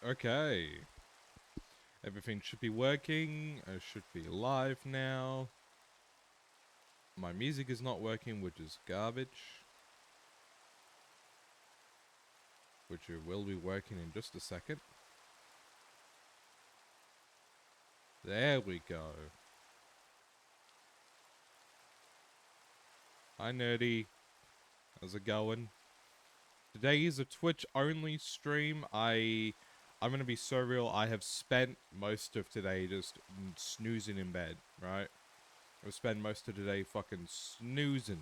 Okay. Everything should be working. I should be live now. My music is not working, which is garbage. Which it will be working in just a second. There we go. Hi, Nerdy. How's it going? Today is a Twitch-only stream. I'm gonna be so real. I have spent most of today just snoozing in bed, right? I've spent most of today fucking snoozing.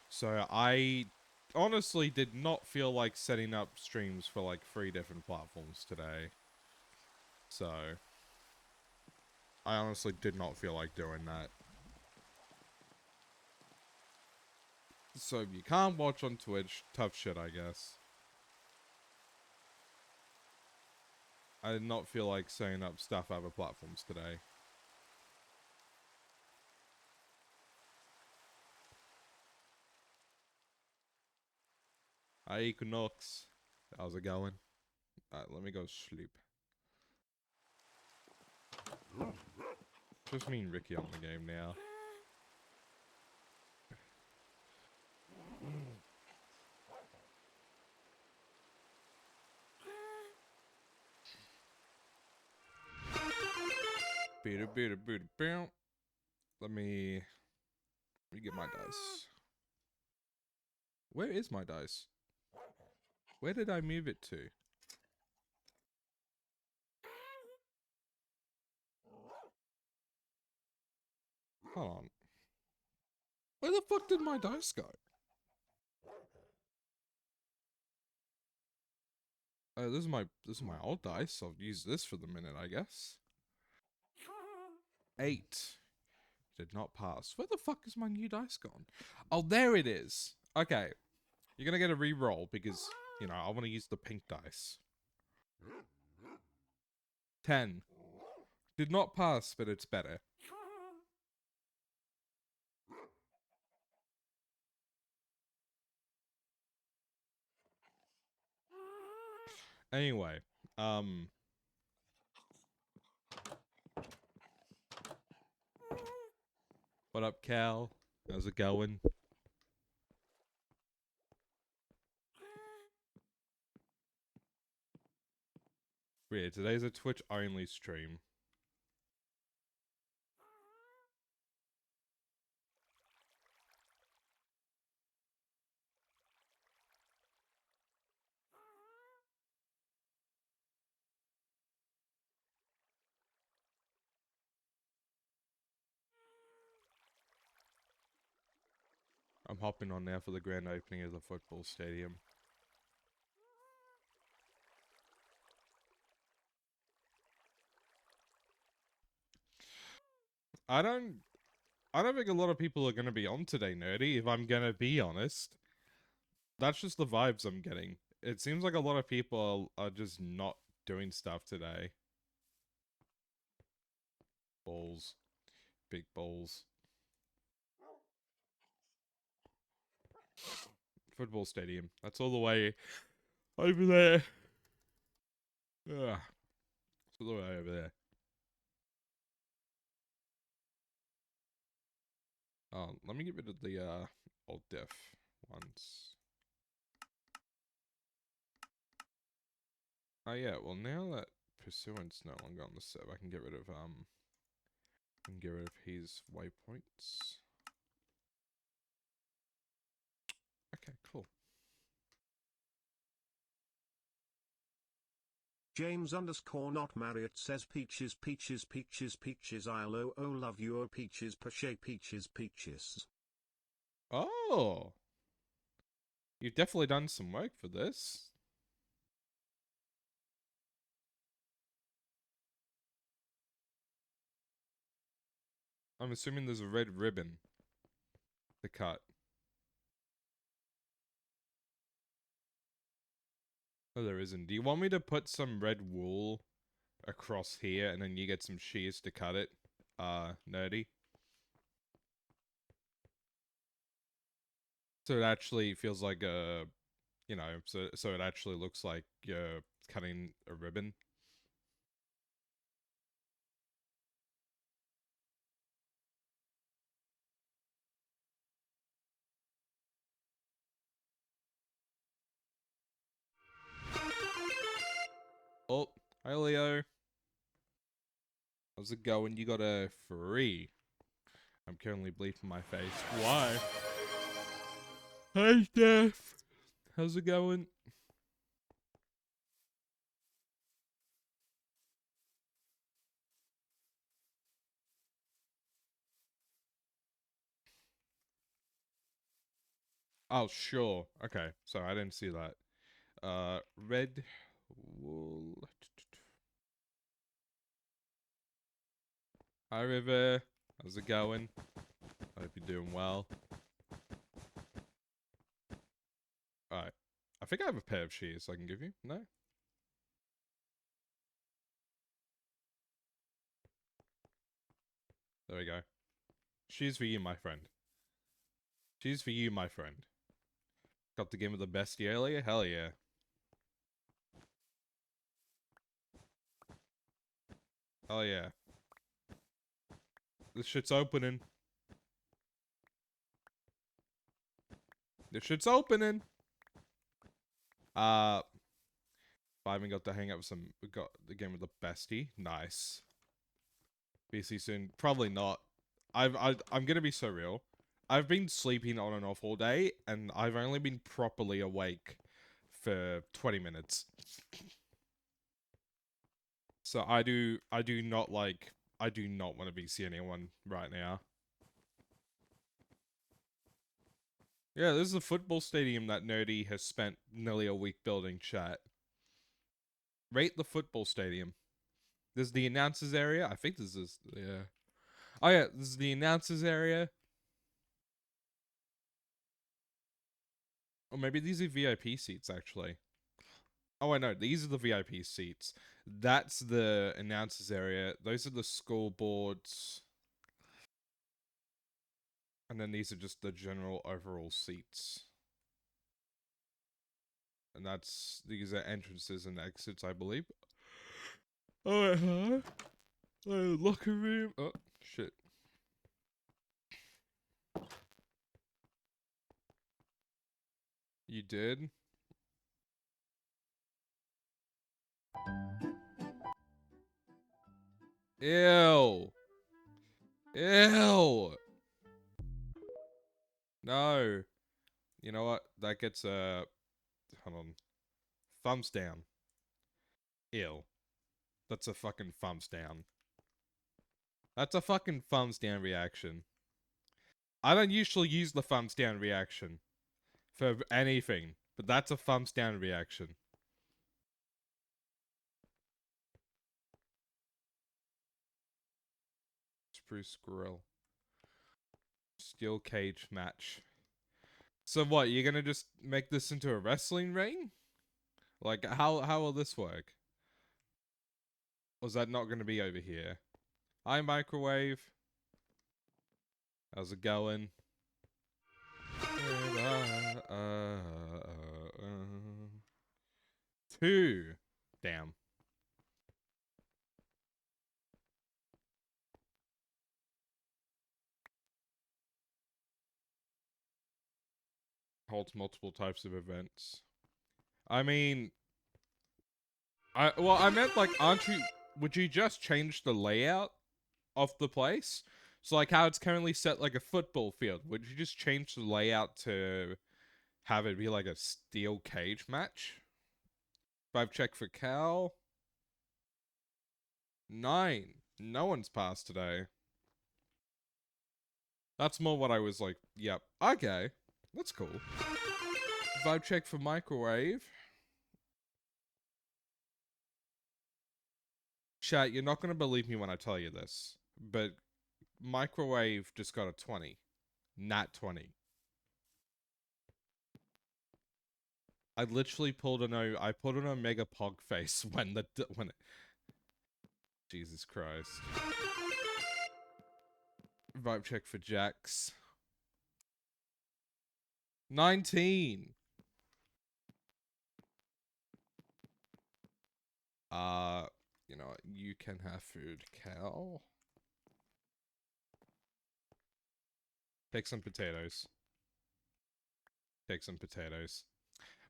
So I honestly did not feel like setting up streams for like 3 different platforms today. So I honestly did not feel like doing that. So if you can't watch on Twitch, tough shit, I guess. I did not feel like setting up stuff other platforms today. Hi, Equinox. How's it going? Alright, let me go sleep. Just me and Ricky on the game now. Let me get my dice. Where is my dice? Where did I move it to? Hold on. Where the fuck did my dice go? Oh, this is my old dice. I'll use this for the minute, I guess. 8. Did not pass. Where the fuck is my new dice gone? Oh, there it is. Okay. You're gonna get a re-roll because, you know, I want to use the pink dice. 10. Did not pass, but it's better. Anyway, what up, Cal? How's it going? Weird, today's a Twitch-only stream. I'm hopping on now for the grand opening of the football stadium. I don't think a lot of people are going to be on today, Nerdy, if I'm going to be honest. That's just the vibes I'm getting. It seems like a lot of people are just not doing stuff today. Balls. Big balls. Football stadium. That's all the way over there. Ugh. It's all the way over there. Oh, let me get rid of the old def ones. Oh yeah, well now that Pursuant's no longer on the server, I can get rid of his waypoints. Okay, cool. James underscore not Marriott says peaches peaches peaches peaches ILO oh love you oh peaches Pache peaches peaches. Oh! You've definitely done some work for this. I'm assuming there's a red ribbon to cut. Oh, there isn't. Do you want me to put some red wool across here and then you get some shears to cut it? Nerdy? So it actually feels like a, you know, so it actually looks like you're cutting a ribbon. Oh, hi Leo. How's it going? You got a free. I'm currently bleeping my face. Why? Hey, Steph. How's it going? Oh, sure. Okay, so I didn't see that. Red wool. Hi, River. How's it going? Hope you're doing well. Alright. I think I have a pair of shears I can give you. No? There we go. Shears for you, my friend. Shears for you, my friend. Got the game of the bestie earlier? Hell yeah. Hell yeah. This shit's opening. This shit's opening. I haven't got to hang out with some. We got the game with the bestie. Nice. BC soon. Probably not. I'm gonna be so real. I've been sleeping on and off all day, and I've only been properly awake for 20 minutes. So I do not like. I do not want to BC anyone right now. Yeah, this is a football stadium that Nerdy has spent nearly a week building. Chat. Rate the football stadium. This is the announcers area. I think this is yeah. Oh yeah, this is the announcers area. Or maybe these are VIP seats actually. Oh I know, these are the VIP seats. That's the announcers area. Those are the scoreboards. And then these are just the general overall seats. And these are entrances and exits, I believe. Oh, huh? Oh, locker room. Oh, shit. You did? Ew. Ew. No. You know what? That gets hold on. Thumbs down. Ew. That's a fucking thumbs down. That's a fucking thumbs down reaction. I don't usually use the thumbs down reaction for anything, but that's a thumbs down reaction. Spruce Grill. Steel cage match. So what, you're gonna just make this into a wrestling ring? Like, how will this work? Or is that not gonna be over here? Hi, microwave. How's it going? Two. Damn. Holds multiple types of events. I mean, I meant like, aren't you? Would you just change the layout of the place? So like how it's currently set like a football field. Would you just change the layout to have it be like a steel cage match? 5 check for Cal. 9. No one's passed today. That's more what I was like, yep. Okay. That's cool. Vibe check for microwave. Chat, you're not going to believe me when I tell you this, but microwave just got a 20. Nat 20. I literally pulled I put an Omega Pog face when Jesus Christ. Vibe check for Jax. 19. You know what? You can have food, Cal. Take some potatoes. Take some potatoes.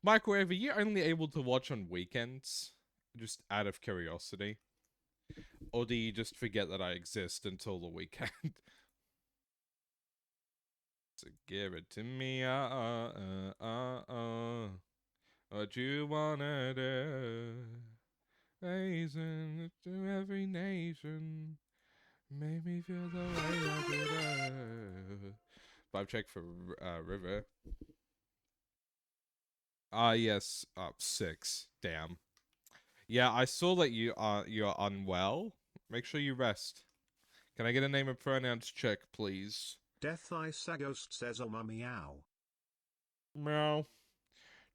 Microwave, are you only able to watch on weekends? Just out of curiosity? Or do you just forget that I exist until the weekend? So give it to me, what you wanna do? Raising to every nation, make me feel the way I do. Vibe check for River. Yes, 6. Damn. Yeah, I saw that you're unwell. Make sure you rest. Can I get a name and pronouns check, please? Death Eye Sagost says oh my meow. Meow.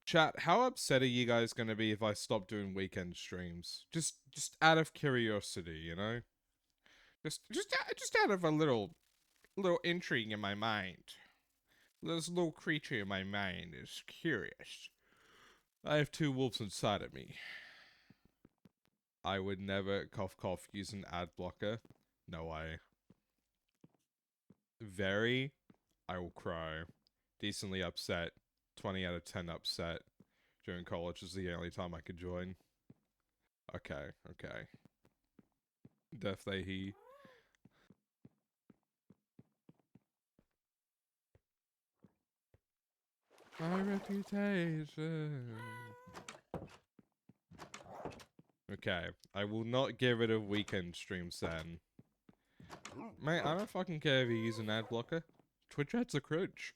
Chat, how upset are you guys gonna be if I stop doing weekend streams? Just out of curiosity, you know? Just out of a little intrigue in my mind. This little creature in my mind is curious. I have 2 wolves inside of me. I would never cough cough use an ad blocker. No way. Very, I will cry. Decently upset. 20 out of 10 upset. During college is the only time I could join. Okay, okay. Death they he. My reputation. Okay, I will not get rid of weekend streams then. Mate, I don't fucking care if you use an ad blocker. Twitch ads are cringe.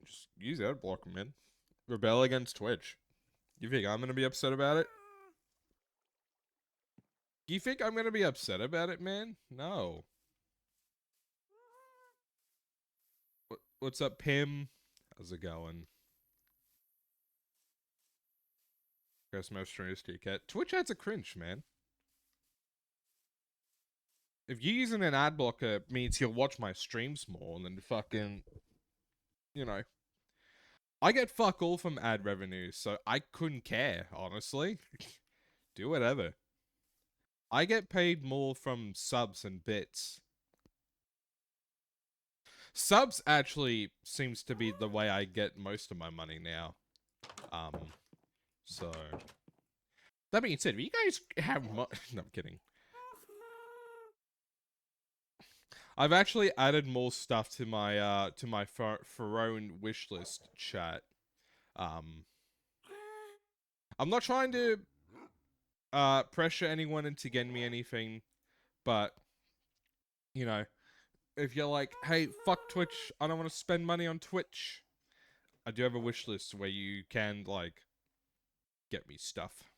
Just use ad blocker, man. Rebel against Twitch. You think I'm gonna be upset about it? You think I'm gonna be upset about it, man? No. What's up, Pim? How's it going? Guess most streamers cat. Twitch ads are cringe, man. If you're using an ad blocker, it means you'll watch my streams more than fucking, you know. I get fuck all from ad revenue, so I couldn't care, honestly. Do whatever. I get paid more from subs and bits. Subs actually seems to be the way I get most of my money now. So that being said, if you guys have no, I'm kidding. I've actually added more stuff to my Pharaoh wish list chat. I'm not trying to pressure anyone into getting me anything, but you know, if you're like, hey, fuck Twitch, I don't want to spend money on Twitch, I do have a wish list where you can like get me stuff.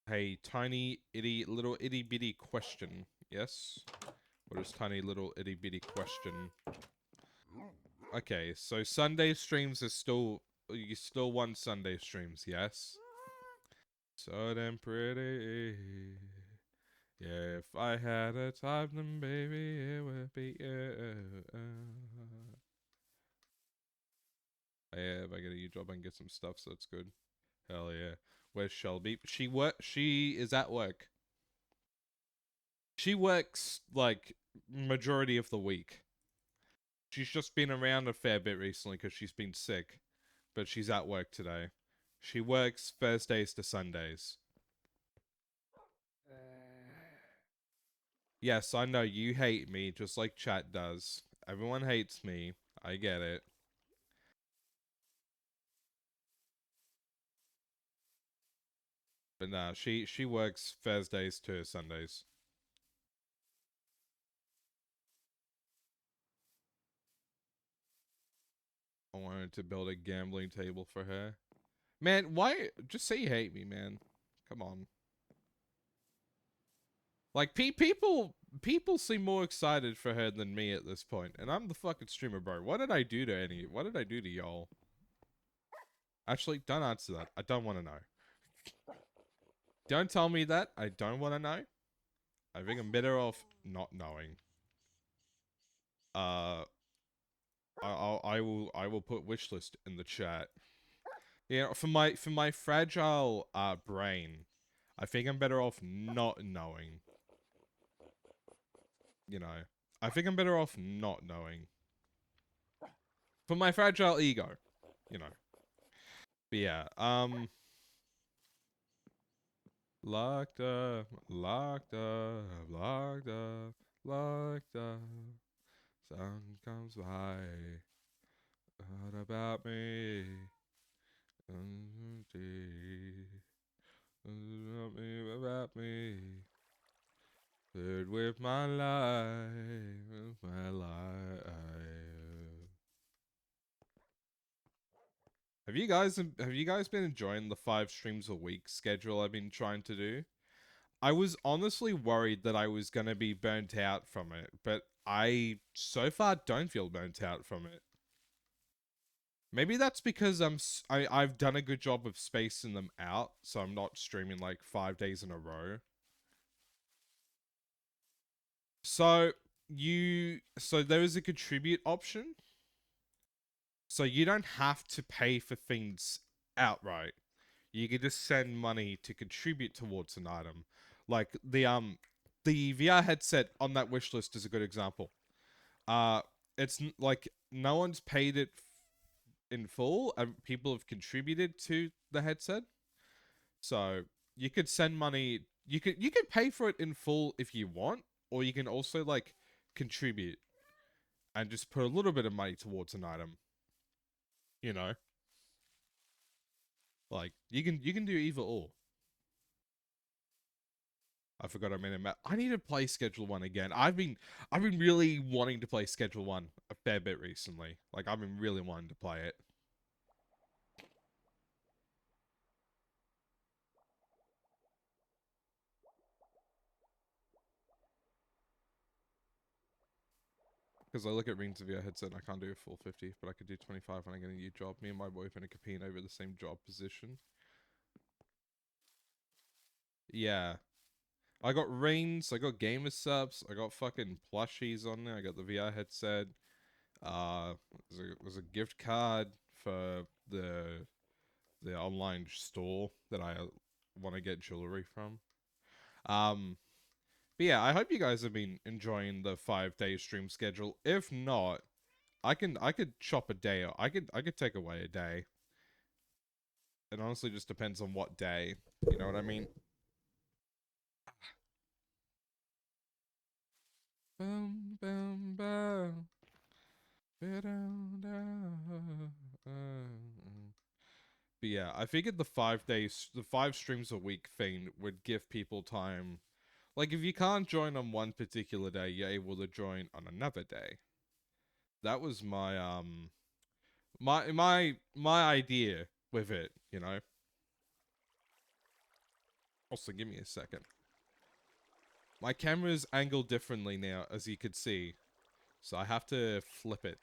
Hey, tiny little itty bitty question. Yes? What is tiny little itty bitty question? Okay, so Sunday streams are still, you still want Sunday streams, yes? So damn pretty. Yeah, if I had a time, then baby, it would be you. Yeah, if I get a new job, I can get some stuff, so it's good. Hell yeah. Where's Shelby? She is at work. She works, like, majority of the week. She's just been around a fair bit recently because she's been sick. But she's at work today. She works Thursdays to Sundays. Yes, I know you hate me just like chat does. Everyone hates me. I get it. But nah, she works Thursdays to Sundays. I wanted to build a gambling table for her. Man, why? Just say you hate me, man. Come on. Like, people seem more excited for her than me at this point, and I'm the fucking streamer, bro. What did I do to what did I do to y'all? Actually, don't answer that. I don't want to know. Don't tell me that. I don't want to know. I think I'm better off not knowing. Uh, I will put wishlist in the chat. Yeah, for my fragile brain, I think I'm better off not knowing. You know, I think I'm better off not knowing. For my fragile ego, you know. But yeah, locked up, locked up, locked up, locked up. Sun comes by. What about me? About me. Third with my life, with my life. Have you guys been enjoying the 5 streams a week schedule I've been trying to do? I was honestly worried that I was gonna be burnt out from it, but I so far don't feel burnt out from it. Maybe that's because I've done a good job of spacing them out, so I'm not streaming like 5 days in a row. So there is a contribute option, so you don't have to pay for things outright. You can just send money to contribute towards an item. Like the VR headset on that wish list is a good example. Uh it's like no one's paid it in full, and people have contributed to the headset. So you could send money. You could pay for it in full if you want, or you can also like contribute and just put a little bit of money towards an item. You know, like you can do either or. I forgot I made a map. I need to play Schedule One again. I've been really wanting to play Schedule One a fair bit recently. Like I've been really wanting to play it because I look at Rings of VR headset and I can't do a full 50, but I could do 25 when I get a new job. Me and my boyfriend are competing over the same job position. Yeah, I got rings, I got gamer subs, I got fucking plushies on there. I got the VR headset. Uh, there's a gift card for the online store that I want to get jewelry from. Um, but yeah, I hope you guys have been enjoying the 5 day stream schedule. If not, I could chop a day. Or I could take away a day. It honestly just depends on what day. You know what I mean? Boom, boom, boom. But yeah, I figured the 5 streams a week thing would give people time. Like, if you can't join on one particular day, you're able to join on another day. That was my idea with it. You know. Also, give me a second. My camera's angled differently now, as you could see, so I have to flip it.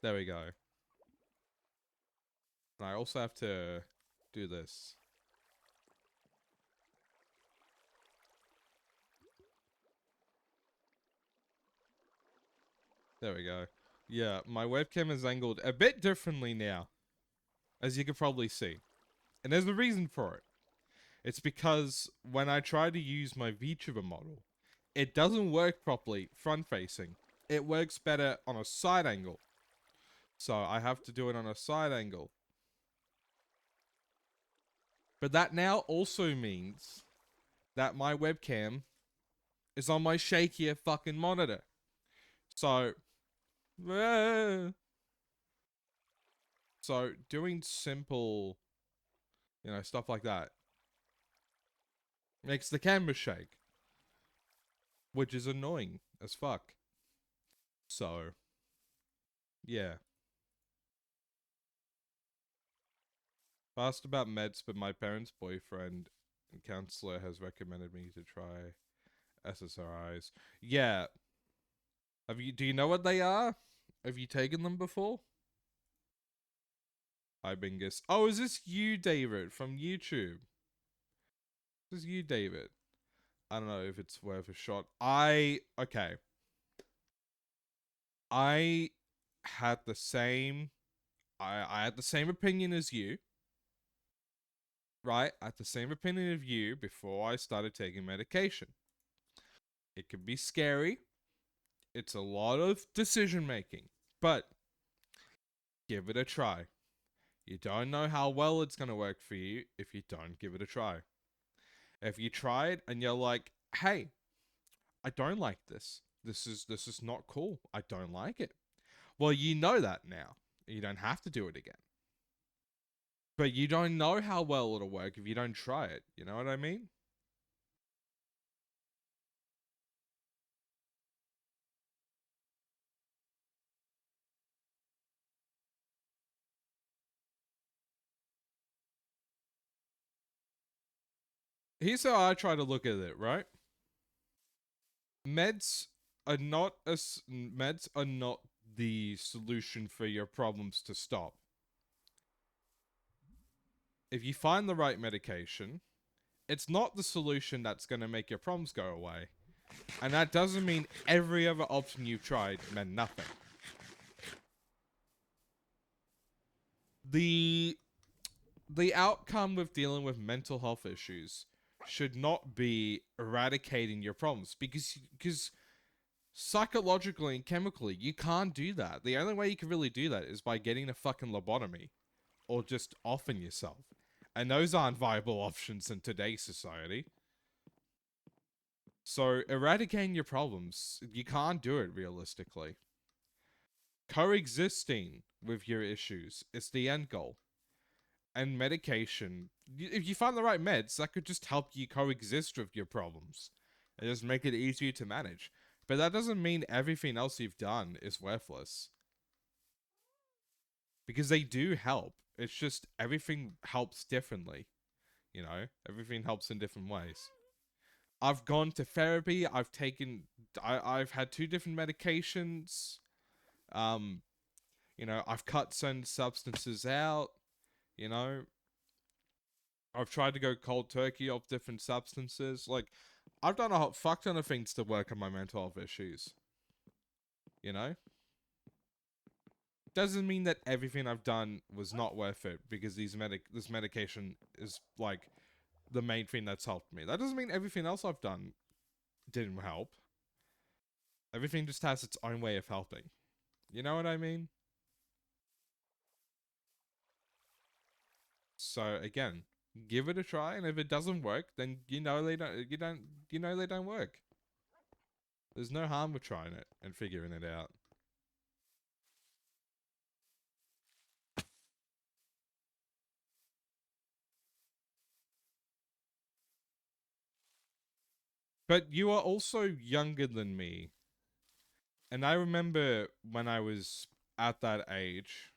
There we go. And I also have to do this. There we go. Yeah, my webcam is angled a bit differently now, as you can probably see. And there's a reason for it. It's because when I try to use my VTuber model, it doesn't work properly front facing. It works better on a side angle. So I have to do it on a side angle. But that now also means that my webcam is on my shakier fucking monitor. So, so doing simple, stuff like that makes the camera shake, which is annoying as fuck. So, yeah. I asked about meds, but my parents' boyfriend and counselor has recommended me to try SSRIs. Yeah. Do you know what they are? Have you taken them before? Hi, Bingus. Oh, is this you, David, from YouTube? This is you, David. I don't know if it's worth a shot. Okay. I had the same I had the same opinion as you, right? I had the same opinion of you before I started taking medication. It can be scary. It's a lot of decision making, but give it a try. You don't know how well it's going to work for you if you don't give it a try. If you try it and you're like, "Hey, I don't like this. This is not cool. I don't like it." Well, you know that now. You don't have to do it again. But you don't know how well it'll work if you don't try it. You know what I mean? Here's how I try to look at it, right? Meds meds are not the solution for your problems to stop. If you find the right medication, it's not the solution that's going to make your problems go away. And that doesn't mean every other option you've tried meant nothing. The the outcome with dealing with mental health issues should not be eradicating your problems because psychologically and chemically you can't do that. The only way you can really do that is by getting a fucking lobotomy or just offing yourself. And those aren't viable options in today's society. So eradicating your problems, you can't do it realistically. Coexisting with your issues is the end goal. And medication, if you find the right meds, that could just help you coexist with your problems and just make it easier to manage. But that doesn't mean everything else you've done is worthless. Because they do help. It's just everything helps differently. You know, everything helps in different ways. I've gone to therapy. I've had two different medications. Um, I've cut certain substances out. You know, I've tried to go cold turkey off different substances. Like, I've done a whole fuck ton of things to work on my mental health issues. You know, doesn't mean that everything I've done was not worth it because this medication is like the main thing that's helped me. That doesn't mean everything else I've done didn't help. Everything just has its own way of helping. You know what I mean? So again, give it a try, and if it doesn't work, then they don't work. There's no harm with trying it and figuring it out. But you are also younger than me, and I remember when I was at that age.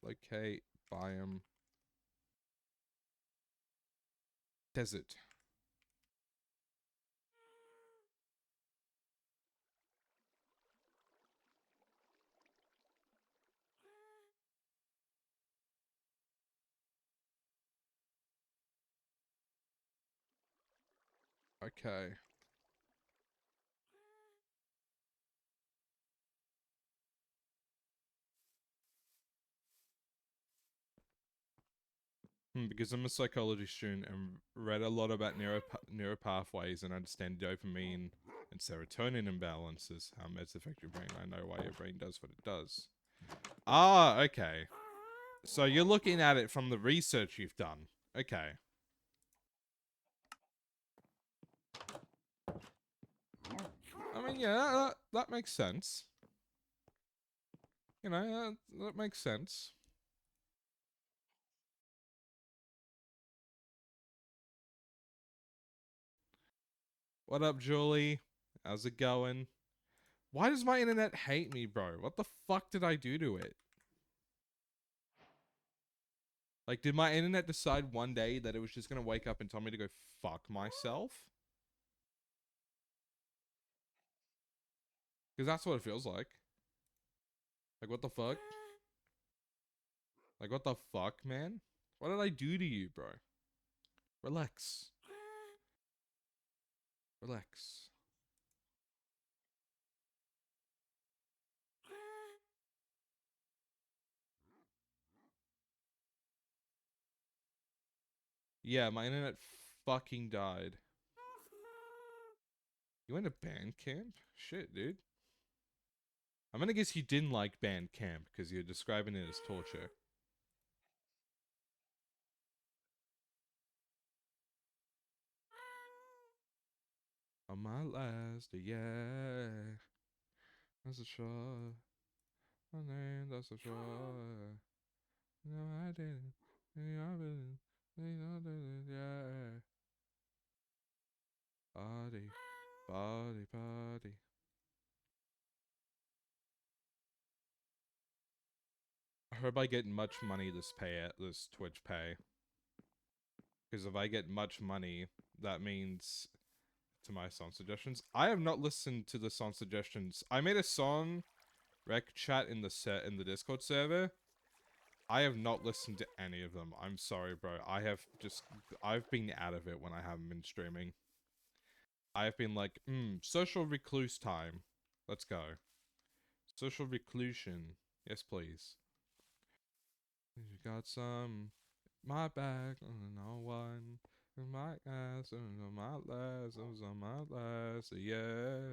Locate biome desert. Okay. Because I'm a psychology student and read a lot about neuropathways and understand dopamine and serotonin imbalances, how meds affect your brain. I know why your brain does what it does. Ah, okay. So you're looking at it from the research you've done. Okay. I mean, yeah, that makes sense. You know, that makes sense. What up, Julie? How's it going? Why does my internet hate me, bro? What the fuck did I do to it? Like, did my internet decide one day that it was just gonna wake up and tell me to go fuck myself? Because that's what it feels like. Like, what the fuck? Like, what the fuck, man? What did I do to you, bro? Relax. Relax. Yeah, my internet fucking died. You went to band camp? Shit, dude. I'm gonna guess you didn't like band camp because you're describing it as torture. On my last, yeah, that's a shot. My name, that's a shot. No, I didn't. I didn't. Yeah. Party, party, party. I hope I get much money this Twitch pay. Because if I get much money, that means to my song suggestions. I have not listened to the song suggestions. I made a song rec chat in the Discord server. I have not listened to any of them. I'm sorry, bro. I've been out of it when I haven't been streaming. I've been like, social recluse time. Let's go. Social reclusion. Yes, please. You got some my back on no one. My ass on my last, it was on my last, yeah.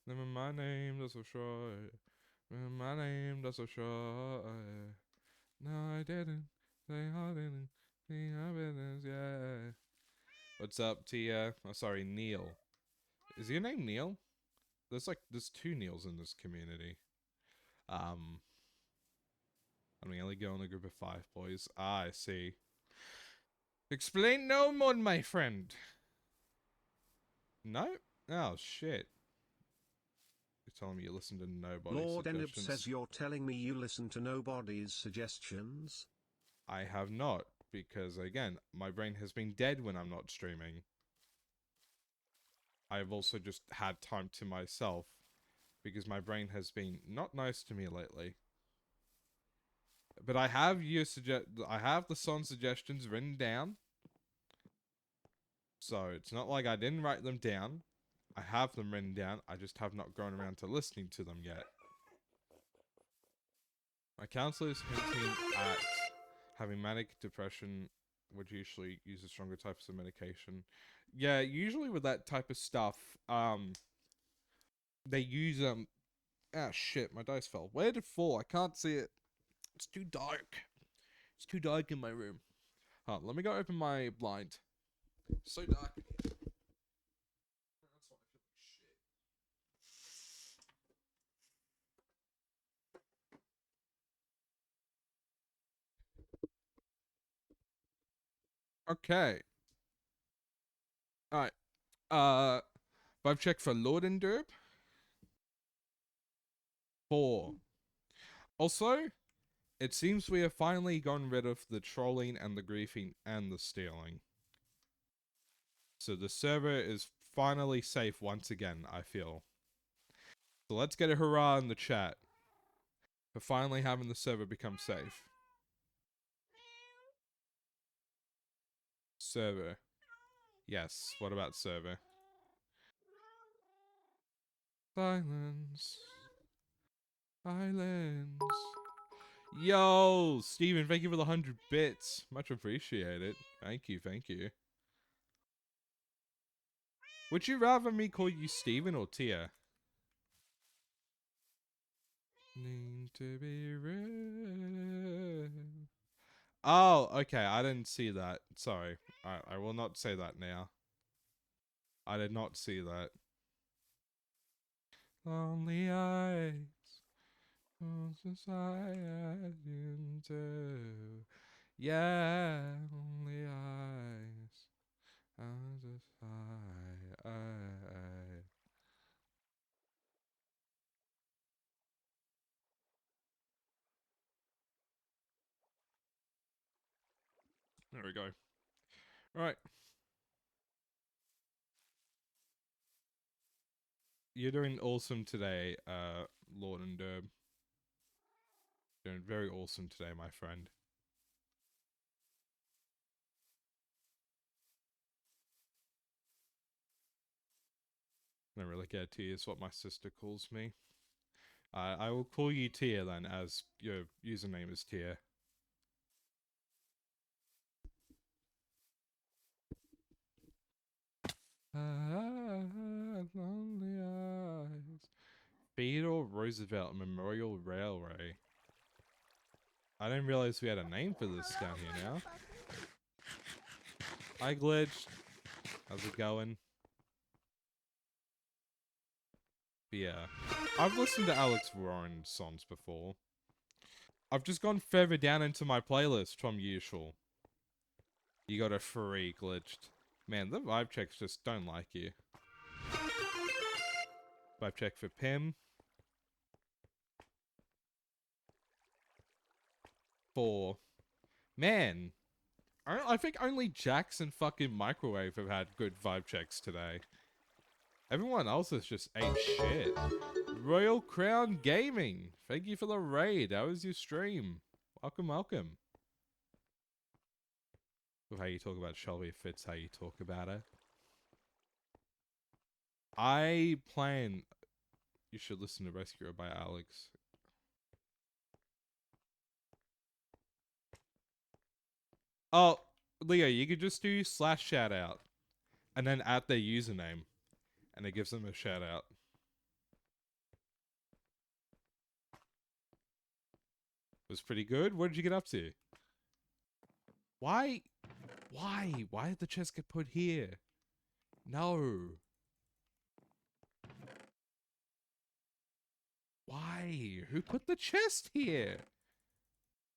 Remember my name, that's for sure. Remember my name, that's for sure. No, I didn't. Say I didn't. See my business, yeah. What's up, Tia? Oh, sorry, Neil. Is your name Neil? There's two Neils in this community. Um, and we only go in a group of 5 boys. Ah, I see. Explain no more, my friend. No? Oh, shit. You're telling me you listen to nobody's Lord Enib suggestions. says you're telling me you listen to nobody's suggestions? I have not, because again, my brain has been dead when I'm not streaming. I've also just had time to myself, because my brain has been not nice to me lately. But I have I have the song suggestions written down. So it's not like I didn't write them down. I have them written down. I just have not gone around to listening to them yet. My counselor is hinting at having manic depression would usually use a stronger types of medication. Yeah, usually with that type of stuff, they use ah shit, my dice fell. Where did it fall? I can't see it. It's too dark. It's too dark in my room. Huh, let me go open my blind. It's so dark. That's why I feel like shit. Okay. Alright. I've checked for Lord and Derp. 4. Also, it seems we have finally gotten rid of the trolling and the griefing and the stealing. So the server is finally safe once again, I feel. So let's get a hurrah in the chat for finally having the server become safe. Server. Yes, what about server? Silence. Silence. Yo, Steven, thank you for the 100 bits. Much appreciated. Thank you, thank you. Would you rather me call you Steven or Tia? Need to be real. Oh, okay, I didn't see that. Sorry. I will not say that now. I did not see that. Lonely eyes, close I into. Yeah, lonely eyes, as if I. There we go. Right. You're doing awesome today, Lord and Derb. Doing very awesome today, my friend. I don't really care, Tia is what my sister calls me. I will call you Tia then, as your username is Tia. Lonely eyes. Theodore Roosevelt Memorial Railway. I didn't realize we had a name for this down here now. Hi, Glitch. How's it going? But yeah. I've listened to Alex Warren songs before. I've just gone further down into my playlist from usual. You got a free glitched. Man, the vibe checks just don't like you. Vibe check for Pim. 4. Man, I think only Jax and fucking Microwave have had good vibe checks today. Everyone else has just ate shit. Royal Crown Gaming. Thank you for the raid. How was your stream? Welcome, welcome. How you talk about Shelby fits how you talk about it. I plan... You should listen to Rescuer by Alex. Oh, Leo, you could just do / shout out. And then add their username. And it gives them a shout out. It was pretty good. What did you get up to? Why? Why? Why did the chest get put here? No. Why? Who put the chest here?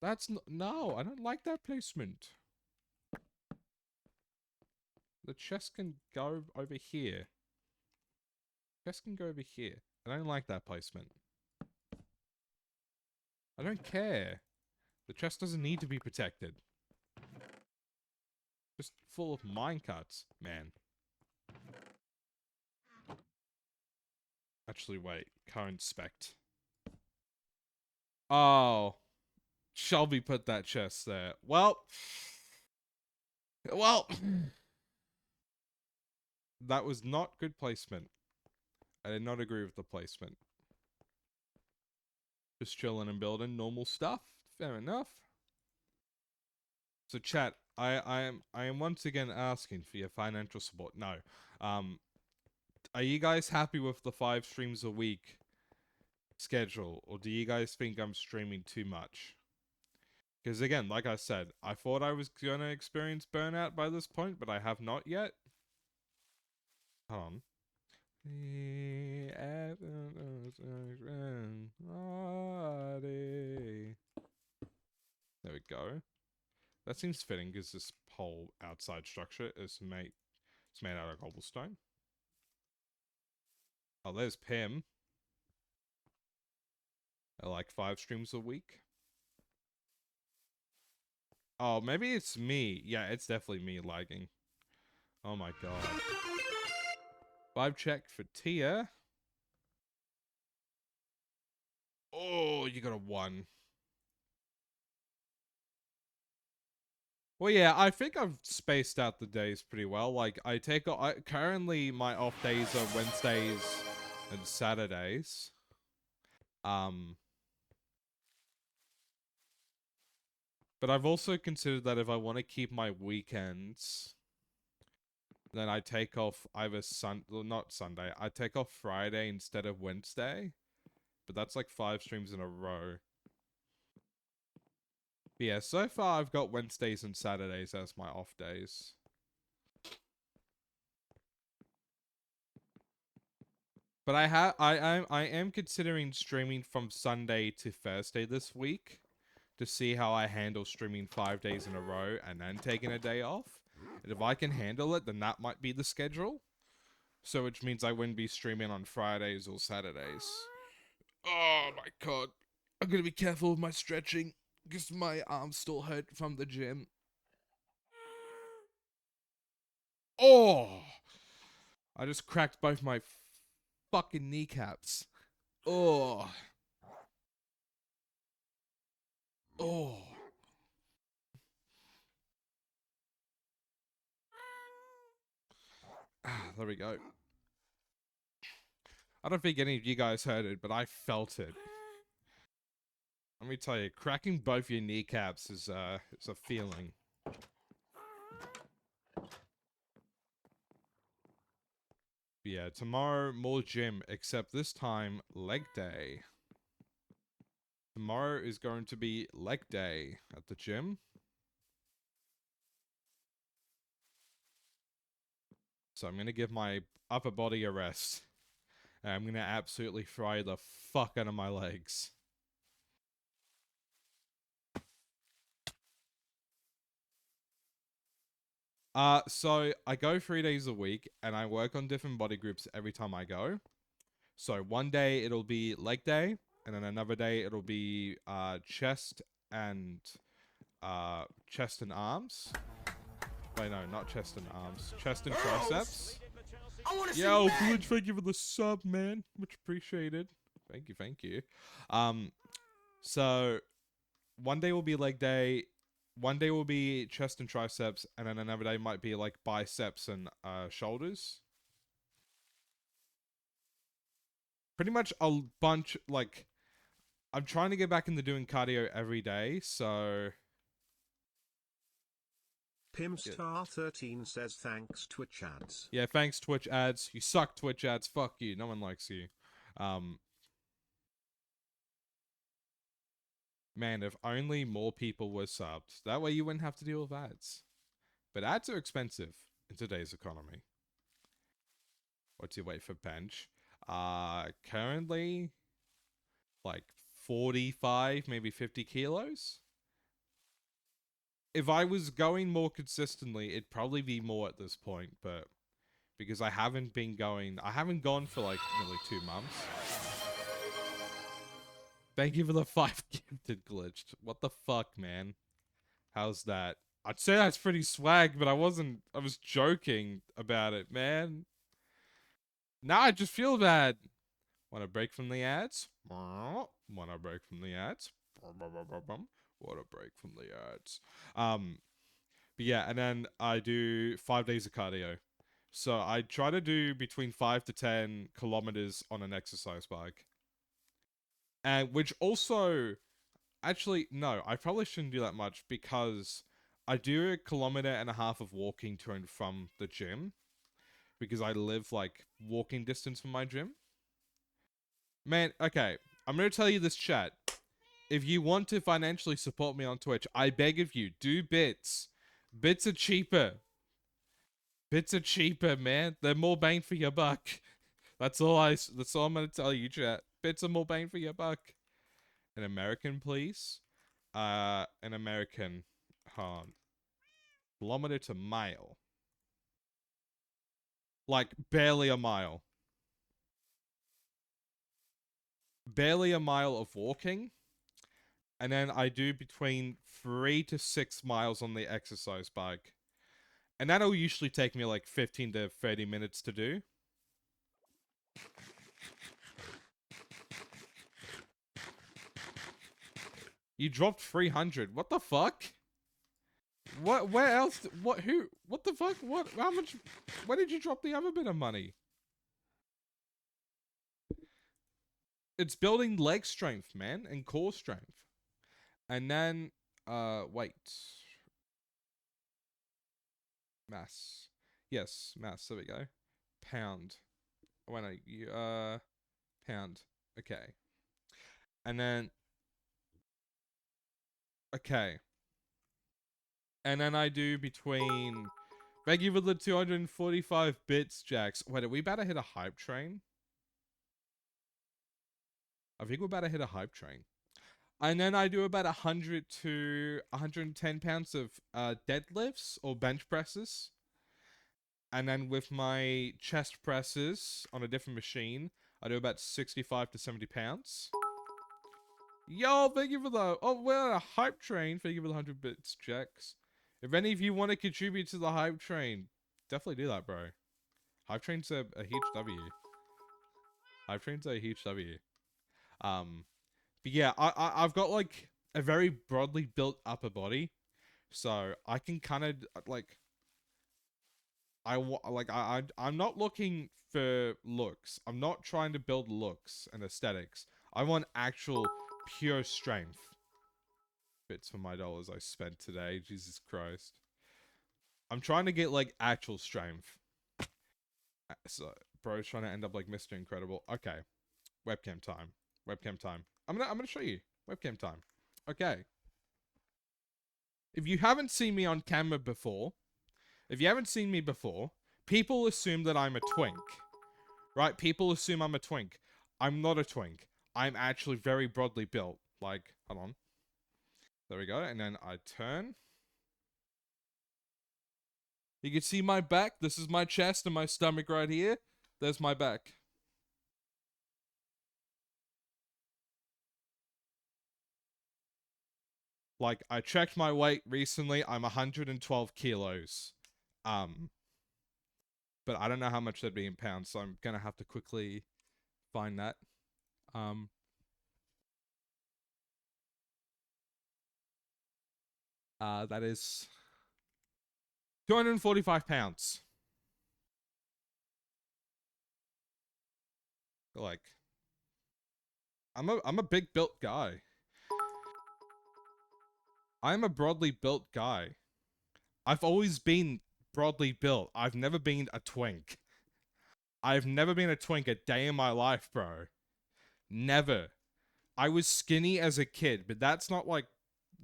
That's no, I don't like that placement. The chest can go over here. Chest can go over here. I don't like that placement. I don't care. The chest doesn't need to be protected. Just full of minecarts, man. Actually, wait. Current spect. Oh. Shelby put that chest there. Well. That was not good placement. I did not agree with the placement. Just chilling and building normal stuff. Fair enough. So chat, I am once again asking for your financial support. No. Are you guys happy with the 5 streams a week schedule? Or do you guys think I'm streaming too much? Because again, like I said, I thought I was going to experience burnout by this point, but I have not yet. Hold on. There we go. That seems fitting because this whole outside structure is made out of cobblestone. Oh, there's Pim. I like 5 streams a week. Oh, maybe it's me. Yeah, it's definitely me lagging. Oh my god. 5 check for Tia. Oh, you got a 1. Well, yeah, I think I've spaced out the days pretty well. Like, currently my off days are Wednesdays and Saturdays. But I've also considered that if I want to keep my weekends, then I take off either not Sunday. I take off Friday instead of Wednesday. But that's like 5 streams in a row. But yeah, so far I've got Wednesdays and Saturdays as my off days. But I am considering streaming from Sunday to Thursday this week to see how I handle streaming 5 days in a row and then taking a day off. And if I can handle it, then that might be the schedule. So which means I wouldn't be streaming on Fridays or Saturdays. Oh my god. I'm gonna be careful with my stretching because my arms still hurt from the gym. Oh! I just cracked both my fucking kneecaps. Oh. Oh. Ah, there we go. I don't think any of you guys heard it, but I felt it. Let me tell you, cracking both your kneecaps is a feeling. Yeah, tomorrow more gym, except this time leg day. Tomorrow is going to be leg day at the gym. So I'm going to give my upper body a rest. And I'm going to absolutely fry the fuck out of my legs. So I go 3 days a week and I work on different body groups every time I go. So one day it'll be leg day, and then another day it'll be chest and arms. Wait, no, not chest and arms. Chest and triceps. Yo, Glitch, thank you for the sub, man. Much appreciated. Thank you, thank you. So one day will be leg day, one day will be chest and triceps, and then another day might be like biceps and shoulders. Pretty much a bunch, like, I'm trying to get back into doing cardio every day, so... Pimstar13 says thanks Twitch ads. Yeah, thanks Twitch ads. You suck, Twitch ads. Fuck you. No one likes you. Man, if only more people were subbed. That way you wouldn't have to deal with ads. But ads are expensive in today's economy. What's your weight for bench? Currently, like 45, maybe 50 kilos. If I was going more consistently, it'd probably be more at this point, but because I haven't gone for like nearly 2 months. Thank you for the 5 gifted glitched. What the fuck, man? How's that? I'd say that's pretty swag, but I was joking about it, man. Now I just feel bad. Want to break from the ads? Want to break from the ads? Want to break from the ads? But yeah, and then I do 5 days of cardio. So I try to do between 5 to 10 kilometers on an exercise bike. And which also, actually, no, I probably shouldn't do that much because I do 1.5 kilometers of walking to and from the gym because I live like walking distance from my gym. Man, okay, I'm going to tell you this, chat. If you want to financially support me on Twitch, I beg of you, do bits. Bits are cheaper. Bits are cheaper, man. They're more bang for your buck. That's all I'm gonna tell you, chat. Bits are more bang for your buck. An American, please. An American. Kilometer to mile. Like barely a mile. Barely a mile of walking. And then I do between 3 to 6 miles on the exercise bike. And that'll usually take me like 15 to 30 minutes to do. You dropped 300. What the fuck? What? Where else? What? Who? What the fuck? What? How much? Where did you drop the other bit of money? It's building leg strength, man, and core strength. And then, wait. Mass. Yes, mass. There we go. Pound. Oh, wait, no, pound. Okay. And then, okay. And then I do between... Thank you for the 245 bits, Jax. Wait, are we about to hit a hype train? I think we're about to hit a hype train. And then I do about 100 to 110 pounds of deadlifts or bench presses. And then with my chest presses on a different machine, I do about 65 to 70 pounds. Yo, thank you for the... Oh, we're on a hype train. Thank you for the 100 bits, Jax. If any of you want to contribute to the hype train, definitely do that, bro. Hype train's a huge W. Hype train's a huge W. But yeah, I've got like a very broadly built upper body, so I can kind of like I'm not looking for looks. I'm not trying to build looks and aesthetics. I want actual pure strength. Bits for my dollars I spent today. Jesus Christ. I'm trying to get like actual strength. So Bro's trying to end up like Mr. Incredible. Okay. Webcam time. Webcam time. I'm gonna show you. Webcam time. Okay. If you haven't seen me on camera before, if you haven't seen me before, people assume that I'm a twink. Right? People assume I'm a twink. I'm not a twink. I'm actually very broadly built. Like, hold on. There we go. And then I turn. You can see my back. This is my chest and my stomach right here. There's my back. Like, I checked my weight recently. I'm 112 kilos. Um, but I don't know how much that'd be in pounds, so I'm gonna have to quickly find that. Um, that is 245 pounds. Like, I'm a big built guy. I'm a broadly built guy. I've always been broadly built. I've never been a twink. I've never been a twink a day in my life, bro. Never. I was skinny as a kid, but that's not like,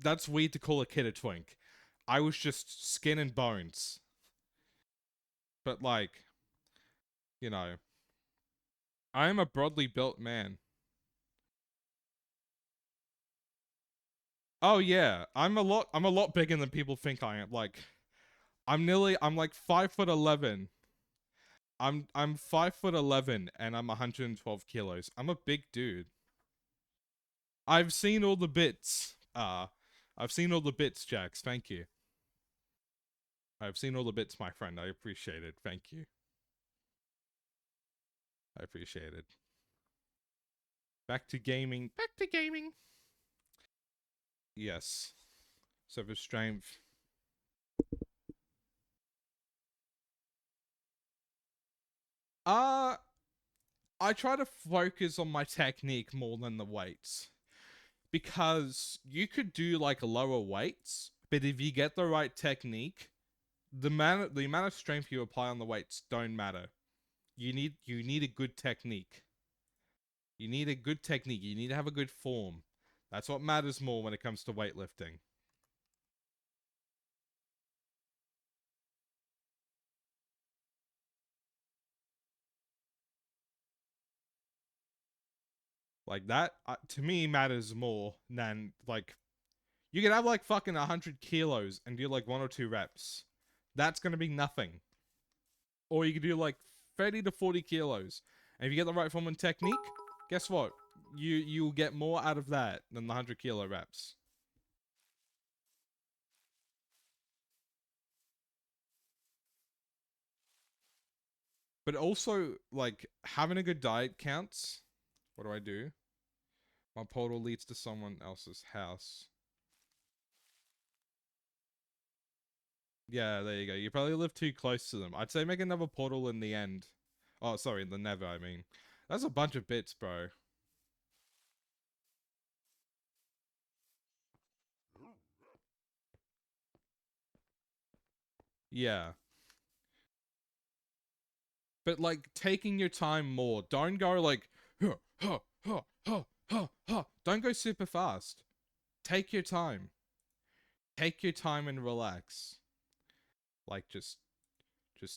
that's weird to call a kid a twink. I was just skin and bones. But like, you know, I am a broadly built man. Oh yeah, I'm a lot bigger than people think I am. Like, I'm like 5'11". I'm 5'11" and I'm 112 kilos. I'm a big dude. I've seen all the bits. I've seen all the bits, Jax. Thank you. I've seen all the bits, my friend. I appreciate it. Thank you. I appreciate it. Back to gaming. Back to gaming. Yes. Server strength. Uh, I try to focus on my technique more than the weights. Because you could do like lower weights, but if you get the right technique, the amount of strength you apply on the weights don't matter. You need a good technique. You need a good technique. You need to have a good form. That's what matters more when it comes to weightlifting. Like that to me matters more than like you can have like fucking 100 kilos and do like 1 or 2 reps. That's gonna be nothing. Or you could do like 30 to 40 kilos. And if you get the right form and technique, guess what? You'll get more out of that than the 100 kilo reps. But also, like, having a good diet counts. What do I do? My portal leads to someone else's house. Yeah, there you go. You probably live too close to them. I'd say make another portal in the end. Oh, sorry, in the never, I mean. That's a bunch of bits, bro. Yeah. But, like, taking your time more. Don't go, like, huh, huh, huh, huh, huh, huh. Don't go super fast. Take your time. Take your time and relax. Like, just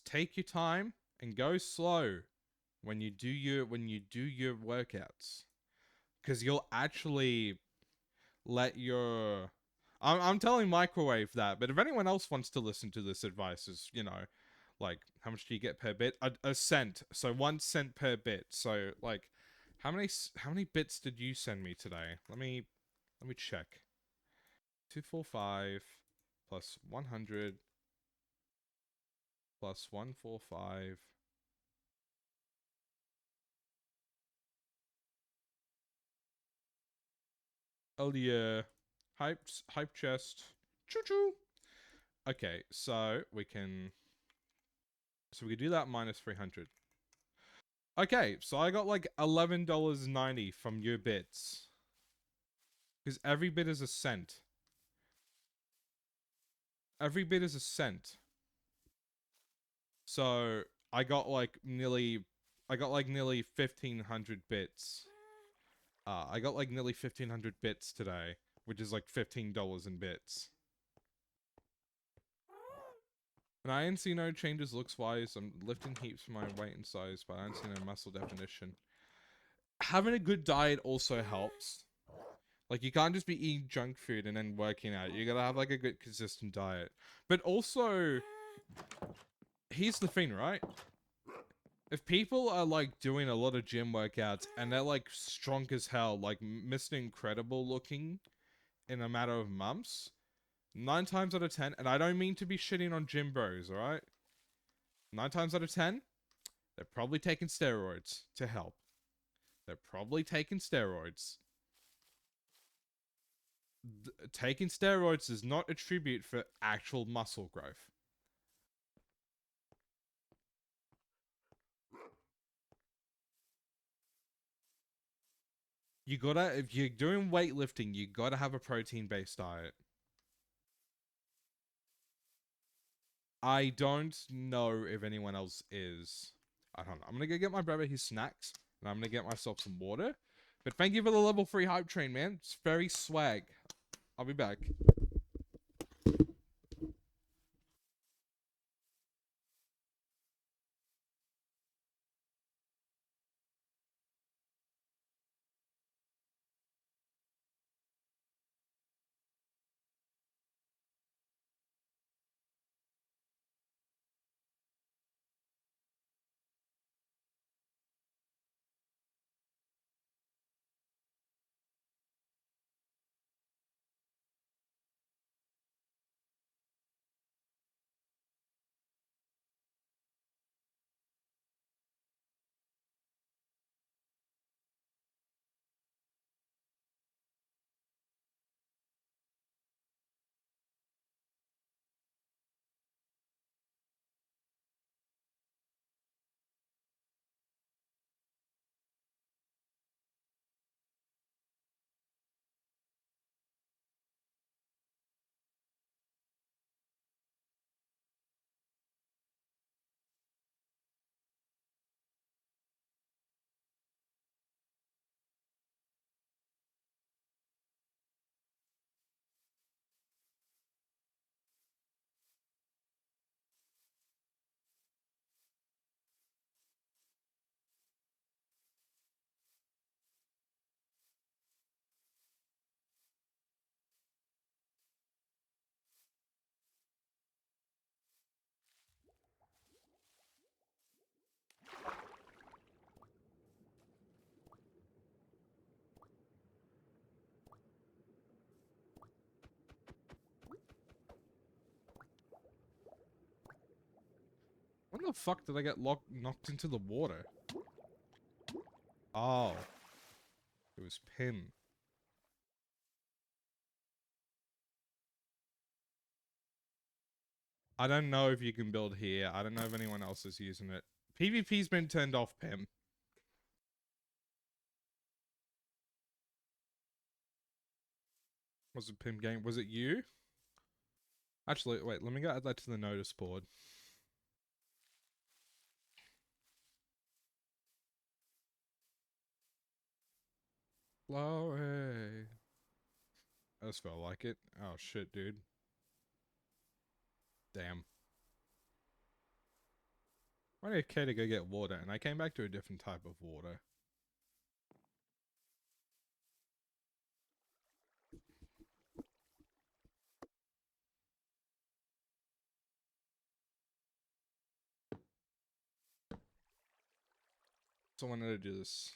take your time and go slow when you do your workouts, because you'll actually let your I'm telling microwave that, but if anyone else wants to listen to this advice, is like, how much do you get per bit? A cent. So 1 cent per bit. So like, how many bits did you send me today? Let me check. 245 plus 100 plus 145. Oh yeah. Hype chest. Choo choo. Okay, so we can do that minus 300. Okay, so I got like $11.90 from your bits. Because every bit is a cent. Every bit is a cent. So I got like nearly I got like nearly 1,500 bits. I got like nearly 1,500 bits today, which is like $15 in bits. And I ain't see no changes looks-wise. I'm lifting heaps for my weight and size, but I ain't see no muscle definition. Having a good diet also helps. Like, you can't just be eating junk food and then working out. You gotta have, like, a good, consistent diet. But also, here's the thing, right? If people are, like, doing a lot of gym workouts and they're, like, strong as hell, like, Mr. Incredible looking in a matter of months, 9 times out of 10, and I don't mean to be shitting on gym bros, alright? 9 times out of 10, they're probably taking steroids to help. They're probably taking steroids. Taking steroids is not a tribute for actual muscle growth. You gotta, if you're doing weightlifting, you gotta have a protein-based diet. I don't know if anyone else is. I don't know. I'm gonna go get my brother his snacks, and I'm gonna get myself some water. But thank you for the level 3 hype train, man. It's very swag. I'll be back. When the fuck did I get knocked into the water? Oh. It was Pim. I don't know if you can build here. I don't know if anyone else is using it. PvP's been turned off, Pim. Was it Pim game? Was it you? Actually, wait, let me go add that to the notice board. Glory. I just felt like it. Oh shit, dude. Damn. I need K to go get water, and I came back to a different type of water. So I wanted to do this.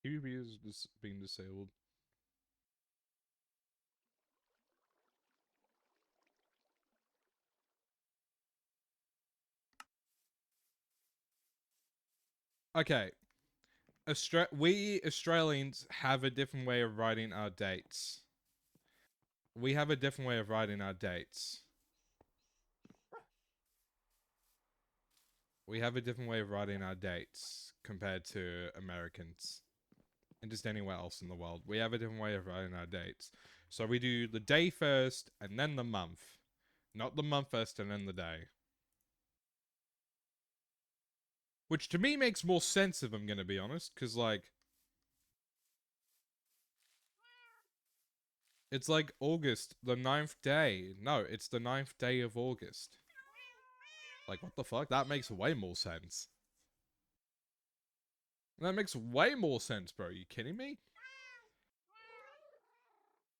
PvP is being disabled. Okay. We Australians have a different way of writing our dates. We have a different way of writing our dates. We have a different way of writing our dates compared to Americans and just anywhere else in the world. We have a different way of writing our dates. So we do the day first and then the month, not the month first and then the day. Which to me makes more sense if I'm gonna be honest, because like it's like August, the 9th day. No, it's the 9th day of August. Like, what the fuck? That makes way more sense. That makes way more sense, bro. Are you kidding me?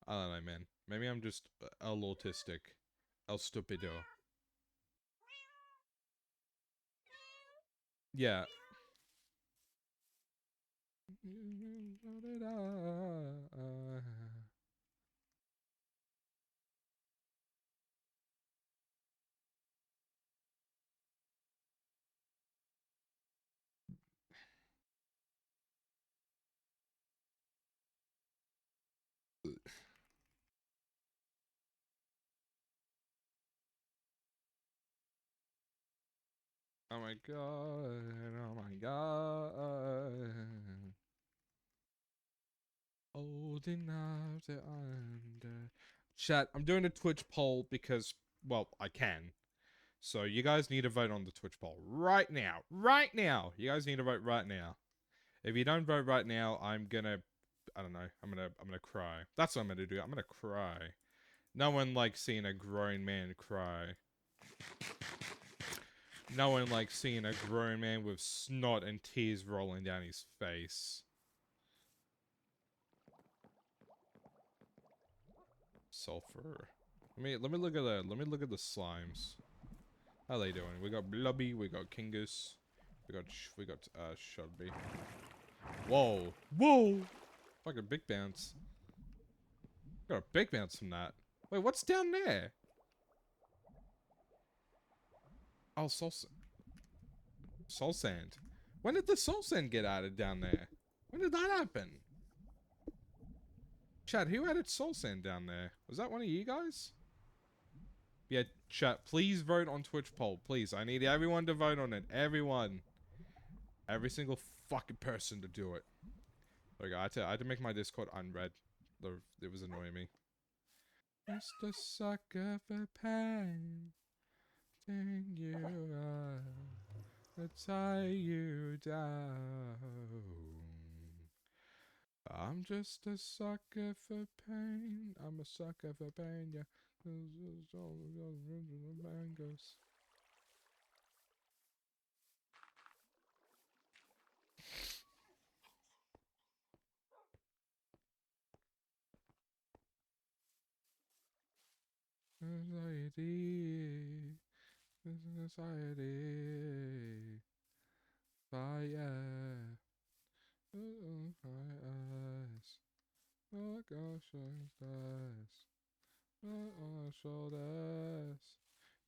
I don't know, man. Maybe I'm just a little autistic. El stupido. Yeah. Oh my god. Oh my god. Old enough to under. Chat, I'm doing a Twitch poll because, well, I can. So you guys need to vote on the Twitch poll right now. Right now. You guys need to vote right now. If you don't vote right now, I'm gonna, I don't know, I'm gonna cry. That's what I'm gonna do. I'm gonna cry. No one likes seeing a grown man cry. No one likes seeing a grown man with snot and tears rolling down his face. Sulfur. Let me look at the slimes. How they doing? We got Blubby, we got Kingus, we got Shudby. Whoa, whoa! Fucking big bounce. Got a big bounce from that. Wait, what's down there? Oh, soul sand. When did the soul sand get added down there? When did that happen? Chad, who added soul sand down there? Was that one of you guys? Yeah, chat, please vote on Twitch poll. Please, I need everyone to vote on it. Everyone. Every single fucking person to do it. Like, I had to make my Discord unread. It was annoying me. Just a sucker for pain. Thing you are. To tie you down. I'm just a sucker for pain. I'm a sucker for pain, yeah. This is all the original mangoes. Anxiety. Anxiety. Fire. My eyes. Oh gosh, eyes. On my shoulders.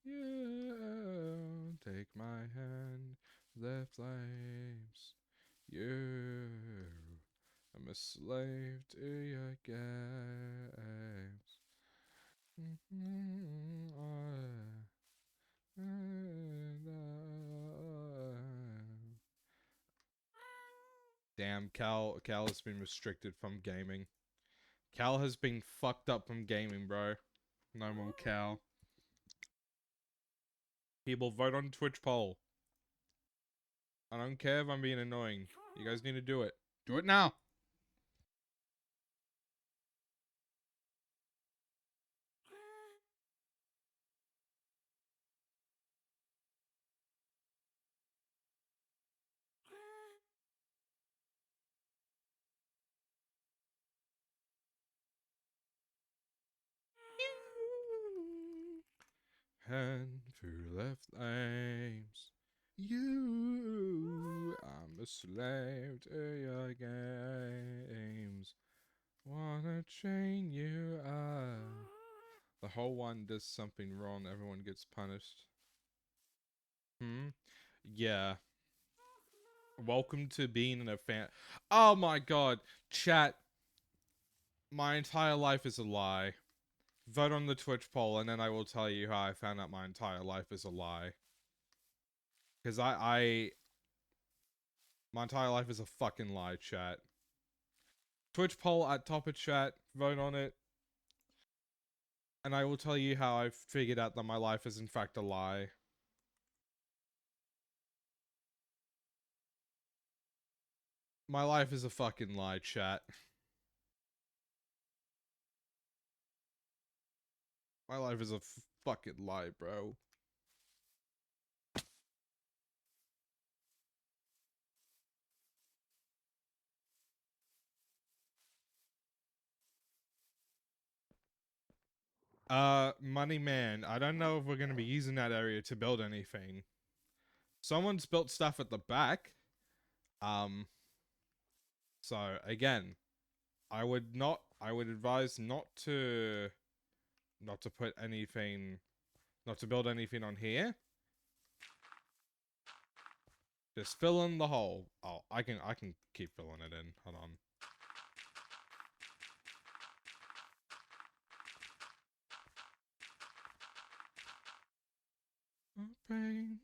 You take my hand, the flames. You, I'm a slave to your games. Damn, Cal has been restricted from gaming. Cal has been fucked up from gaming, bro. No more Cal. People vote on Twitch poll. I don't care if I'm being annoying. You guys need to do it. Do it now. And through left flames, I'm a slave to your games. Wanna chain you up. The whole one does something wrong, everyone gets punished. Hmm? Yeah. Welcome to being in a fan. Oh my god. Chat. My entire life is a lie. Vote on the Twitch poll and then I will tell you how I found out my entire life is a lie. Because my entire life is a fucking lie, chat. Twitch poll at top of chat. Vote on it. And I will tell you how I figured out that my life is in fact a lie. My life is a fucking lie, chat. My life is a fucking lie, bro. Money man, I don't know if we're gonna be using that area to build anything. Someone's built stuff at the back. So again, I would advise not to put anything, not to build anything on here. Just fill in the hole. Oh, I can keep filling it in. Hold on. Pain.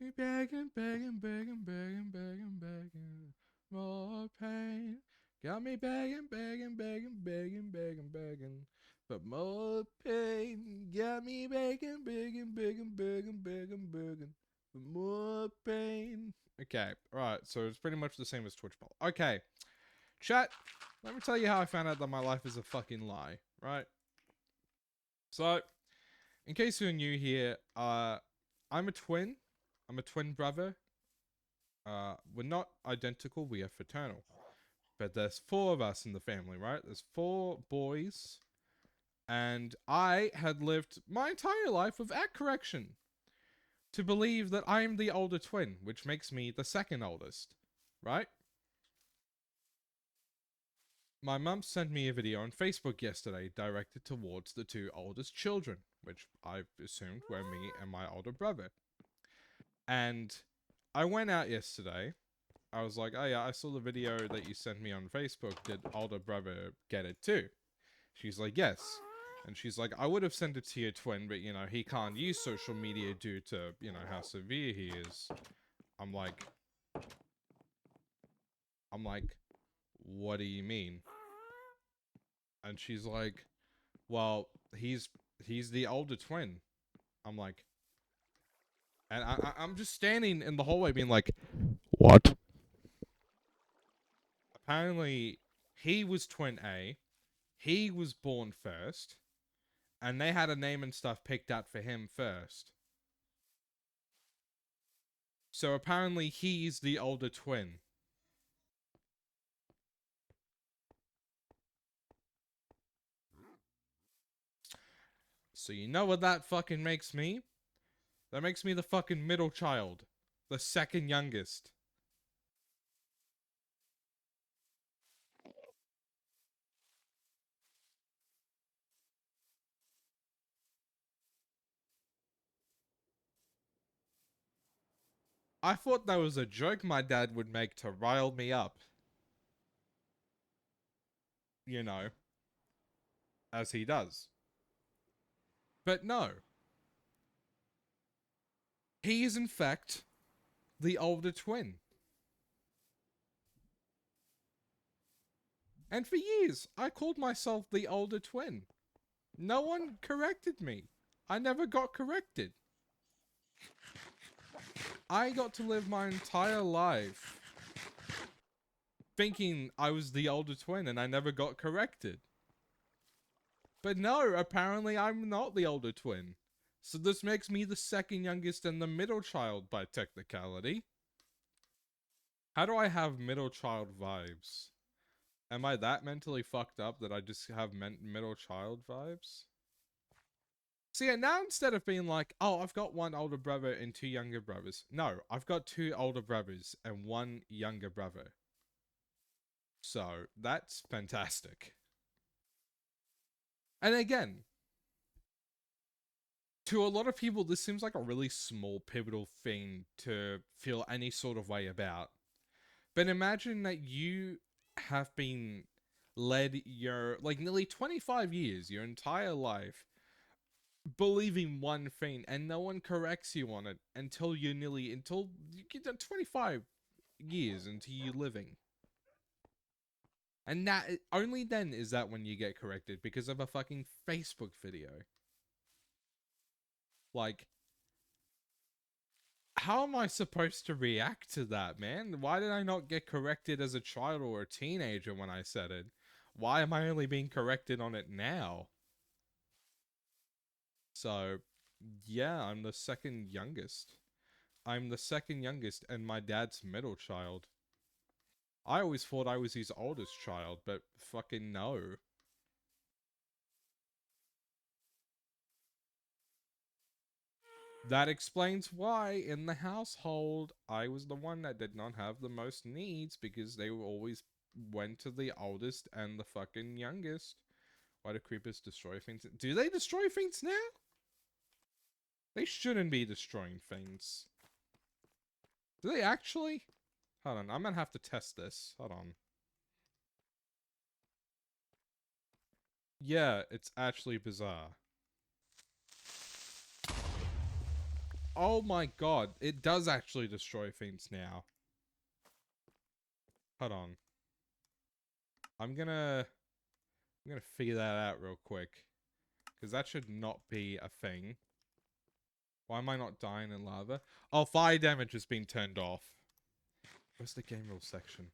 You begging, begging, begging, begging, begging, begging. More pain. Got me begging, begging, begging, begging, begging, begging. For more pain. Got me begging, begging, begging, begging, begging, begging. For more pain. Okay, right. So it's pretty much the same as Twitch poll. Okay. Chat, let me tell you how I found out that my life is a fucking lie, right? So, in case you're new here, I'm a twin. I'm a twin brother. We're not identical, we are fraternal. But there's four of us in the family, right? There's four boys. And I had lived my entire life without correction to believe that I am the older twin, which makes me the second oldest, right? My mum sent me a video on Facebook yesterday directed towards the two oldest children, which I assumed were me and my older brother. And I went out yesterday. I was like, oh yeah, I saw the video that you sent me on Facebook. Did older brother get it too? She's like, yes. And she's like, I would have sent it to your twin, but you know, he can't use social media due to, you know, how severe he is. I'm like, what do you mean? And she's like, well, he's the older twin. I'm like, and I'm just standing in the hallway being like, what? Apparently, he was twin A. He was born first. And they had a name and stuff picked out for him first. So apparently he's the older twin. So you know what that fucking makes me? That makes me the fucking middle child. The second youngest. I thought that was a joke my dad would make to rile me up. You know, as he does. But no. He is in fact the older twin. And for years, I called myself the older twin. No one corrected me. I never got corrected. I got to live my entire life thinking I was the older twin and I never got corrected. But no, apparently I'm not the older twin. So this makes me the second youngest and the middle child by technicality. How do I have middle child vibes? Am I that mentally fucked up that I just have middle child vibes? See, and now instead of being like, oh, I've got one older brother and two younger brothers. No, I've got two older brothers and one younger brother. So that's fantastic. And again, to a lot of people, this seems like a really small, pivotal thing to feel any sort of way about. But imagine that you have been led your, like, nearly 25 years, your entire life, believing one thing, and no one corrects you on it until until you get done 25 years into you living. And that, only then is that when you get corrected because of a fucking Facebook video. Like, how am I supposed to react to that, man? Why did I not get corrected as a child or a teenager when I said it? Why am I only being corrected on it now? So, yeah, I'm the second youngest. I'm the second youngest and my dad's middle child. I always thought I was his oldest child, but fucking no. That explains why, in the household, I was the one that did not have the most needs because they always went to the oldest and the fucking youngest. Why do creepers destroy things? Do they destroy things now? They shouldn't be destroying things. Do they actually? Hold on, I'm gonna have to test this. Hold on. Yeah, it's actually bizarre. Oh my god, it does actually destroy things now. Hold on. I'm gonna figure that out real quick. Because that should not be a thing. Why am I not dying in lava? Oh, fire damage has been turned off. Where's the game rules section?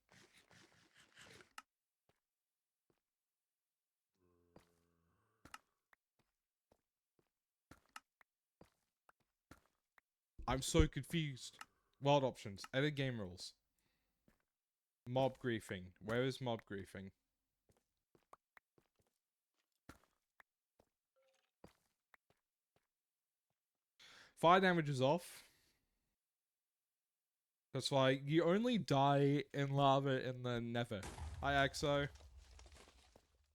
I'm so confused. Wild options. Edit game rules. Mob griefing. Where is mob griefing? Fire damage is off. That's why you only die in lava in the nether. Hi, Axo.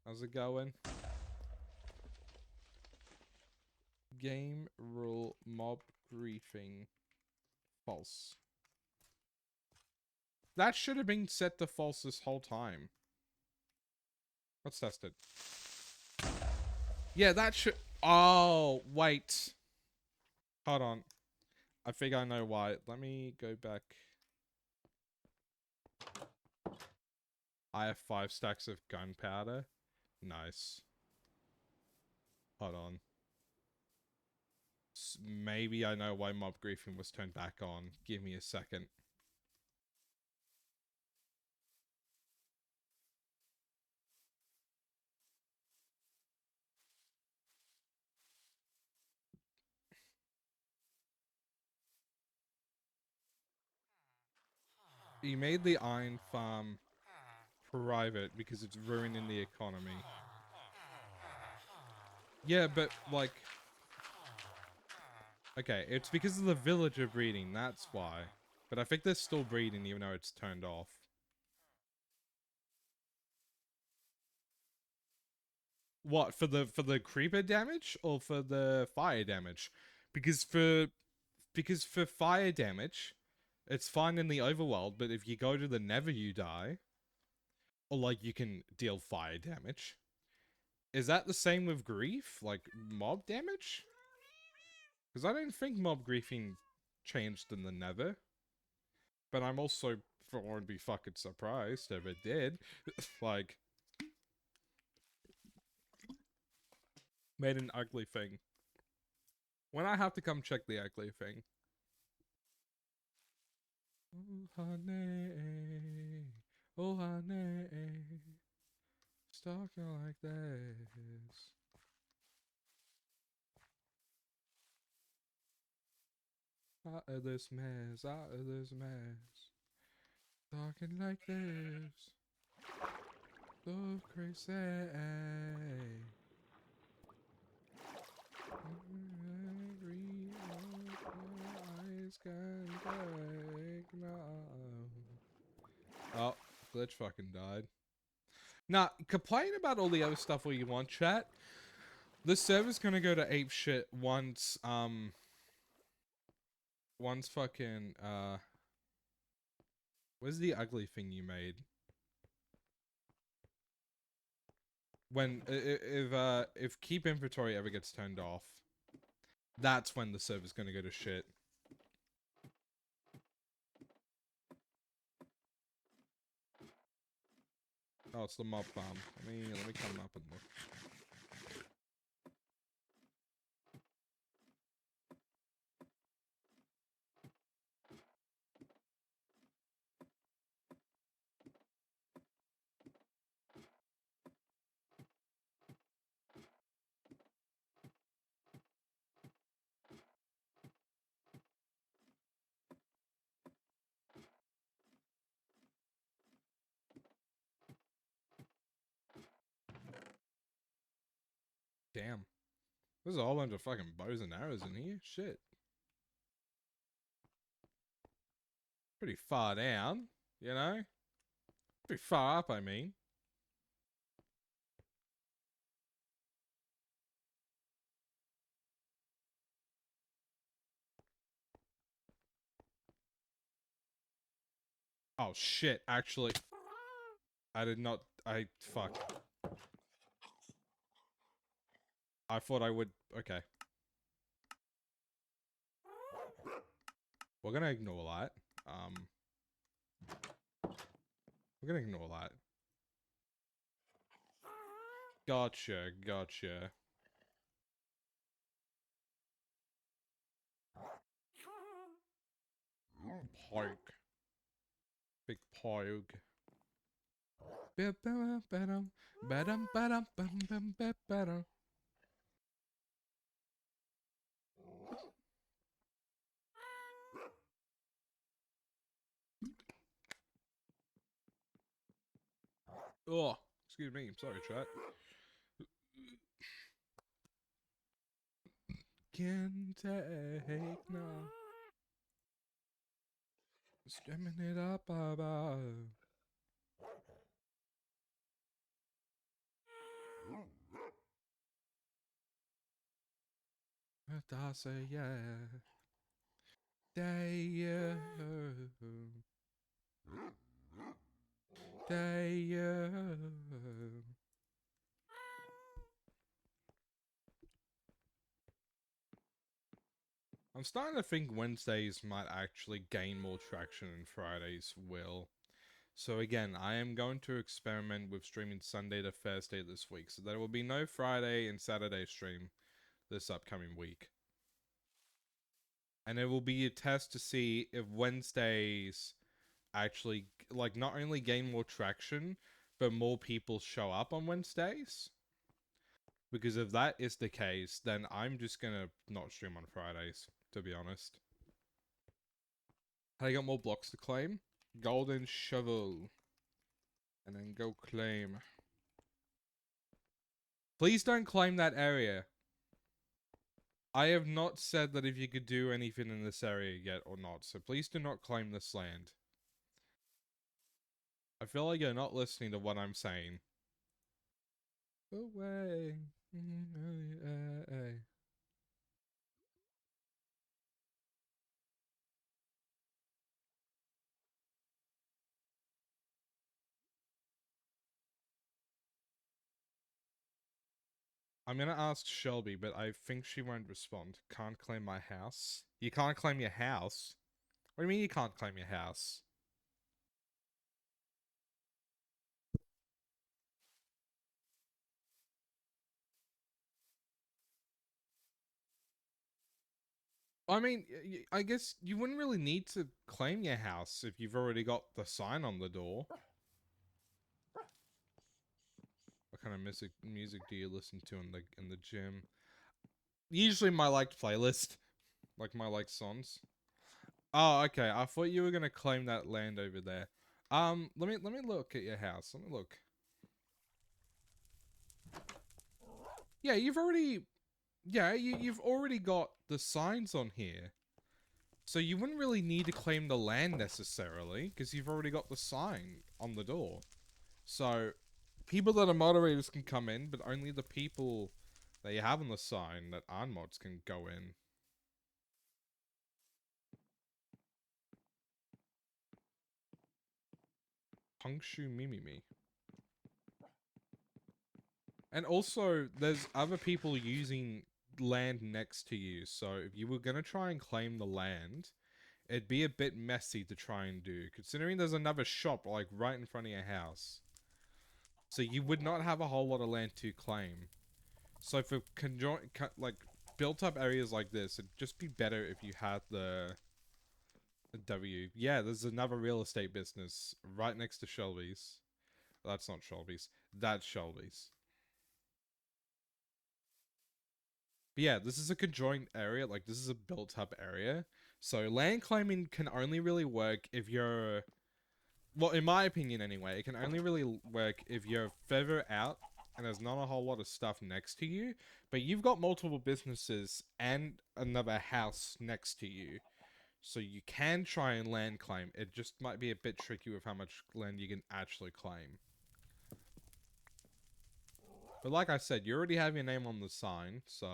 How's it going? Game rule mob griefing. False. That should have been set to false this whole time. Let's test it. Yeah, that should... Oh, wait. Hold on. I think I know why. Let me go back. I have 5 stacks of gunpowder. Nice. Hold on. Maybe I know why mob griefing was turned back on. Give me a second. He made the iron farm private because it's ruining the economy. Yeah, but, like... Okay, it's because of the villager breeding, that's why. But I think they're still breeding even though it's turned off. What, for the creeper damage or for the fire damage? Because for fire damage, it's fine in the overworld, but if you go to the nether you die. Or like you can deal fire damage. Is that the same with grief? Like mob damage? Because I don't think mob griefing changed in the nether. But I'm also won't be fucking surprised if it did. Like, made an ugly thing. When I have to come check the ugly thing. Oh honey, oh honey, stalking like this. Out of this mess, out of this mess. Talking like this. So crazy. Every eyes can break now. Oh, Glitch fucking died. Nah, complain about all the other stuff where you want, chat. This server's gonna go to ape shit once fucking, Where's the ugly thing you made? When if keep inventory ever gets turned off, that's when the server's gonna go to shit. Oh, it's the mob farm. Let me come up and look. Damn. There's a whole bunch of fucking bows and arrows in here. Shit. Pretty far down, you know? Pretty far up, I mean. Oh shit, actually. I did not. Fuck. I thought I would. Okay. We're gonna ignore that. We're gonna ignore that. Gotcha, gotcha. Poke. Big poke. Oh, excuse me. I'm sorry, chat. Can't take no. Stemming it up above. I say yeah. Day I'm starting to think Wednesdays might actually gain more traction than Fridays will. So again, I am going to experiment with streaming Sunday to Thursday this week. So there will be no Friday and Saturday stream this upcoming week. And it will be a test to see if Wednesdays actually, like, not only gain more traction, but more people show up on Wednesdays. Because if that is the case, then I'm just gonna not stream on Fridays, to be honest. I got more blocks to claim. Golden shovel. And then go claim. Please don't claim that area. I have not said that if you could do anything in this area yet or not, so please do not claim this land. I feel like you're not listening to what I'm saying. Away. I'm gonna ask Shelby, but I think she won't respond. Can't claim my house. You can't claim your house? What do you mean you can't claim your house? I mean, I guess you wouldn't really need to claim your house if you've already got the sign on the door. What kind of music do you listen to in the gym? Usually my liked playlist, like my liked songs. Oh, okay. I thought you were gonna claim that land over there. Let me look at your house. Let me look. Yeah, you've already got the signs on here. So you wouldn't really need to claim the land necessarily, because you've already got the sign on the door. So, people that are moderators can come in, but only the people that you have on the sign that aren't mods can go in. Punkshu Mimimi. And also, there's other people using land next to you, so if you were gonna try and claim the land, it'd be a bit messy to try and do, considering there's another shop, like, right in front of your house. So you would not have a whole lot of land to claim. So for like, built-up areas like this, it'd just be better if you had the W. Yeah, there's another real estate business right next to Shelby's. That's not Shelby's. That's Shelby's. But yeah, this is a conjoined area. Like, this is a built-up area. So land claiming can only really work if you're... Well, in my opinion anyway, it can only really work if you're further out and there's not a whole lot of stuff next to you, but you've got multiple businesses and another house next to you. So you can try and land claim. It just might be a bit tricky with how much land you can actually claim. But like I said, you already have your name on the sign, so...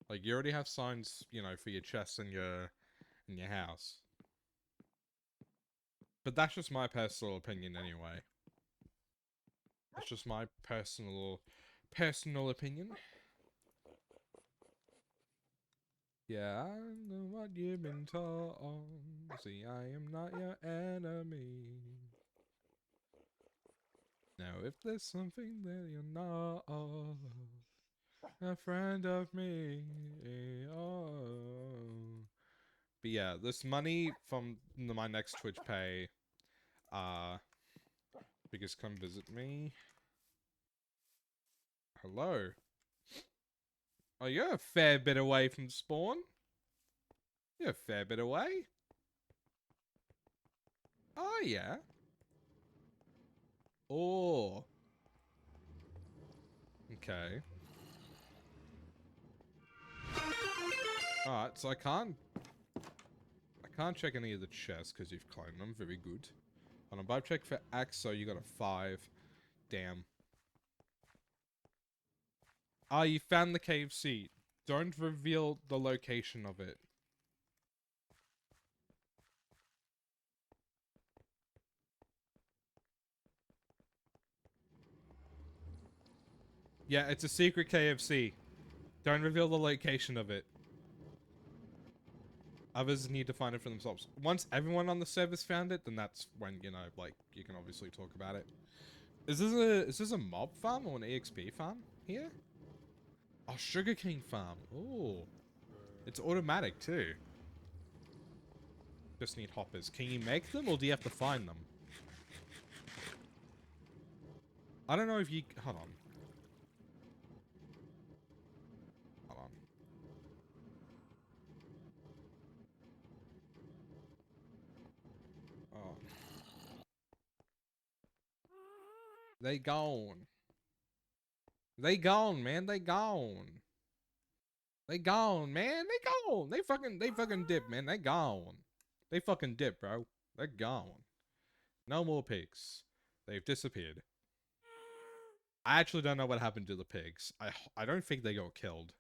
Like, you already have signs, you know, for your chests and your house. But that's just my personal opinion anyway. That's just my personal opinion. Yeah, I know what you've been taught. See, I am not your enemy. Now, if there's something that you're not, a friend of me. Oh. But yeah, this money from my next Twitch pay, because come visit me. Hello. Oh, you're a fair bit away from spawn. You're a fair bit away. Oh, yeah. Oh. Okay. Alright, so I can't check any of the chests because you've claimed them. Very good. On a vibe check for Axo, you got a 5. Damn. Ah, you found the cave seat. Don't reveal the location of it. Yeah, it's a secret KFC. Don't reveal the location of it. Others need to find it for themselves. Once everyone on the server's found it, then that's when, you know, like, you can obviously talk about it. Is this a mob farm or an EXP farm here? Oh, sugarcane farm. Oh. It's automatic too. Just need hoppers. Can you make them or do you have to find them? I don't know if you... Hold on. Hold on. Oh. They gone. They gone, man. They gone. They gone, man. They gone. They fucking dip, man. They gone. They fucking dip, bro. They're gone. No more pigs. They've disappeared. I actually don't know what happened to the pigs. I don't think they got killed.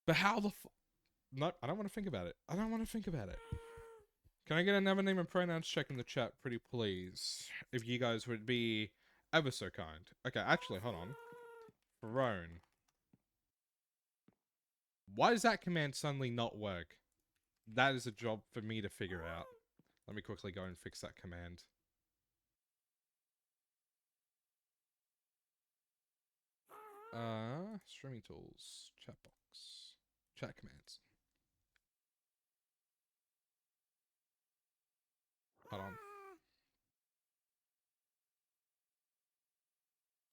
But how the No, I don't want to think about it. I don't want to think about it. Can I get another name and pronouns check in the chat, pretty please? If you guys would be ever so kind. Okay, actually, hold on. Throne. Why does that command suddenly not work? That is a job for me to figure out. Let me quickly go and fix that command. Streaming tools, chat box, chat commands. Hold on.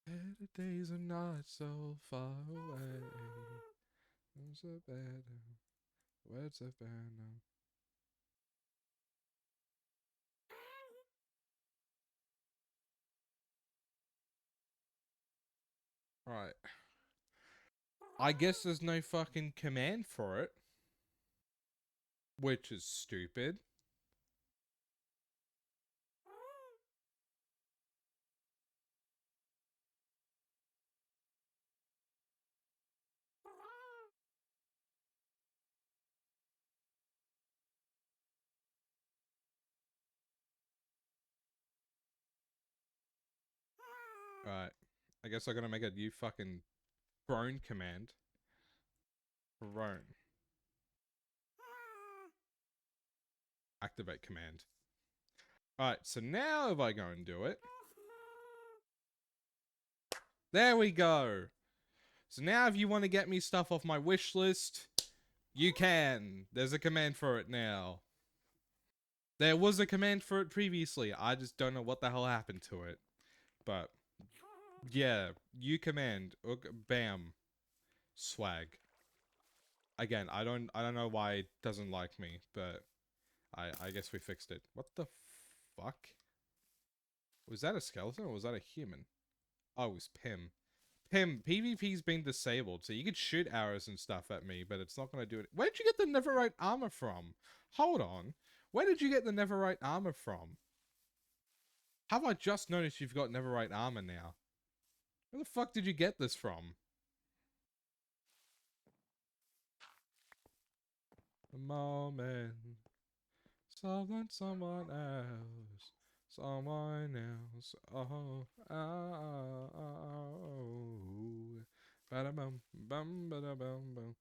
Better days are not so far away. What's a better? What's a better? Right. I guess there's no fucking command for it. Which is stupid. Alright. I guess I gotta make a new fucking drone command. Drone. Activate command. Alright, so now if I go and do it. There we go. So now if you want to get me stuff off my wish list, you can. There's a command for it now. There was a command for it previously. I just don't know what the hell happened to it. But yeah, you command. Bam. Swag. Again, I don't know why it doesn't like me, but I guess we fixed it. What the fuck? Was that a skeleton or was that a human? Oh, it was Pim. Pim, PvP's been disabled, so you could shoot arrows and stuff at me, but it's not gonna do it. Where did you get the Neverite armor from? Hold on. Where did you get the Neverite armor from? Have I just noticed you've got Neverite armor now? Where the fuck did you get this from? The moment someone else. Someone else. Oh, oh, oh. Ba-da-bum, bum, ba-da-bum, bum,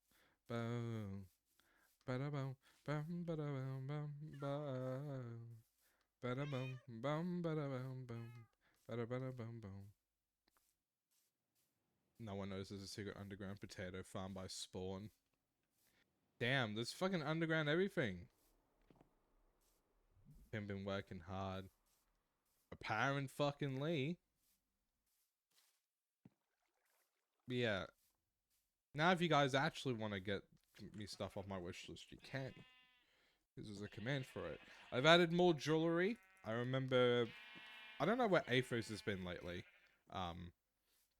bum. Ba-da-bum, bum, ba-da-bum, bum, bum. Ba-da-bum, bum, ba-da-bum, bum. Ba-da-ba-da-bum, bum. No one knows there's a secret underground potato farm by Spawn. Damn, there's fucking underground everything. Been working hard. Apparent fucking Lee. But yeah. Now if you guys actually want to get me stuff off my wish list, you can. Because there's a command for it. I've added more jewelry. I remember... I don't know where Athos has been lately.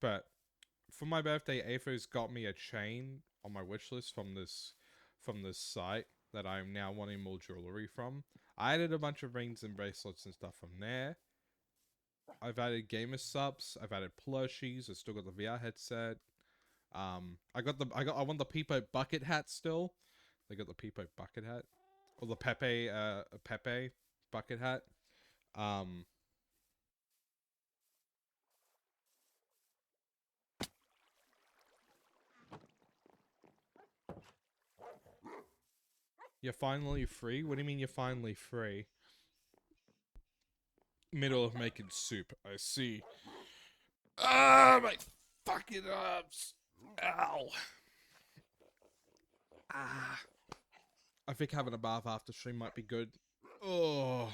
But for my birthday, Athos got me a chain on my wish list from this site that I'm now wanting more jewelry from. I added a bunch of rings and bracelets and stuff from there. I've added gamer subs. I've added plushies. I still got the VR headset. I want the Peepo bucket hat still. They got the Peepo bucket hat. Or the Pepe bucket hat. You're finally free? What do you mean you're finally free? Middle of making soup. I see. Ah, my fucking arms. Ow. Ah. I think having a bath after stream might be good. Oh.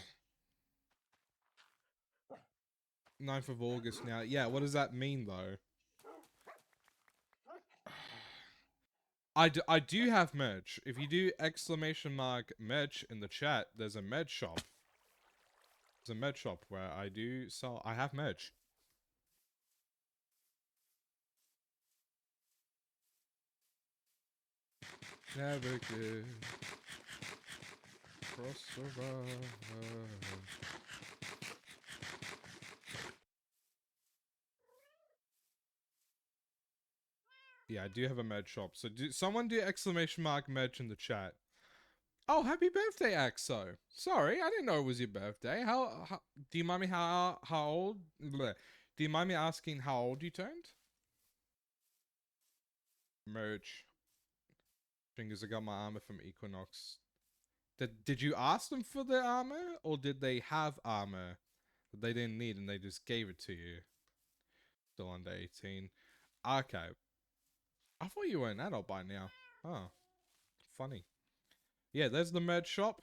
9th of August now. Yeah, what does that mean, though? I do have merch. If you do exclamation mark merch in the chat, there's a merch shop. There's a merch shop where I do sell... I have merch. Never good. Cross over. Yeah, I do have a merch shop. So someone do exclamation mark merch in the chat. Oh, happy birthday, Axo. Sorry, I didn't know it was your birthday. How do you mind me how old? Bleh. Do you mind me asking how old you turned? Merch. Fingers, I got my armor from Equinox. Did you ask them for their armor? Or did they have armor that they didn't need and they just gave it to you? Still under 18. Okay. I thought you were an adult by now. Oh. Funny. Yeah, there's the merch shop.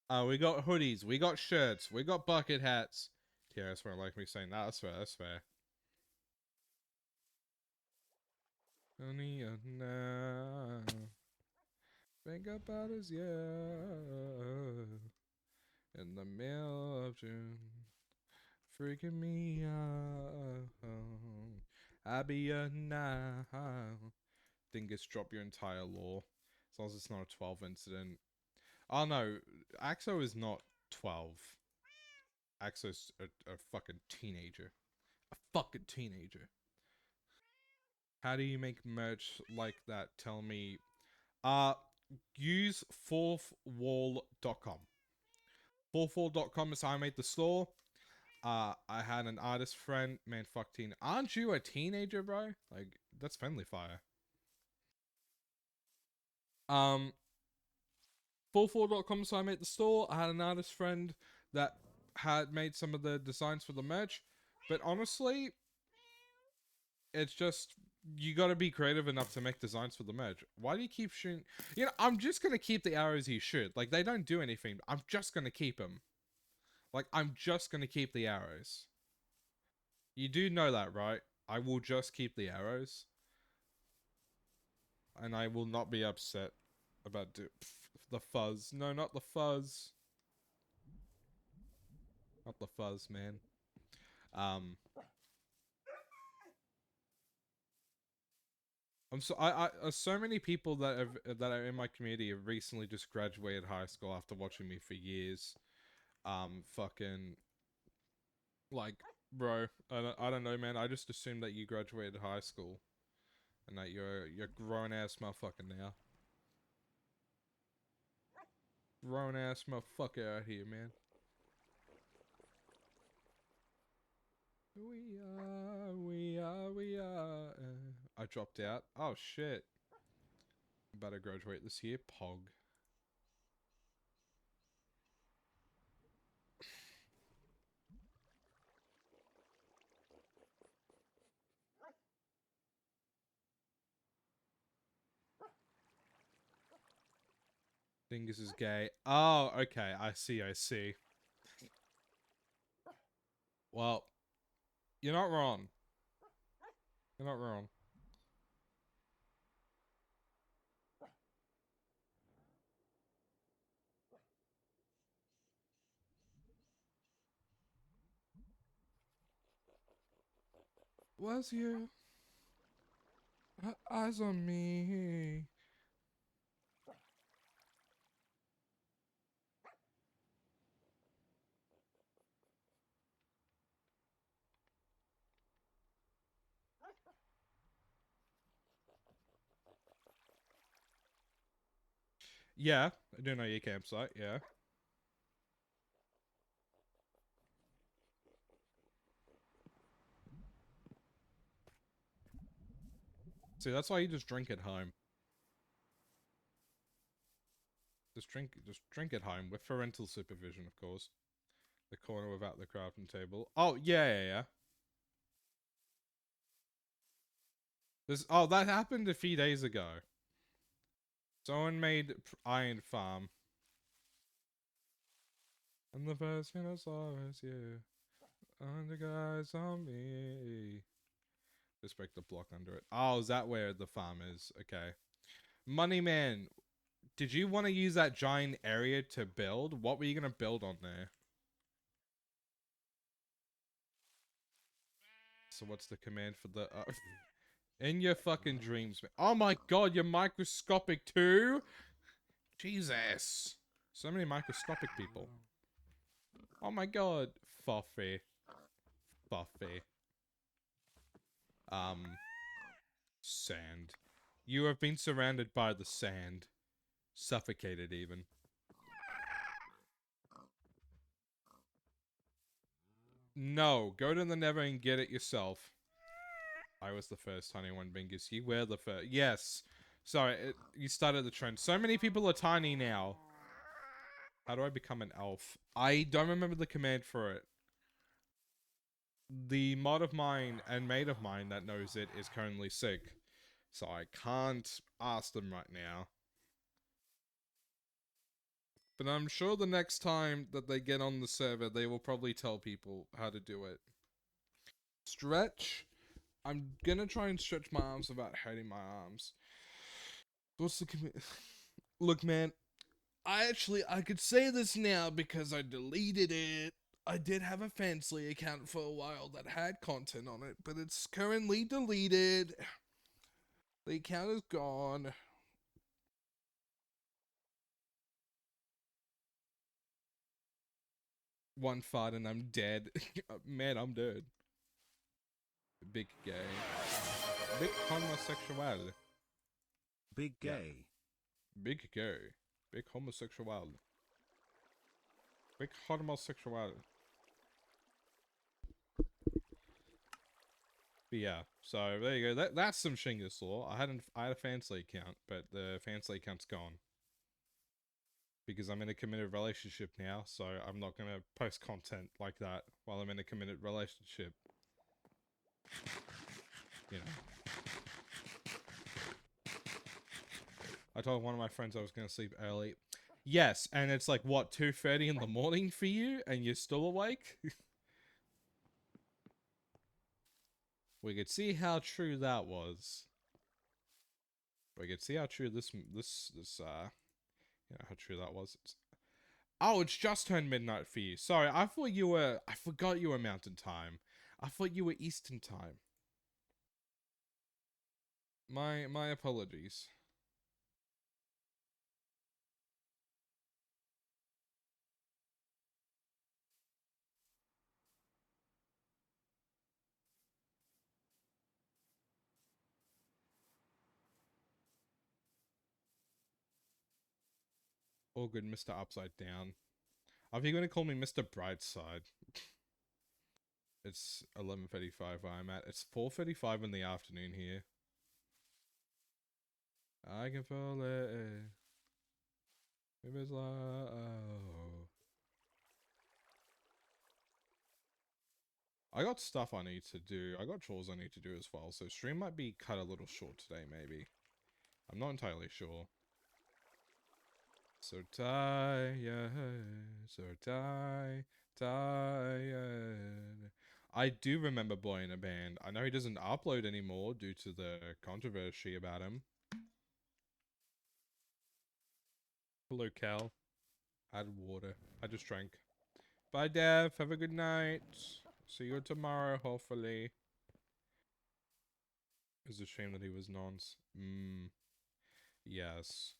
We got hoodies, we got shirts, we got bucket hats. Yeah, that's where I like me saying that. That's fair, that's fair. Honey, now. Think about us, yeah. In the middle of June. Freaking me out. I be a now. Dingus, drop your entire lore. As long as it's not a 12 incident. Oh no, Axo is not 12. Axo's a fucking teenager. A fucking teenager. How do you make merch like that? Tell me. Use fourthwall.com. Fourthwall.com is how I made the store. I had an artist friend. Man, fuck teen. Aren't you a teenager, bro? Like, that's friendly fire. Um, full4.com, so I made the store. I had an artist friend that had made some of the designs for the merch. But honestly, it's just you got to be creative enough to make designs for the merch. Why do you keep shooting? You know, I'm just gonna keep the arrows you shoot. Like they don't do anything. I'm just gonna keep them. Like I'm just gonna keep the arrows. You do know that, right? I will just keep the arrows, and I will not be upset about the fuzz. No, not the fuzz. Not the fuzz, man. So many people that are in my community have recently just graduated high school after watching me for years. Fucking like, bro, I don't know, man. I just assumed that you graduated high school and that you're grown ass motherfucker now. Grown ass motherfucker out here, man. We are. I dropped out. Oh shit. I'm about to graduate this year. Pog. Dingus is gay. Oh, okay. I see. I see. Well, you're not wrong. You're not wrong. Was you eyes on me? Yeah, I do know your campsite. Yeah. See, that's why you just drink at home. Just drink at home with parental supervision, of course. The corner without the crafting table. Oh yeah. That happened a few days ago. Someone made Iron Farm. And the first thing I saw was you. And the guys on me. Just break the block under it. Oh, is that where the farm is? Okay. Money Man, did you want to use that giant area to build? What were you going to build on there? So what's the command for the... in your fucking dreams, man. Oh my god, you're microscopic too? Jesus. So many microscopic people. Oh my god. Fuffy. Fuffy. Sand. You have been surrounded by the sand. Suffocated even. No, go to the Nether and get it yourself. I was the first, Tiny One Bingus. You were the first. Yes. Sorry, you started the trend. So many people are tiny now. How do I become an elf? I don't remember the command for it. The mod of mine and mate of mine that knows it is currently sick. So I can't ask them right now. But I'm sure the next time that they get on the server, they will probably tell people how to do it. Stretch. I'm gonna try and stretch my arms without hurting my arms. What's the Look, man. I could say this now because I deleted it. I did have a Fansly account for a while that had content on it, but it's currently deleted. The account is gone. One fart and I'm dead. Man, I'm dead. Big gay. Big homosexual. Big Yeah. gay. Big gay. Big homosexual. Big homosexual. But yeah, so there you go. That's some Shingus lore. I had a Fansly account, but the Fansly account's gone because I'm in a committed relationship now. So I'm not gonna post content like that while I'm in a committed relationship. You know, I told one of my friends I was gonna sleep early. Yes, and it's like what 2:30 in the morning for you, and you're still awake. We could see how true that was. We could see how true this you know how true that was. It's just turned midnight for you. Sorry, I forgot you were Mountain Time. I thought you were Eastern Time. My apologies. All good, Mr. Upside Down. Are you going to call me Mr. Brightside? It's 11:35 where I'm at. It's 4:35 in the afternoon here. I can feel it. If it's low. I got stuff I need to do. I got chores I need to do as well. So stream might be cut a little short today, maybe. I'm not entirely sure. So tired, so tired. I do remember Boy in a Band. I know he doesn't upload anymore due to the controversy about him. Hello, Cal. Add water. I just drank. Bye, Dev. Have a good night. See you tomorrow, hopefully. It's a shame that he was nonce. Yes.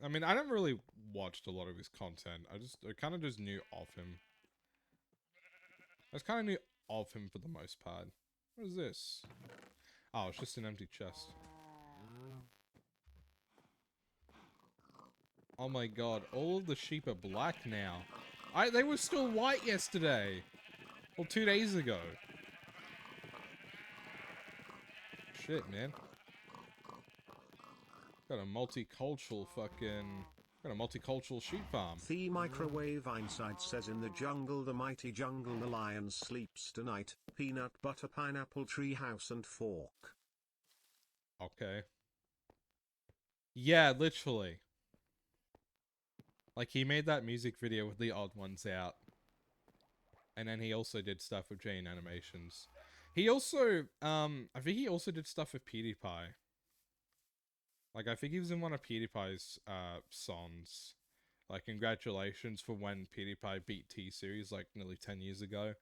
I mean, I never really watched a lot of his content. I kind of just knew of him. I just kind of knew of him for the most part. What is this? Oh, it's just an empty chest. Oh my god, all of the sheep are black now. They were still white yesterday. Well, 2 days ago. Shit, man. Got a multicultural fucking... Got a multicultural sheep farm. The microwave Einside says in the jungle, the mighty jungle, the lion sleeps tonight. Peanut butter, pineapple, tree house and fork. Okay. Yeah, literally. Like, he made that music video with the odd ones out. And then he also did stuff with Jane Animations. He also, I think he also did stuff with PewDiePie. Like, I think he was in one of PewDiePie's, songs. Like, congratulations for when PewDiePie beat T-Series, like, nearly 10 years ago.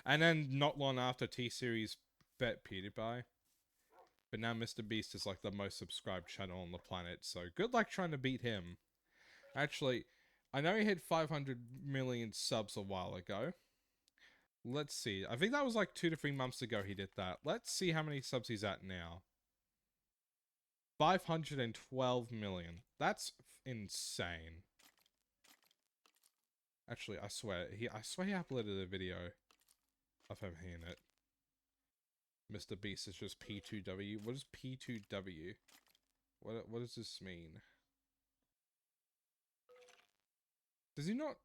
And then, not long after, T-Series bet PewDiePie. But now Mr. Beast is, like, the most subscribed channel on the planet, so good luck trying to beat him. Actually, I know he hit 500 million subs a while ago. Let's see. I think that was like 2 to 3 months ago he did that. Let's see how many subs he's at now. 512 million. That's insane. Actually, I swear he uploaded a video of him hitting it. Mr. Beast is just P2W. What is P2W? What does this mean? Does he not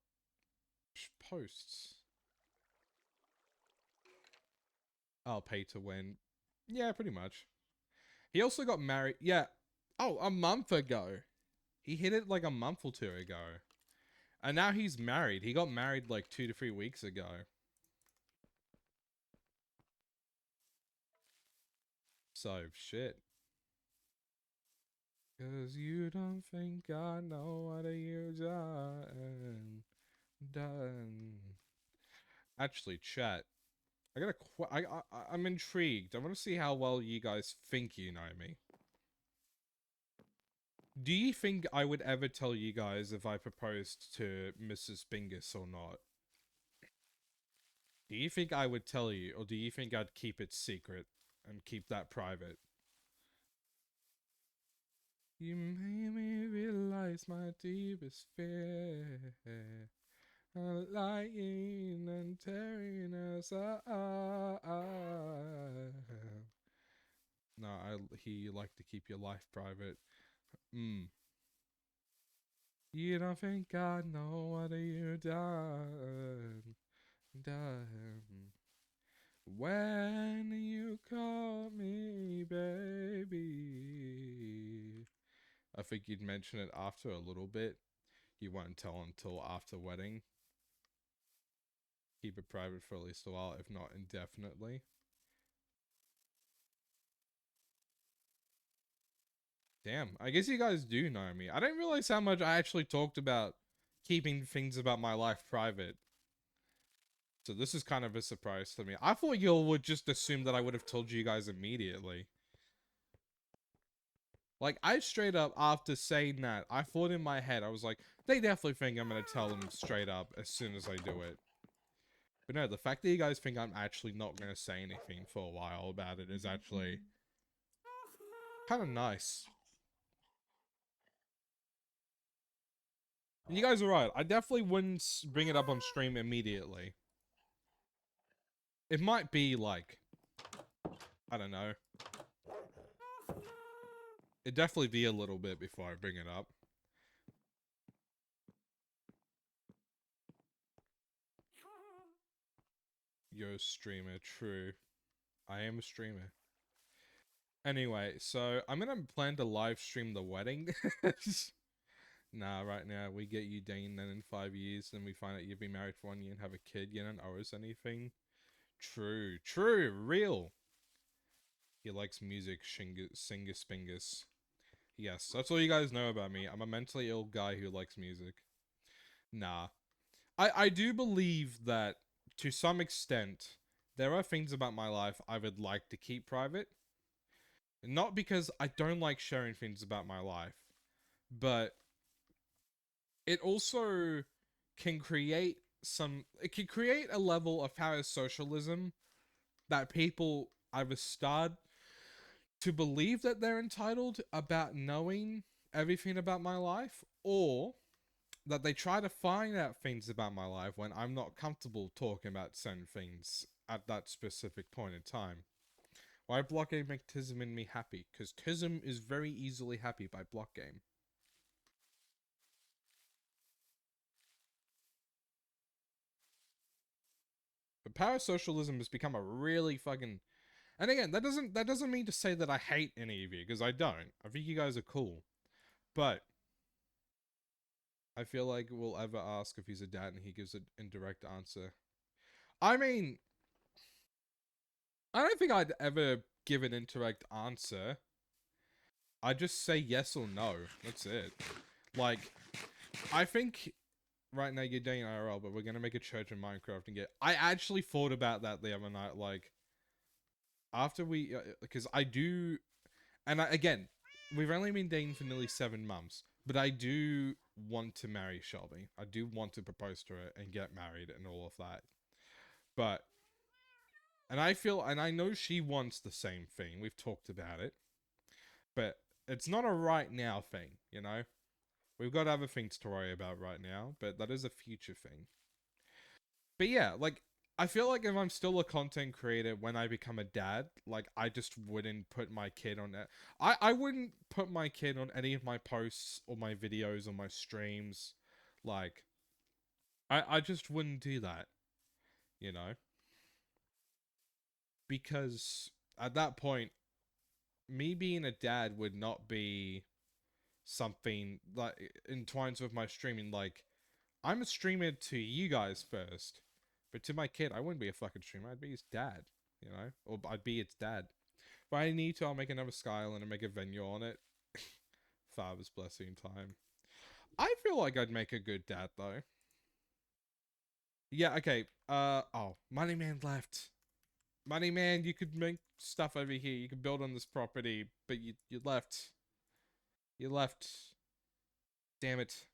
posts? Oh, pay to win. Yeah, pretty much. He also got married. Yeah. Oh, a month ago. He hit it like a month or 2 ago. And now he's married. He got married like 2 to 3 weeks ago. So, shit. Cause you don't think I know what you done. Actually, chat. I'm intrigued. I want to see how well you guys think you know me. Do you think I would ever tell you guys if I proposed to Mrs. Bingus or not? Do you think I would tell you, or do you think I'd keep it secret and keep that private? You made me realize my deepest fear. lying and tearing us up. No, I hear you like to keep your life private. You don't think I know what you done when you call me baby. I think you'd mention it after a little bit. You won't tell until after wedding. Keep it private for at least a while, if not indefinitely. Damn, I guess you guys do know me. I didn't realize how much I actually talked about keeping things about my life private. So this is kind of a surprise to me. I thought you all would just assume that I would have told you guys immediately. Like, I straight up, after saying that, I thought in my head, I was like, they definitely think I'm gonna tell them straight up as soon as I do it. But no, the fact that you guys think I'm actually not gonna say anything for a while about it is actually kind of nice. And you guys are right, I definitely wouldn't bring it up on stream immediately. It might be like, I don't know. It'd definitely be a little bit before I bring it up. You're a streamer, true. I am a streamer. Anyway, so I'm gonna plan to live stream the wedding. Nah, right now we get you Dane, then in 5 years, then we find out you've been married for 1 year and have a kid. You don't owe us anything. True, true, real. He likes music, singus spingus. Yes, that's all you guys know about me. I'm a mentally ill guy who likes music. Nah. I do believe that, to some extent, there are things about my life I would like to keep private. Not because I don't like sharing things about my life, but it also can create it can create a level of parasocialism that people either start to believe that they're entitled about knowing everything about my life, or that they try to find out things about my life when I'm not comfortable talking about certain things at that specific point in time. Why block game make Tism and me happy? Because Tism is very easily happy by block game. But parasocialism has become a really fucking. And again, that doesn't mean to say that I hate any of you, because I don't. I think you guys are cool. But I feel like we'll ever ask if he's a dad and he gives an indirect answer. I mean, I don't think I'd ever give an indirect answer. I just say yes or no. That's it. Like, I think right now you're doing IRL, but we're gonna make a church in Minecraft and get. I actually thought about that the other night. Like, after we, because I do, and again, we've only been dating for nearly 7 months, but I do want to marry Shelby. I do want to propose to her and get married and all of that. But, and I feel, and I know she wants the same thing. We've talked about it, but it's not a right now thing, you know? We've got other things to worry about right now, but that is a future thing. But yeah, like, I feel like if I'm still a content creator when I become a dad, like, I just wouldn't put my kid on it. I wouldn't put my kid on any of my posts or my videos or my streams. Like, I just wouldn't do that, you know? Because at that point, me being a dad would not be something like entwines with my streaming. Like, I'm a streamer to you guys first, but to my kid, I wouldn't be a fucking streamer. I'd be his dad, you know, or I'd be its dad. If I need to, I'll make another Skyline and make a venue on it. Father's blessing time. I feel like I'd make a good dad though. Yeah. Okay. Oh, Money Man left. Money Man, you could make stuff over here. You could build on this property, but you left. You left. Damn it.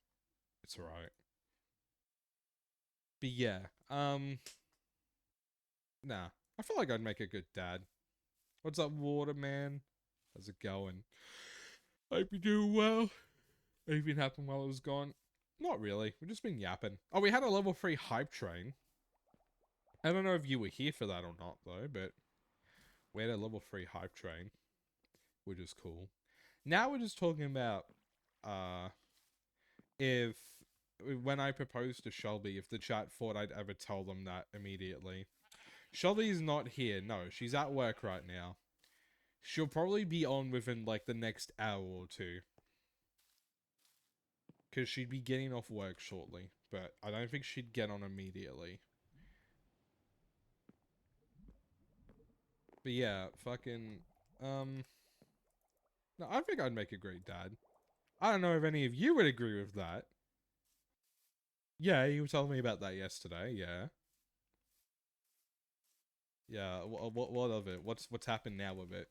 It's alright. But yeah. Nah. I feel like I'd make a good dad. What's up, Waterman? How's it going? Hope you're doing well. Anything happened while I was gone? Not really. We've just been yapping. Oh, we had a level 3 hype train. I don't know if you were here for that or not, though, but we had a level 3 hype train, which is cool. Now we're just talking about, uh, if, when I proposed to Shelby, if the chat thought I'd ever tell them that immediately. Shelby's not here. No, she's at work right now. She'll probably be on within, like, the next hour or two. Because she'd be getting off work shortly. But I don't think she'd get on immediately. But yeah, fucking... No, I think I'd make a great dad. I don't know if any of you would agree with that. Yeah, you were telling me about that yesterday, yeah. Yeah, what of it? What's happened now with it?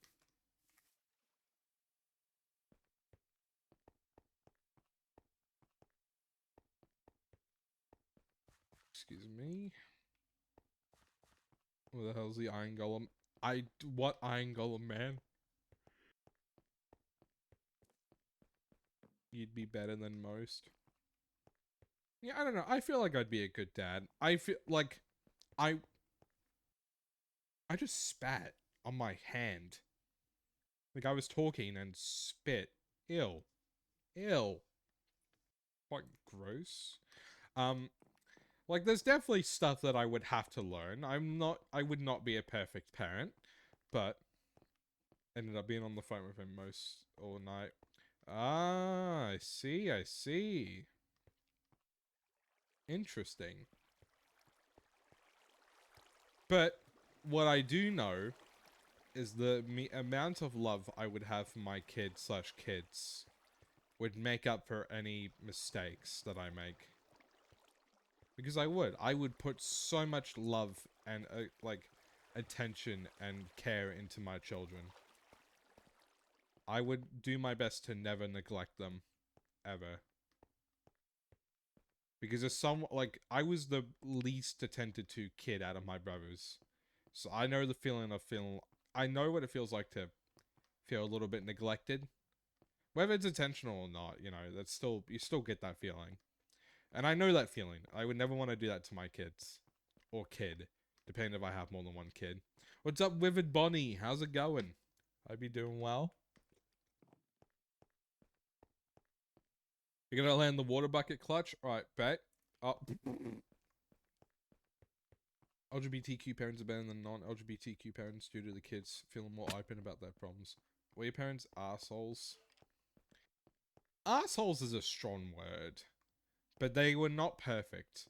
Excuse me? What the hell's the Iron Golem? What Iron Golem, man? You'd be better than most. Yeah, I don't know. I feel like I'd be a good dad. I feel like I I just spat on my hand. Like I was talking and spit. Ew. Ew. Quite gross. Um, like there's definitely stuff that I would have to learn. I would not be a perfect parent, but ended up being on the phone with him most all night. Ah, I see. Interesting. But what I do know is the amount of love I would have for my kid slash kids would make up for any mistakes that I make. Because I would put so much love and like attention and care into my children. I would do my best to never neglect them, ever. Because as like I was the least attended to kid out of my brothers, so I know the feeling of feeling. I know what it feels like to feel a little bit neglected, whether it's intentional or not. You know, that's still you still get that feeling, and I know that feeling. I would never want to do that to my kids or kid, depending if I have more than one kid. What's up, Withered Bonnie? How's it going? I be doing well. You're gonna land the water bucket clutch? Alright, bet. Oh. LGBTQ parents are better than non-LGBTQ parents due to the kids feeling more open about their problems. Were your parents assholes? Assholes is a strong word. But they were not perfect.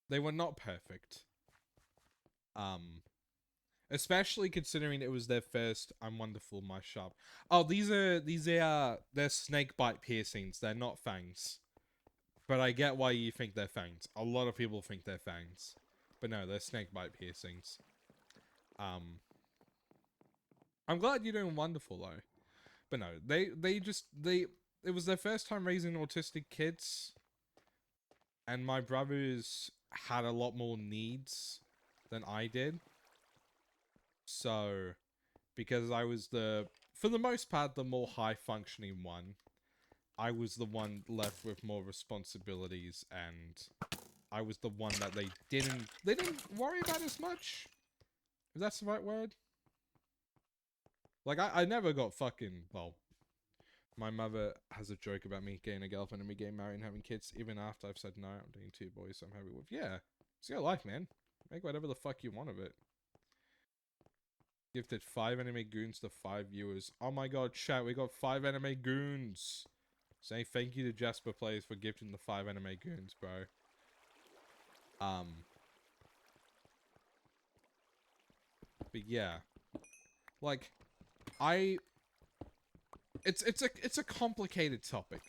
They were not perfect. Especially considering it was their first I'm Wonderful, My Shop. Oh, they're snake bite piercings. They're not fangs. But I get why you think they're fangs. A lot of people think they're fangs. But no, they're snake bite piercings. I'm glad you're doing wonderful though. But no, it was their first time raising autistic kids. And my brothers had a lot more needs than I did. So, because I was for the most part, the more high functioning one, I was the one left with more responsibilities, and I was the one that they didn't worry about as much. If that's the right word. Like, I never got fucking, well, my mother has a joke about me getting a girlfriend and me getting married and having kids, even after I've said no, I'm doing 2 boys, so I'm happy with. Yeah, it's your life, man. Make whatever the fuck you want of it. Gifted 5 anime goons to 5 viewers. Oh my god, chat, we got 5 anime goons. Saying thank you to Jasper Plays for gifting the 5 anime goons, bro. But yeah. Like, it's a complicated topic.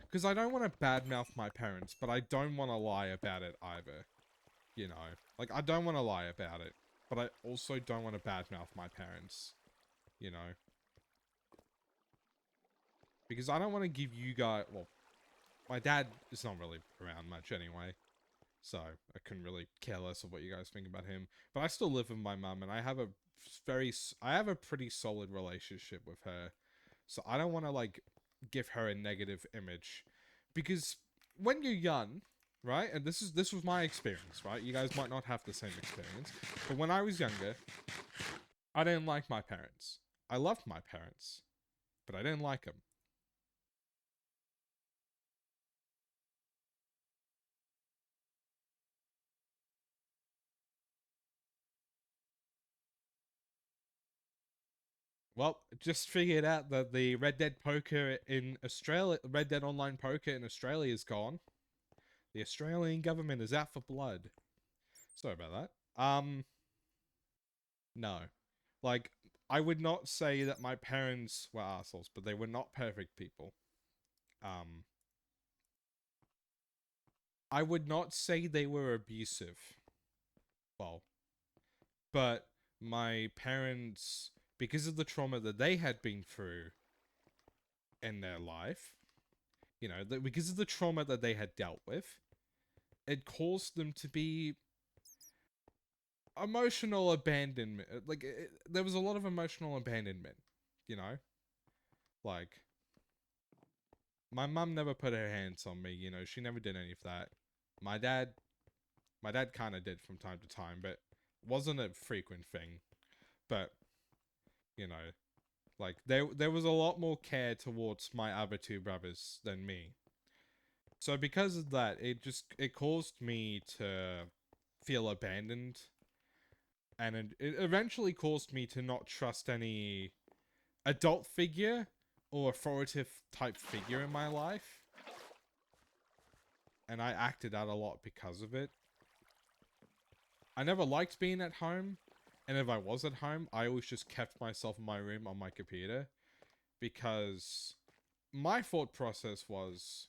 Because I don't want to badmouth my parents, but I don't want to lie about it either. You know? Like, I don't want to lie about it. But I also don't want to badmouth my parents. You know? Because I don't want to give you guys... Well, my dad is not really around much anyway. So, I couldn't really care less of what you guys think about him. But I still live with my mum, and I have a pretty solid relationship with her. So I don't want to, like, give her a negative image. Because when you're young, right, and this was my experience, right? You guys might not have the same experience, but when I was younger, I didn't like my parents. I loved my parents, but I didn't like them. Well, just figured out that the Red Dead Online Poker in Australia is gone. The Australian government is out for blood. Sorry about that. No. Like, I would not say that my parents were assholes, but they were not perfect people. Um, I would not say they were abusive. Well, but my parents, because of the trauma that they had been through in their life, because of the trauma that they had dealt with, it caused them to be emotional abandonment. Like, there was a lot of emotional abandonment, you know? Like, my mum never put her hands on me, she never did any of that. My dad, my dad kind of did from time to time, but wasn't a frequent thing. But, you know, like, there was a lot more care towards my other two brothers than me. So because of that, it caused me to feel abandoned, and it eventually caused me to not trust any adult figure or authoritative type figure in my life, and I acted out a lot because of it. I never liked being at home, and if I was at home, I always just kept myself in my room on my computer, because my thought process was,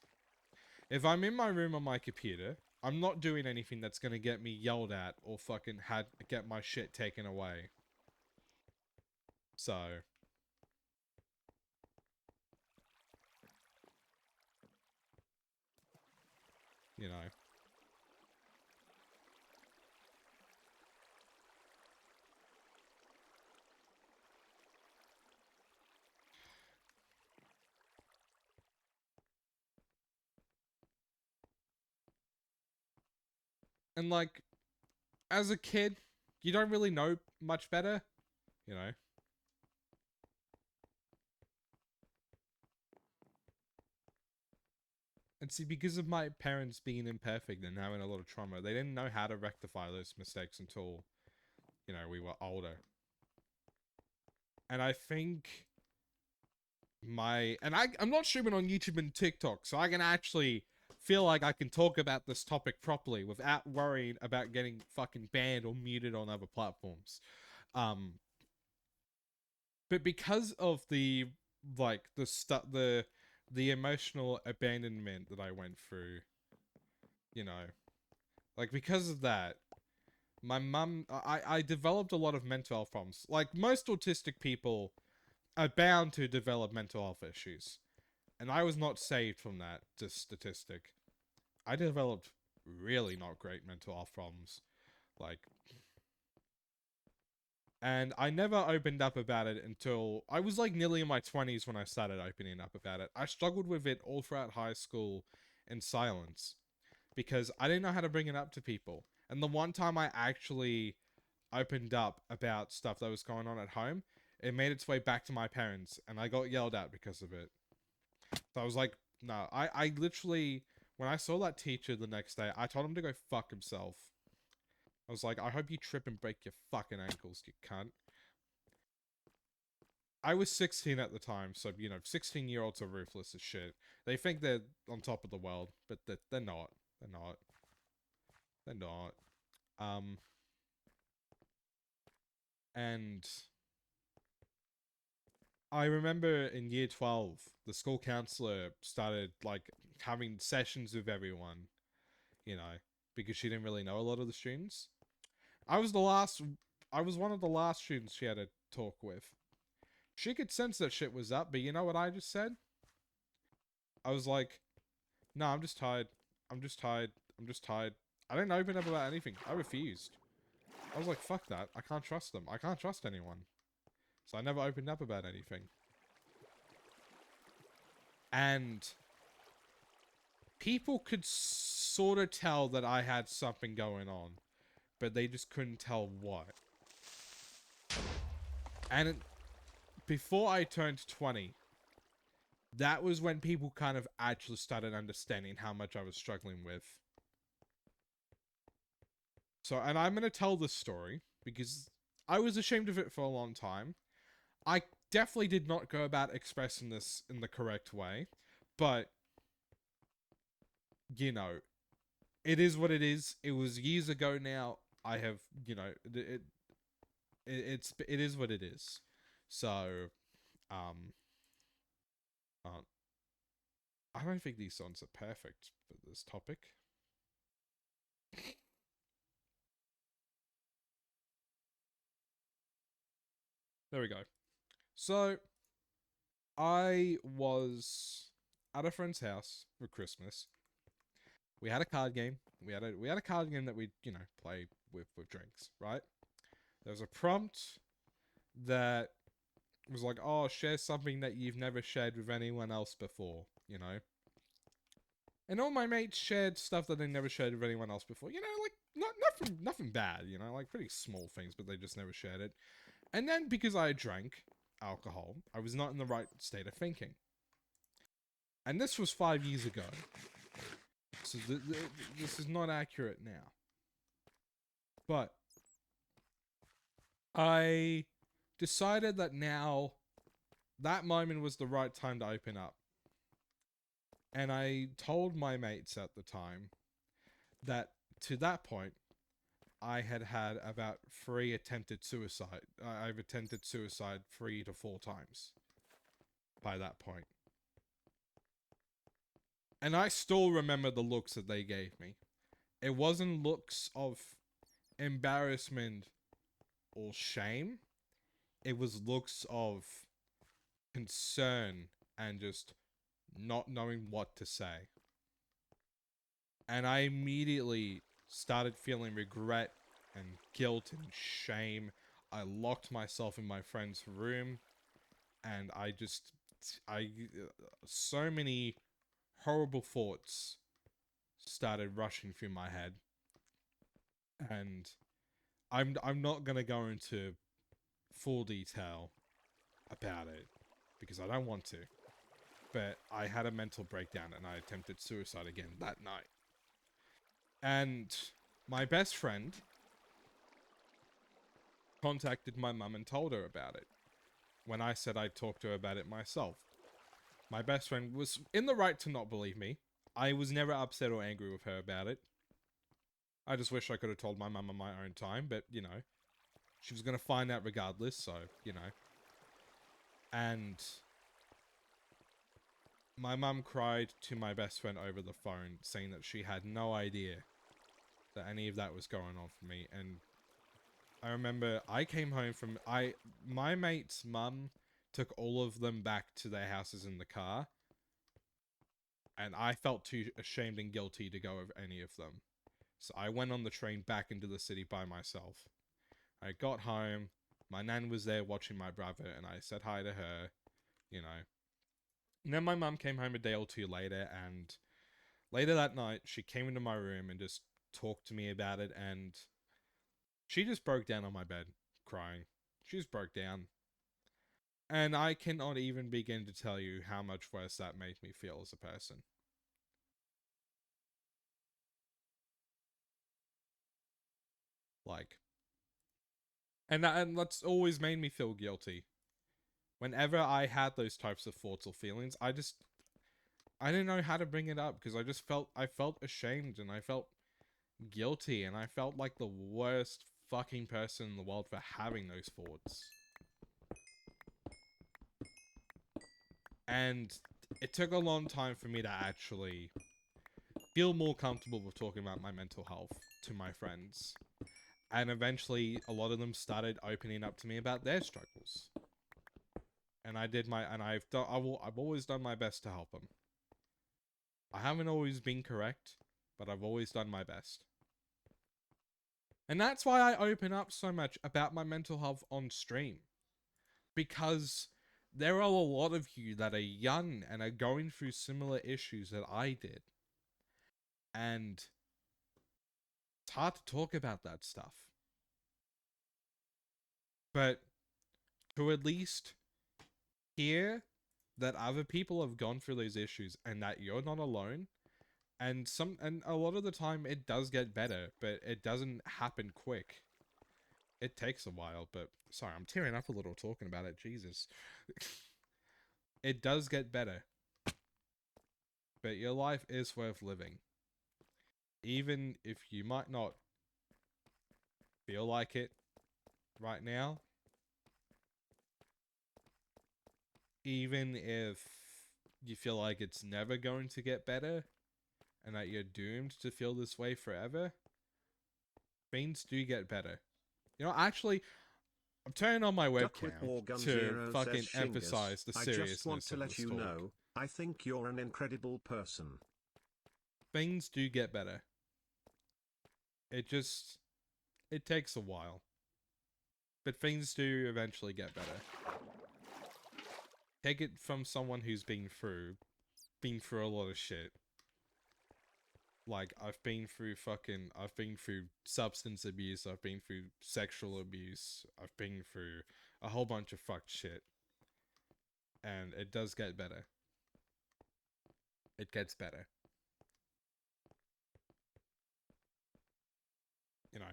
if I'm in my room on my computer, I'm not doing anything that's gonna get me yelled at or fucking get my shit taken away. So, you know. And like, as a kid, you don't really know much better, you know. And see, because of my parents being imperfect and having a lot of trauma, they didn't know how to rectify those mistakes until, we were older. And I think I'm not streaming on YouTube and TikTok, so I can actually feel like I can talk about this topic properly without worrying about getting fucking banned or muted on other platforms. Um, but because of the emotional abandonment that I went through, you know, like because of that, my mum, I developed a lot of mental health problems. Like most autistic people are bound to develop mental health issues. And I was not saved from that statistic. I developed really not great mental health problems. Like, and I never opened up about it until I was like nearly in my 20s when I started opening up about it. I struggled with it all throughout high school in silence because I didn't know how to bring it up to people. And the one time I actually opened up about stuff that was going on at home, it made its way back to my parents and I got yelled at because of it. So I was like, no, I literally, when I saw that teacher the next day, I told him to go fuck himself. I was like, I hope you trip and break your fucking ankles, you cunt. I was 16 at the time, so, 16-year-olds are ruthless as shit. They think they're on top of the world, but they're not. They're not. They're not. Um, and I remember in year 12, the school counselor started, like, having sessions with everyone, you know, because she didn't really know a lot of the students. I was the last. I was one of the last students she had to talk with. She could sense that shit was up, but you know what I just said? I was like, "No, I'm just tired. I'm just tired. I'm just tired." I didn't open up about anything. I refused. I was like, "Fuck that. I can't trust them. I can't trust anyone." So I never opened up about anything. And people could sort of tell that I had something going on, but they just couldn't tell what. And before I turned 20, that was when people kind of actually started understanding how much I was struggling with. So, and I'm going to tell this story because I was ashamed of it for a long time. I definitely did not go about expressing this in the correct way, but, you know, it is what it is. It was years ago now. I have, you know, it is what it is. So, um, uh, I don't think these songs are perfect for this topic. There we go. So, I was at a friend's house for Christmas. We had a card game. We had a card game that we play with drinks, right? There was a prompt that was like, "Oh, share something that you've never shared with anyone else before," you know. And all my mates shared stuff that they never shared with anyone else before. You know, like nothing bad, you know, like pretty small things, but they just never shared it. And then because I drank alcohol, I was not in the right state of thinking. And this was 5 years ago. So this is not accurate now. But I decided that now that moment was the right time to open up. And I told my mates at the time that to that point, I had had about 3 attempted suicide. I've attempted suicide 3 to 4 times by that point. And I still remember the looks that they gave me. It wasn't looks of embarrassment or shame. It was looks of concern and just not knowing what to say. And I immediately started feeling regret and guilt and shame. I locked myself in my friend's room and so many horrible thoughts started rushing through my head. And I'm not going to go into full detail about it because I don't want to. But I had a mental breakdown and I attempted suicide again that night. And my best friend contacted my mum and told her about it. When I said I'd talk to her about it myself. My best friend was in the right to not believe me. I was never upset or angry with her about it. I just wish I could have told my mum on my own time, but, you know, she was going to find out regardless, so, you know. And my mum cried to my best friend over the phone, saying that she had no idea that any of that was going on for me. And I remember I came home from... My mate's mum took all of them back to their houses in the car. And I felt too ashamed and guilty to go with any of them. So I went on the train back into the city by myself. I got home, my nan was there watching my brother, and I said hi to her, you know. And then my mum came home a day or two later, and later that night, she came into my room and just talked to me about it, and she just broke down on my bed, crying. She just broke down. And I cannot even begin to tell you how much worse that made me feel as a person. Like, and that's always made me feel guilty. Whenever I had those types of thoughts or feelings, I didn't know how to bring it up because I felt ashamed and I felt guilty and I felt like the worst fucking person in the world for having those thoughts. And it took a long time for me to actually feel more comfortable with talking about my mental health to my friends. And eventually, a lot of them started opening up to me about their struggles. And I've always done my best to help them. I haven't always been correct, but I've always done my best. And that's why I open up so much about my mental health on stream. Because there are a lot of you that are young and are going through similar issues that I did. And it's hard to talk about that stuff. But to at least hear that other people have gone through these issues and that you're not alone, and a lot of the time it does get better, but it doesn't happen quick. It takes a while, but sorry, I'm tearing up a little talking about it. Jesus. It does get better. But your life is worth living. Even if you might not feel like it right now, even if you feel like it's never going to get better and that you're doomed to feel this way forever, things do get better. You know, actually, I'm turning on my webcam to Duckwhip says fucking Shingus, emphasize the I just want seriousness to of let this you talk. know, I think you're an incredible person. Things do get better. It just, it takes a while. But things do eventually get better. Take it from someone who's been through a lot of shit. Like, I've been through substance abuse, I've been through sexual abuse, I've been through a whole bunch of fucked shit. And it does get better. It gets better. You know.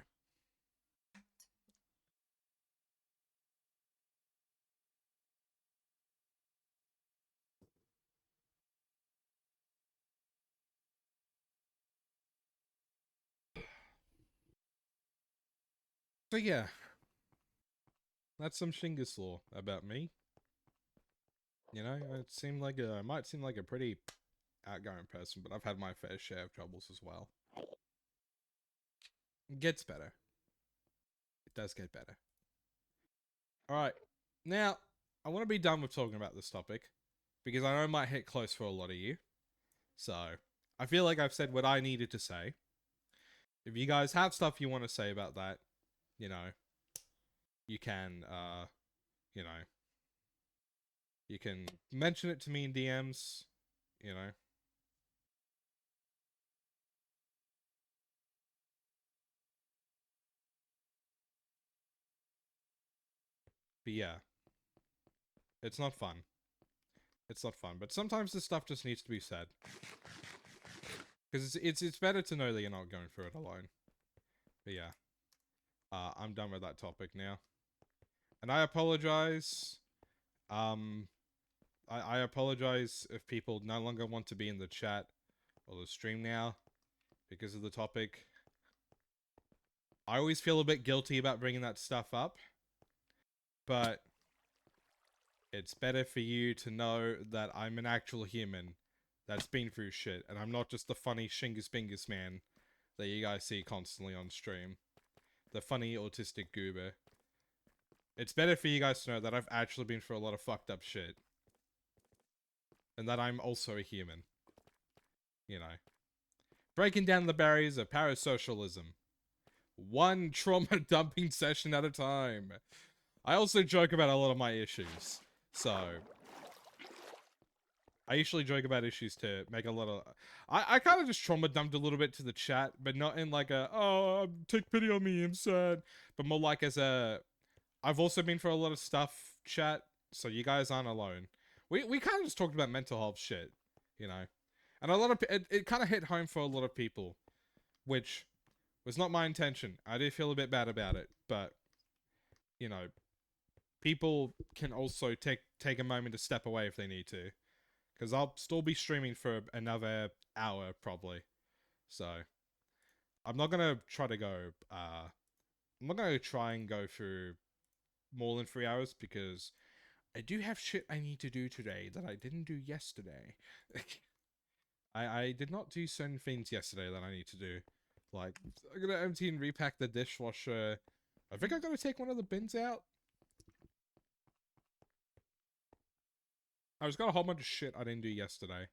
So yeah. That's some Shingus lore about me. You know, I might seem like a pretty outgoing person, but I've had my fair share of troubles as well. It gets better. It does get better. Alright. Now, I want to be done with talking about this topic, because I know it might hit close for a lot of you. So, I feel like I've said what I needed to say. If you guys have stuff you want to say about that, you know, you can, you know, you can mention it to me in DMs, you know. But yeah, it's not fun. It's not fun, but sometimes this stuff just needs to be said. Because it's better to know that you're not going through it alone. But yeah, I'm done with that topic now. And I apologize. Um, I apologize if people no longer want to be in the chat or the stream now because of the topic. I always feel a bit guilty about bringing that stuff up, but it's better for you to know that I'm an actual human that's been through shit, and I'm not just the funny Shingus Bingus man that you guys see constantly on stream. The funny autistic goober. It's better for you guys to know that I've actually been through a lot of fucked up shit. And that I'm also a human. You know. Breaking down the barriers of parasocialism. One trauma dumping session at a time. I also joke about a lot of my issues. So, I usually joke about issues to make a lot of... I kind of just trauma dumped a little bit to the chat, but not in like a, oh, take pity on me, I'm sad. But more like as a, I've also been through a lot of stuff, chat, so you guys aren't alone. We kind of just talked about mental health shit, you know? And a lot of, it kind of hit home for a lot of people, which was not my intention. I do feel a bit bad about it, but, you know, people can also take a moment to step away if they need to. Because I'll still be streaming for another hour, probably. So, I'm not going to try to go, I'm not going to try and go through more than 3 hours, because I do have shit I need to do today that I didn't do yesterday. I did not do certain things yesterday that I need to do. Like, I'm gonna empty and repack the dishwasher. I think I gotta take one of the bins out. I just got a whole bunch of shit I didn't do yesterday.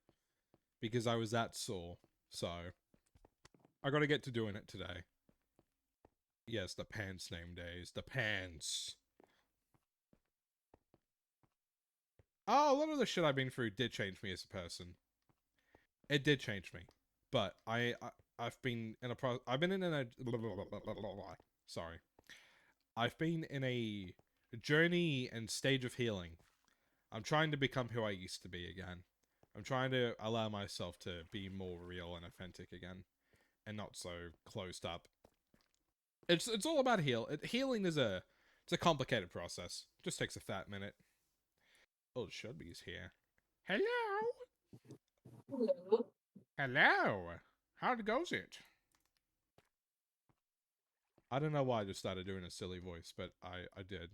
Because I was that sore. So, I gotta get to doing it today. Yes, the pants name days. The pants. Oh, a lot of the shit I've been through did change me as a person. It did change me. But I've been in a I've been in a sorry. I've been in a journey and stage of healing. I'm trying to become who I used to be again. I'm trying to allow myself to be more real and authentic again, and not so closed up. It's all about healing is it's a complicated process. It just takes a fat minute. Oh, Shudby's here. Hello. Hello. Hello. How goes it? I don't know why I just started doing a silly voice, but I did.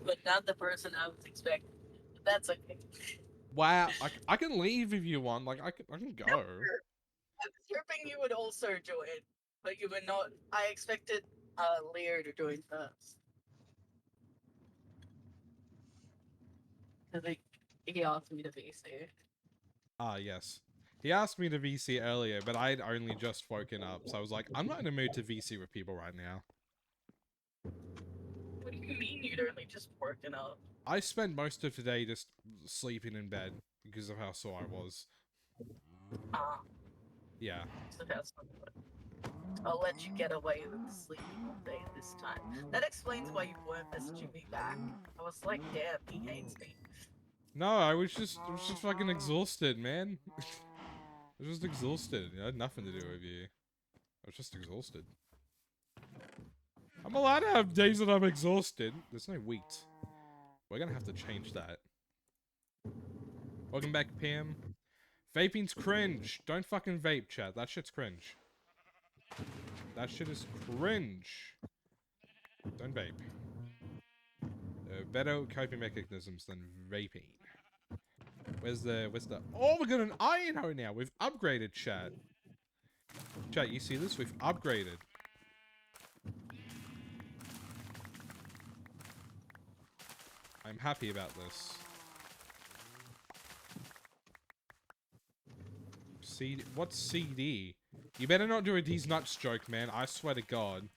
But not the person I was expecting. But that's okay. Wow, I can leave if you want. Like I can No, go. I was hoping you would also join, but you were not. I expected Leo to join first. Because he asked me to be here. Ah, yes. He asked me to VC earlier, but I'd only just woken up, so I was like, I'm not in a mood to VC with people right now. What do you mean you'd only just woken up? I spent most of today just sleeping in bed because of how sore I was. Ah, Yeah. so that's not good. I'll let you get away with sleeping all day this time. That explains why you weren't messaging me back. I was like, damn, he hates me. No, I was just fucking exhausted, man. I was just exhausted. It had nothing to do with you. I was just exhausted. I'm allowed to have days that I'm exhausted. There's no wheat. We're gonna have to change that. Welcome back, Pam. Vaping's cringe. Don't fucking vape, chat. That shit's cringe. That shit is cringe. Don't vape. There are better coping mechanisms than vaping. Where's the... Oh, we got an iron hoe now. We've upgraded, chat. Chat, you see this? We've upgraded. I'm happy about this. CD... What's CD? You better not do a D's nuts joke, man. I swear to God.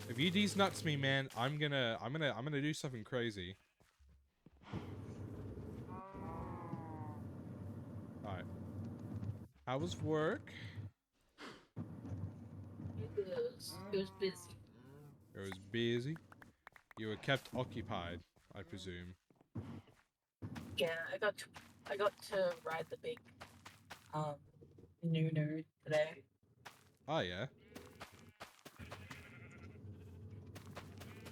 If you D's nuts me, man, I'm gonna do something crazy. Alright. How was work? It was busy. It was busy. You were kept occupied, I presume. Yeah, I got to ride the big um nooner today. Oh, yeah.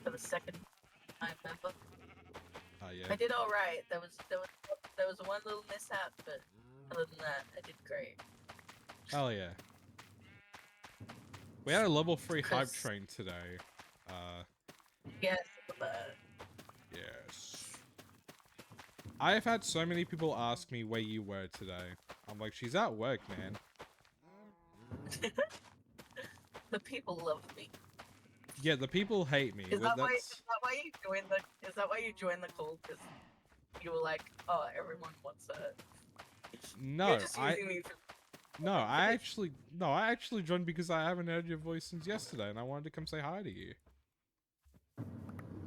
For the second time ever. Oh, yeah. I did all right. There was one little mishap, but other than that, I did great. Hell yeah. We had a level 3 hype 'Cause- train today. Yes, but Yes. I have had so many people ask me where you were today. I'm like, she's at work, man. the people love me. Yeah, the people hate me. Is Well, that that's... why you joined the? Is that why you joined the call? Because you were like, oh, everyone wants her. No, You're just using me for. No, I actually joined because I haven't heard your voice since yesterday, and I wanted to come say hi to you.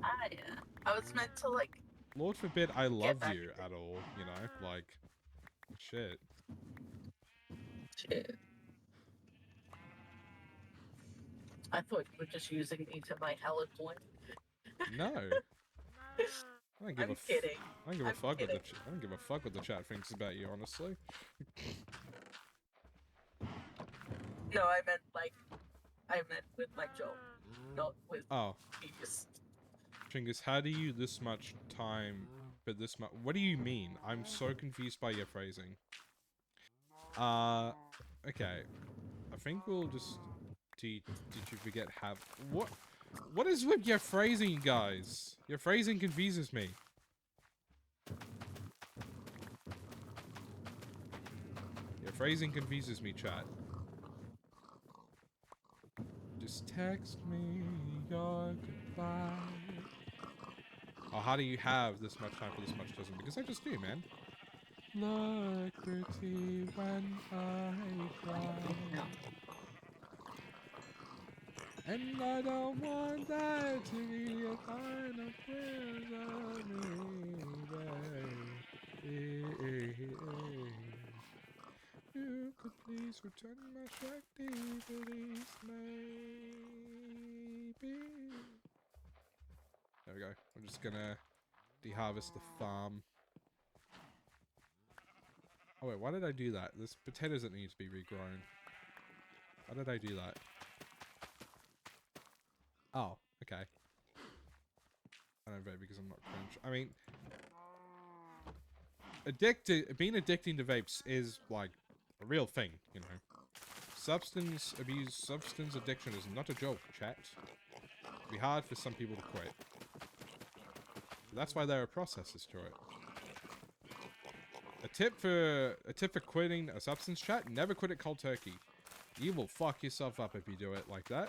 Ah, yeah. I was meant to like. Lord forbid I love back you at all, you know? Like, shit. Shit. I thought you were just using me to my hella point. No. I don't give I'm a kidding. I don't give a I'm fuck kidding. what I don't give a fuck what the chat thinks about you, honestly. No, I meant with my job, not with Oh, previous. Chingus, how do you this much time, but this much? What do you mean? I'm so confused by your phrasing. Okay. I think we'll just. Did you forget have what? What is with your phrasing, guys? Your phrasing confuses me. Your phrasing confuses me, chat. Just text me your goodbye. Oh, how do you have this much time for this much doesn't? Because I just do, man. Look pretty when I cry. And I don't want that to be a final quiz of me, babe. You could please return my Shrek DVDs, maybe. There we go. We're just gonna deharvest the farm. Oh wait, why did I do that? There's potatoes that need to be regrown. Why did I do that? Oh, okay. I don't vote because I'm not cringe. I mean, being addicting to vapes is like a real thing, you know. Substance abuse, substance addiction is not a joke, chat. It'd be hard for some people to quit. But that's why there are processes to it. A tip for quitting a substance, chat: never quit it cold turkey. You will fuck yourself up if you do it like that.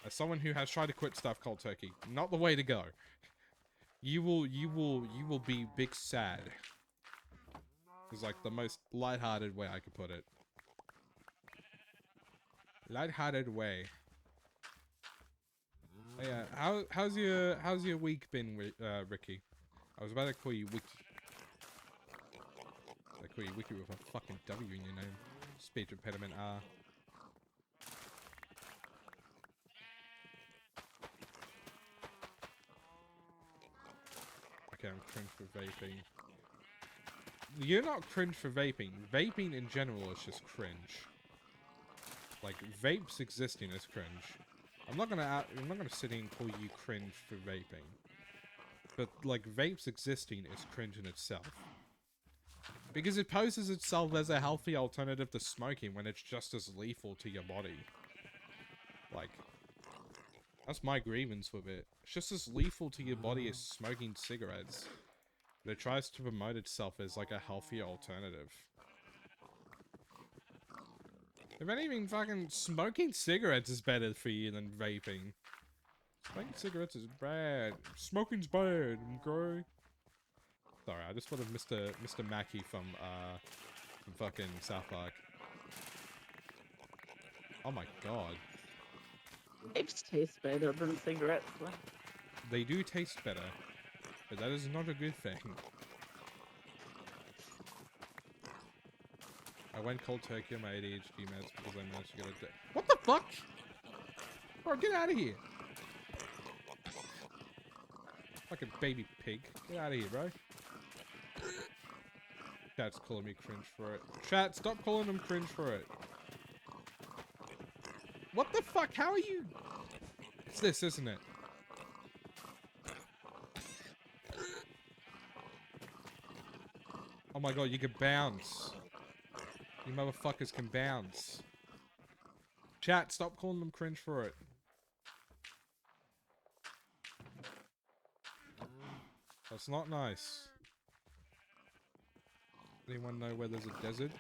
As someone who has tried to quit stuff cold turkey, not the way to go. You will be big sad. It's like the most lighthearted way I could put it. Lighthearted way. Oh, yeah, how's your week been, Ricky? I was about to call you Wiki. I call you Wiki with a fucking W in your name. Speech impediment R. Okay, I'm cringe for vaping. You're not cringe for vaping. Vaping in general is just cringe. Like, vapes existing is cringe. I'm not gonna sit here and call you cringe for vaping. But, like, vapes existing is cringe in itself. Because it poses itself as a healthy alternative to smoking when it's just as lethal to your body. Like, that's my grievance with it. It's just as lethal to your body as smoking cigarettes. But it tries to promote itself as, like, a healthier alternative. If anything, fucking smoking cigarettes is better for you than vaping. Smoking cigarettes is bad. Smoking's bad, okay? Sorry, I just thought of Mr. Mackey from fucking South Park. Oh my god. Vapes taste better than cigarettes, though. They do taste better, but that is not a good thing. I went cold turkey on my ADHD meds because I managed to get a day. What the fuck? Bro, get out of here. Fucking baby pig. Get out of here, bro. Chat's calling me cringe for it. Chat, stop calling them cringe for it. What the fuck? How are you? It's this, isn't it? Oh my god, you can bounce. You motherfuckers can bounce. Chat, stop calling them cringe for it. That's not nice. Anyone know where there's a desert?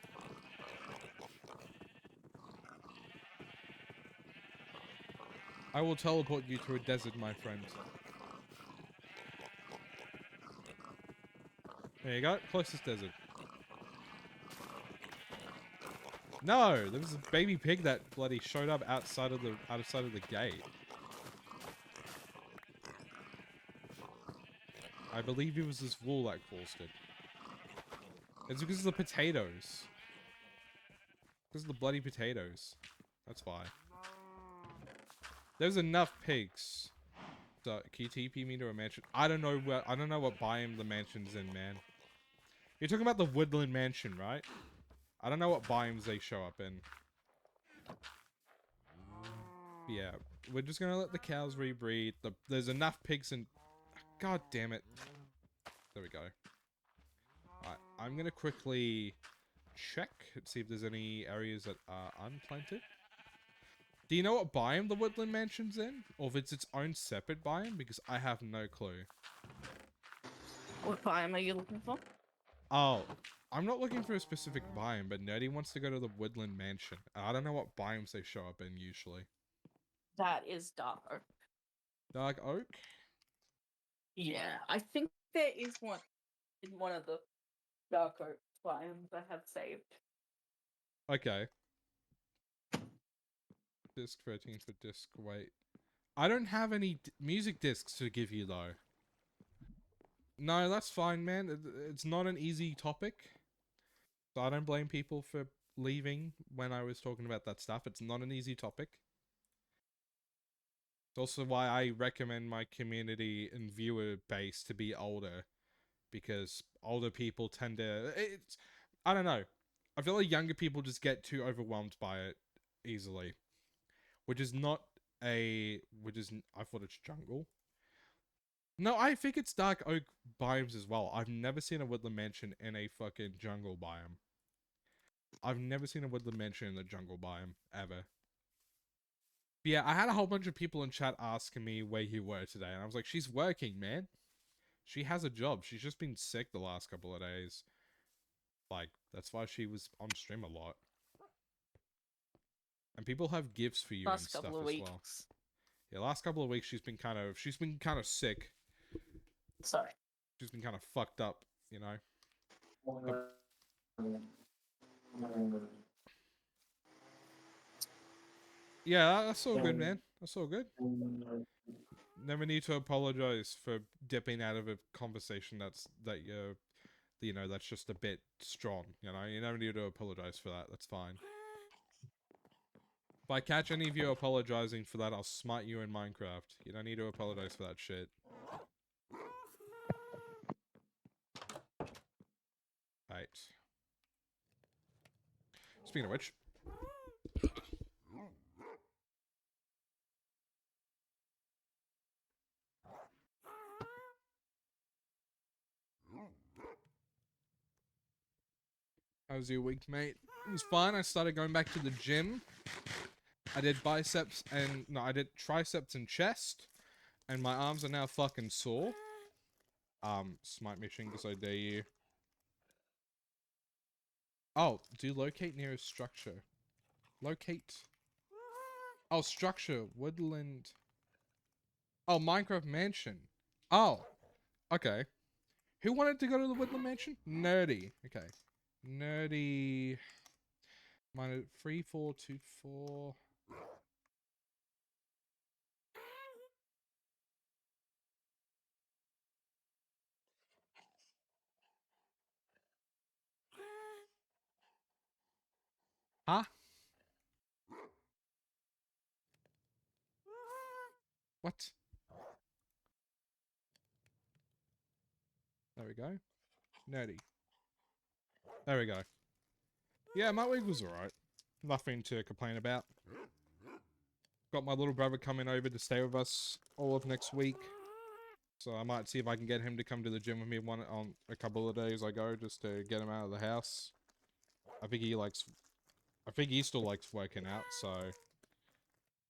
I will teleport you to a desert, my friend. There you go, closest desert. No, there was a baby pig that bloody showed up outside of the gate. I believe it was this wool that caused it. It's because of the potatoes. Because of the bloody potatoes. That's why. There's enough pigs. So, can you TP me to a mansion? I don't know what biome the mansion's in, man. You're talking about the woodland mansion, right? I don't know what biomes they show up in. Yeah, we're just gonna let the cows rebreed. There's enough pigs in... God damn it. There we go. Alright, I'm gonna quickly check and see if there's any areas that are unplanted. Do you know what biome the woodland mansion's in? Or if it's its own separate biome? Because I have no clue. What biome are you looking for? Oh, I'm not looking for a specific biome, but Nerdy wants to go to the woodland mansion. I don't know what biomes they show up in usually. That is dark oak. Dark oak? Yeah, I think there is one in one of the dark oak biomes I have saved. Okay. disc, 13 for disc weight. I don't have any music discs to give you, though. No, that's fine, man. It's not an easy topic. So I don't blame people for leaving when I was talking about that stuff. It's not an easy topic. It's also why I recommend my community and viewer base to be older. Because older people tend to... I don't know. I feel like younger people just get too overwhelmed by it easily. Which is not a... I thought it's jungle. No, I think it's dark oak biomes as well. I've never seen a woodland mansion in a fucking jungle biome. I've never seen a woodland mansion in the jungle biome, ever. But yeah, I had a whole bunch of people in chat asking me where you were today, and I was like, she's working, man. She has a job. She's just been sick the last couple of days. Like, that's why she was on stream a lot. And people have gifts for you and Last couple stuff of as weeks. well. Yeah, last couple of weeks she's been kind of sick. Sorry. She's been kind of fucked up, you know. Yeah, that's all good, man. That's all good. Never need to apologize for dipping out of a conversation that's just a bit strong, you know? You never need to apologize for that. That's fine. If I catch any of you apologizing for that, I'll smite you in Minecraft. You don't need to apologize for that shit. Right. Speaking of which... How was your week, mate? It was fine. I started going back to the gym. I did biceps and... No, I did triceps and chest. And my arms are now fucking sore. Smite me, Shingus, I dare you. Oh, do locate nearest structure. Locate. Oh, structure. Woodland. Oh, Minecraft mansion. Oh, okay. Who wanted to go to the Woodland mansion? Nerdy. Okay. Nerdy. Minus 3424. Huh? What? There we go. Nerdy. There we go. Yeah, my week was alright. Nothing to complain about. Got my little brother coming over to stay with us all of next week. So I might see if I can get him to come to the gym with me on a couple of days I go, just to get him out of the house. I think he still likes working out, so...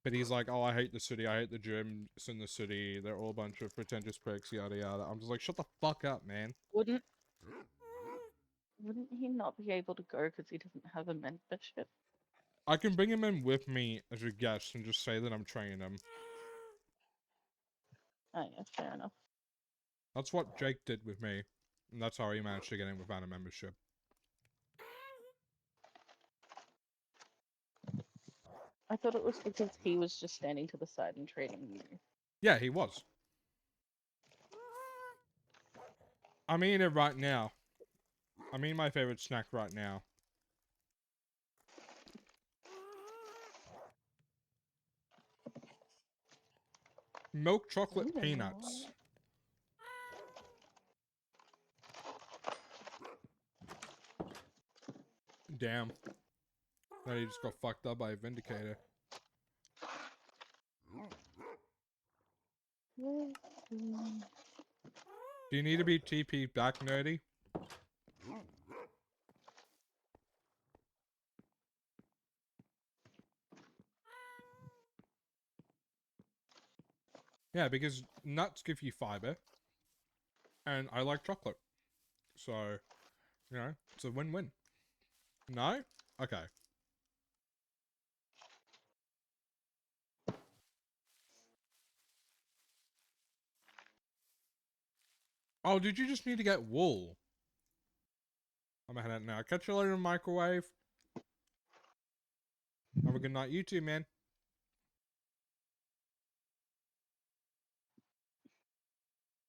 But he's like, oh, I hate the city, I hate the gym, it's in the city, they're all a bunch of pretentious pricks, yada yada. I'm just like, shut the fuck up, man. Wouldn't he not be able to go because he doesn't have a membership? I can bring him in with me as a guest and just say that I'm training him. Oh yeah, fair enough. That's what Jake did with me, and that's how he managed to get in without a membership. I thought it was because he was just standing to the side and training you. Yeah, he was. I'm eating it right now. I'm eating my favorite snack right now. Milk chocolate peanuts. Damn. Now you just got fucked up by a Vindicator. Do you need to be TP back, Nerdy? Yeah, because nuts give you fiber. And I like chocolate. So, you know, it's a win-win. No? Okay. Oh, did you just need to get wool? I'm gonna head out now. Catch you later in the microwave. Have a good night. You too, man.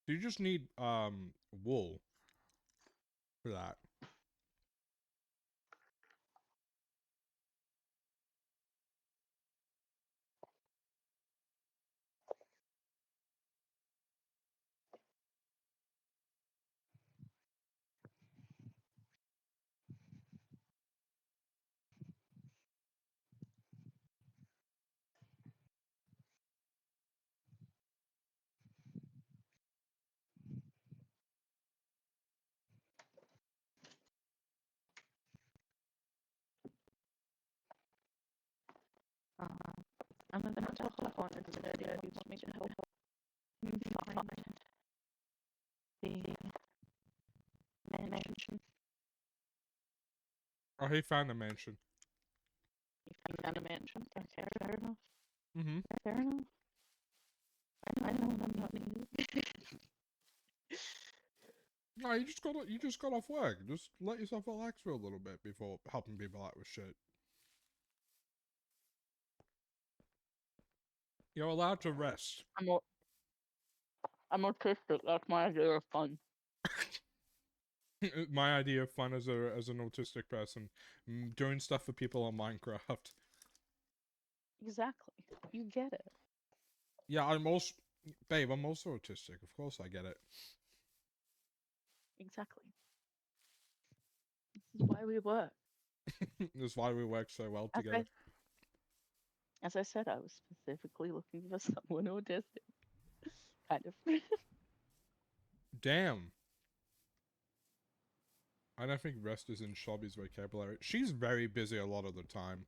Do you just need wool for that? I'm going to hop on and say, do you want me to help him find the mansion? Oh, he found the mansion. He found a mansion. Okay, fair enough. Mm-hmm. Fair enough. I know I'm not needed. No, you just got off work. Just let yourself relax for a little bit before helping people out with shit. You're allowed to rest. I'm autistic. That's my idea of fun. My idea of fun as an autistic person, doing stuff for people on Minecraft. Exactly. You get it. Yeah, babe, I'm also autistic. Of course I get it. Exactly. This is why we work. That's why we work so well As together. I said, I was specifically looking for someone autistic. Kind of. Damn. I don't think rest is in Shelby's vocabulary. She's very busy a lot of the time.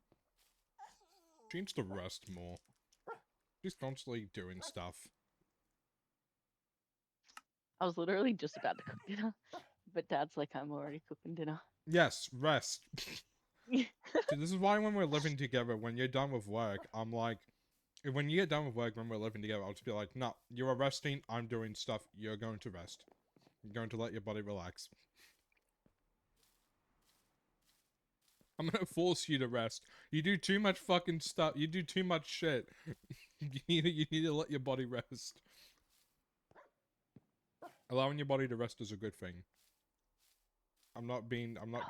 She needs to rest more. She's constantly doing stuff. I was literally just about to cook dinner, but Dad's like, I'm already cooking dinner. Yes, rest. So this is why when we're living together, when you're done with work, I'm like, when you get done with work, when we're living together, I'll just be like, no, you are resting, I'm doing stuff, you're going to rest. You're going to let your body relax. I'm gonna force you to rest. You do too much fucking stuff. You do too much shit. You need to let your body rest. Allowing your body to rest is a good thing. I'm not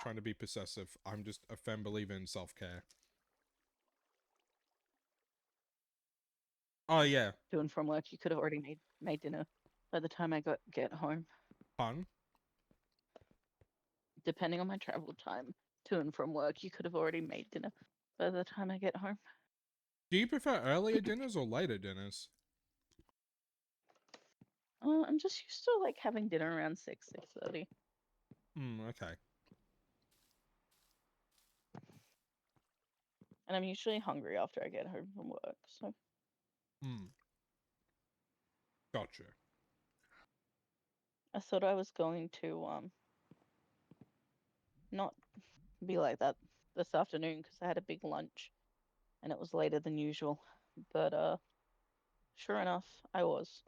trying to be possessive. I'm just a firm believer in self-care. Oh yeah. Doing from work, you could have already made dinner by the time I get home. Fun. Depending on my travel time to and from work, you could have already made dinner by the time I get home. Do you prefer earlier dinners or later dinners? I'm just used to like having dinner around 6:30. Okay. And I'm usually hungry after I get home from work, so Gotcha. I thought I was going to not be like that this afternoon because I had a big lunch and it was later than usual. But sure enough, I was.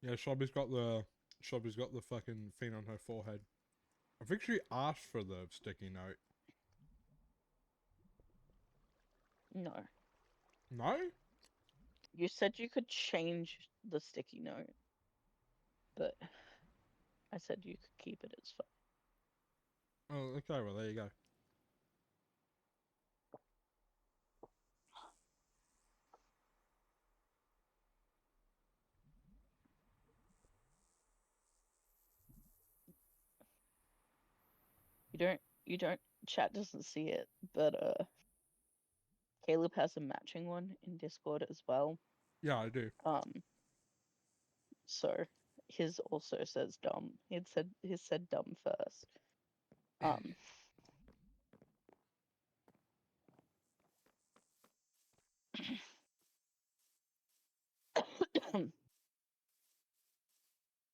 Yeah, Shelby's got the fucking thing on her forehead. I think she asked for the sticky note. No. No? You said you could change the sticky note, but I said you could keep it. It's fine. Oh, okay, well there you go. You don't chat doesn't see it, but Caleb has a matching one in Discord as well. Yeah, I do. So his also says dumb. His said dumb first. Um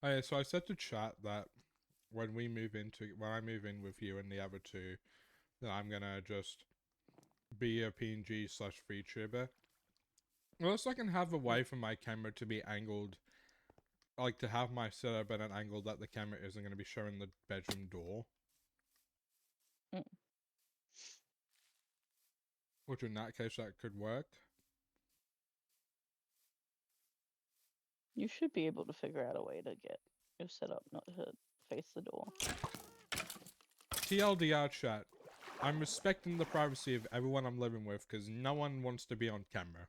Oh, yeah, so I said to chat that when I move in with you and the other two, that I'm gonna just be a PNG/VTuber. Unless I can have a way for my camera to be angled, like to have my setup at an angle that the camera isn't going to be showing the bedroom door. Mm. Which in that case, that could work. You should be able to figure out a way to get your setup not to face the door. TLDR chat. I'm respecting the privacy of everyone I'm living with because no one wants to be on camera.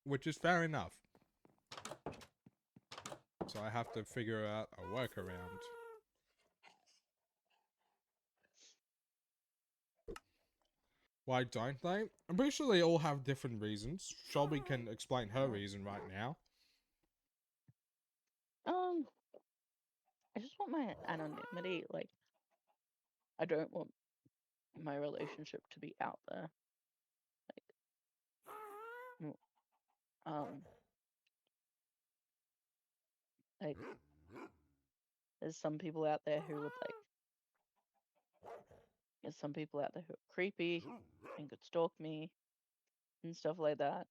Which is fair enough. So I have to figure out a workaround. Why don't they? I'm pretty sure they all have different reasons. Shelby can explain her reason right now. I just want my anonymity. Like, I don't want my relationship to be out there. Like, um, like there's some people out there who would there's some people out there who are creepy and could stalk me and stuff like that.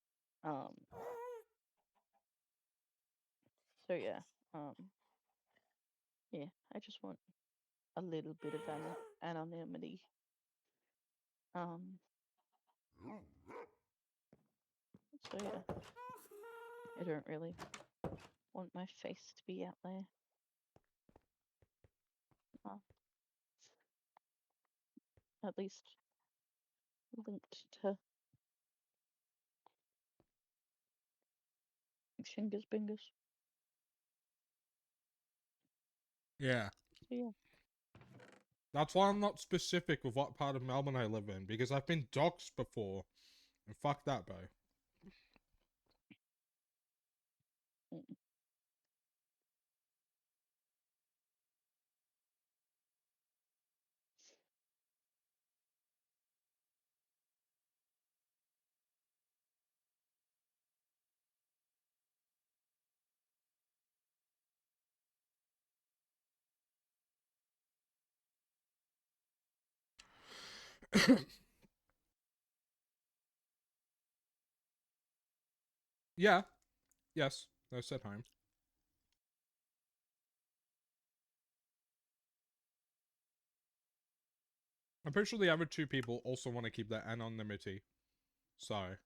So yeah, yeah, I just want a little bit of anonymity. So yeah, I don't really want my face to be out there. At least linked to Shingus Bingus. Yeah. So yeah. That's why I'm not specific with what part of Melbourne I live in, because I've been doxxed before. And fuck that, bro. Mm. Yeah. Yes. I said home. I'm pretty sure the other two people also want to keep their anonymity. So.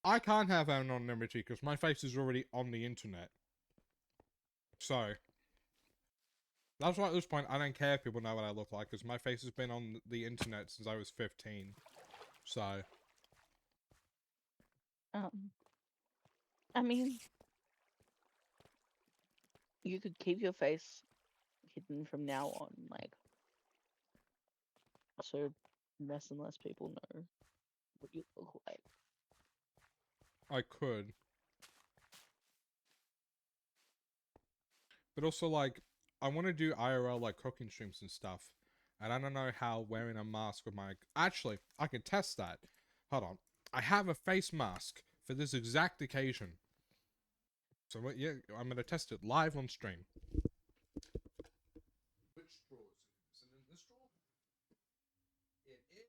I can't have anonymity because my face is already on the internet. So. That's why at this point I don't care if people know what I look like because my face has been on the internet since I was 15. So. I mean, you could keep your face hidden from now on, like, so less and less people know what you look like. I could. But also, like, I want to do IRL, like, cooking streams and stuff. And I don't know how wearing a mask with my... Actually, I can test that. Hold on. I have a face mask for this exact occasion. So, yeah, I'm going to test it live on stream. Which straw is it? Is it in this straw? It is.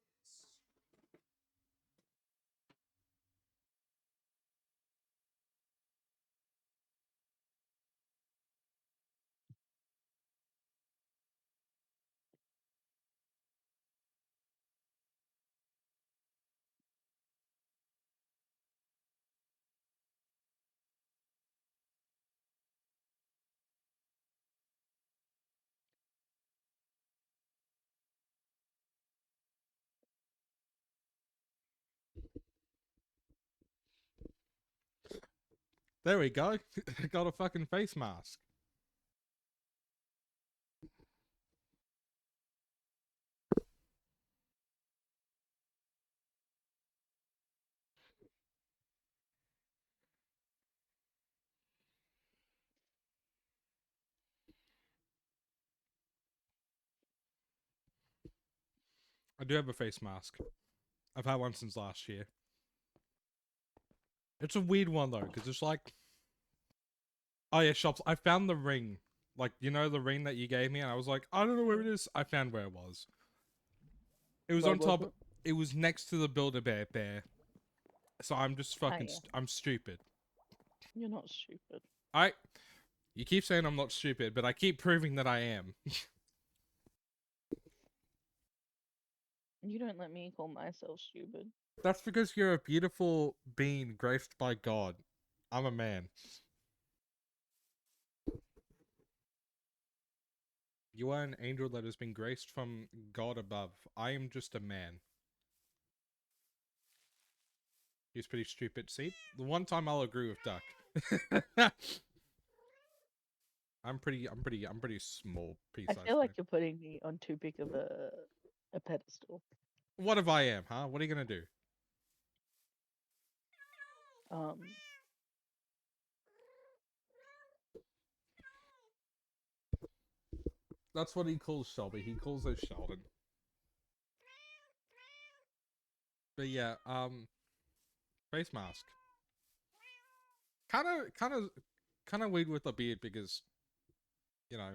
There we go. I got a fucking face mask. I do have a face mask. I've had one since last year. It's a weird one, though, because it's like... Oh, yeah, shops. I found the ring. Like, you know the ring that you gave me? And I was like, I don't know where it is. I found where it was. It was Where on was top... it? It was next to the Build-A-Bear bear. So I'm just fucking. yeah. I'm stupid. You're not stupid. You keep saying I'm not stupid, but I keep proving that I am. You don't let me call myself stupid. That's because you're a beautiful being graced by God. I'm a man. You are an angel that has been graced from God above. I am just a man. He's pretty stupid. See? The one time I'll agree with Duck. I'm pretty small, I pea-sized feel like man. you're putting me on too big of a pedestal. What if I am, huh? What are you gonna do? Um, That's what he calls Shelby. He calls us Sheldon. But yeah, face mask. Kind of weird with the beard because, you know.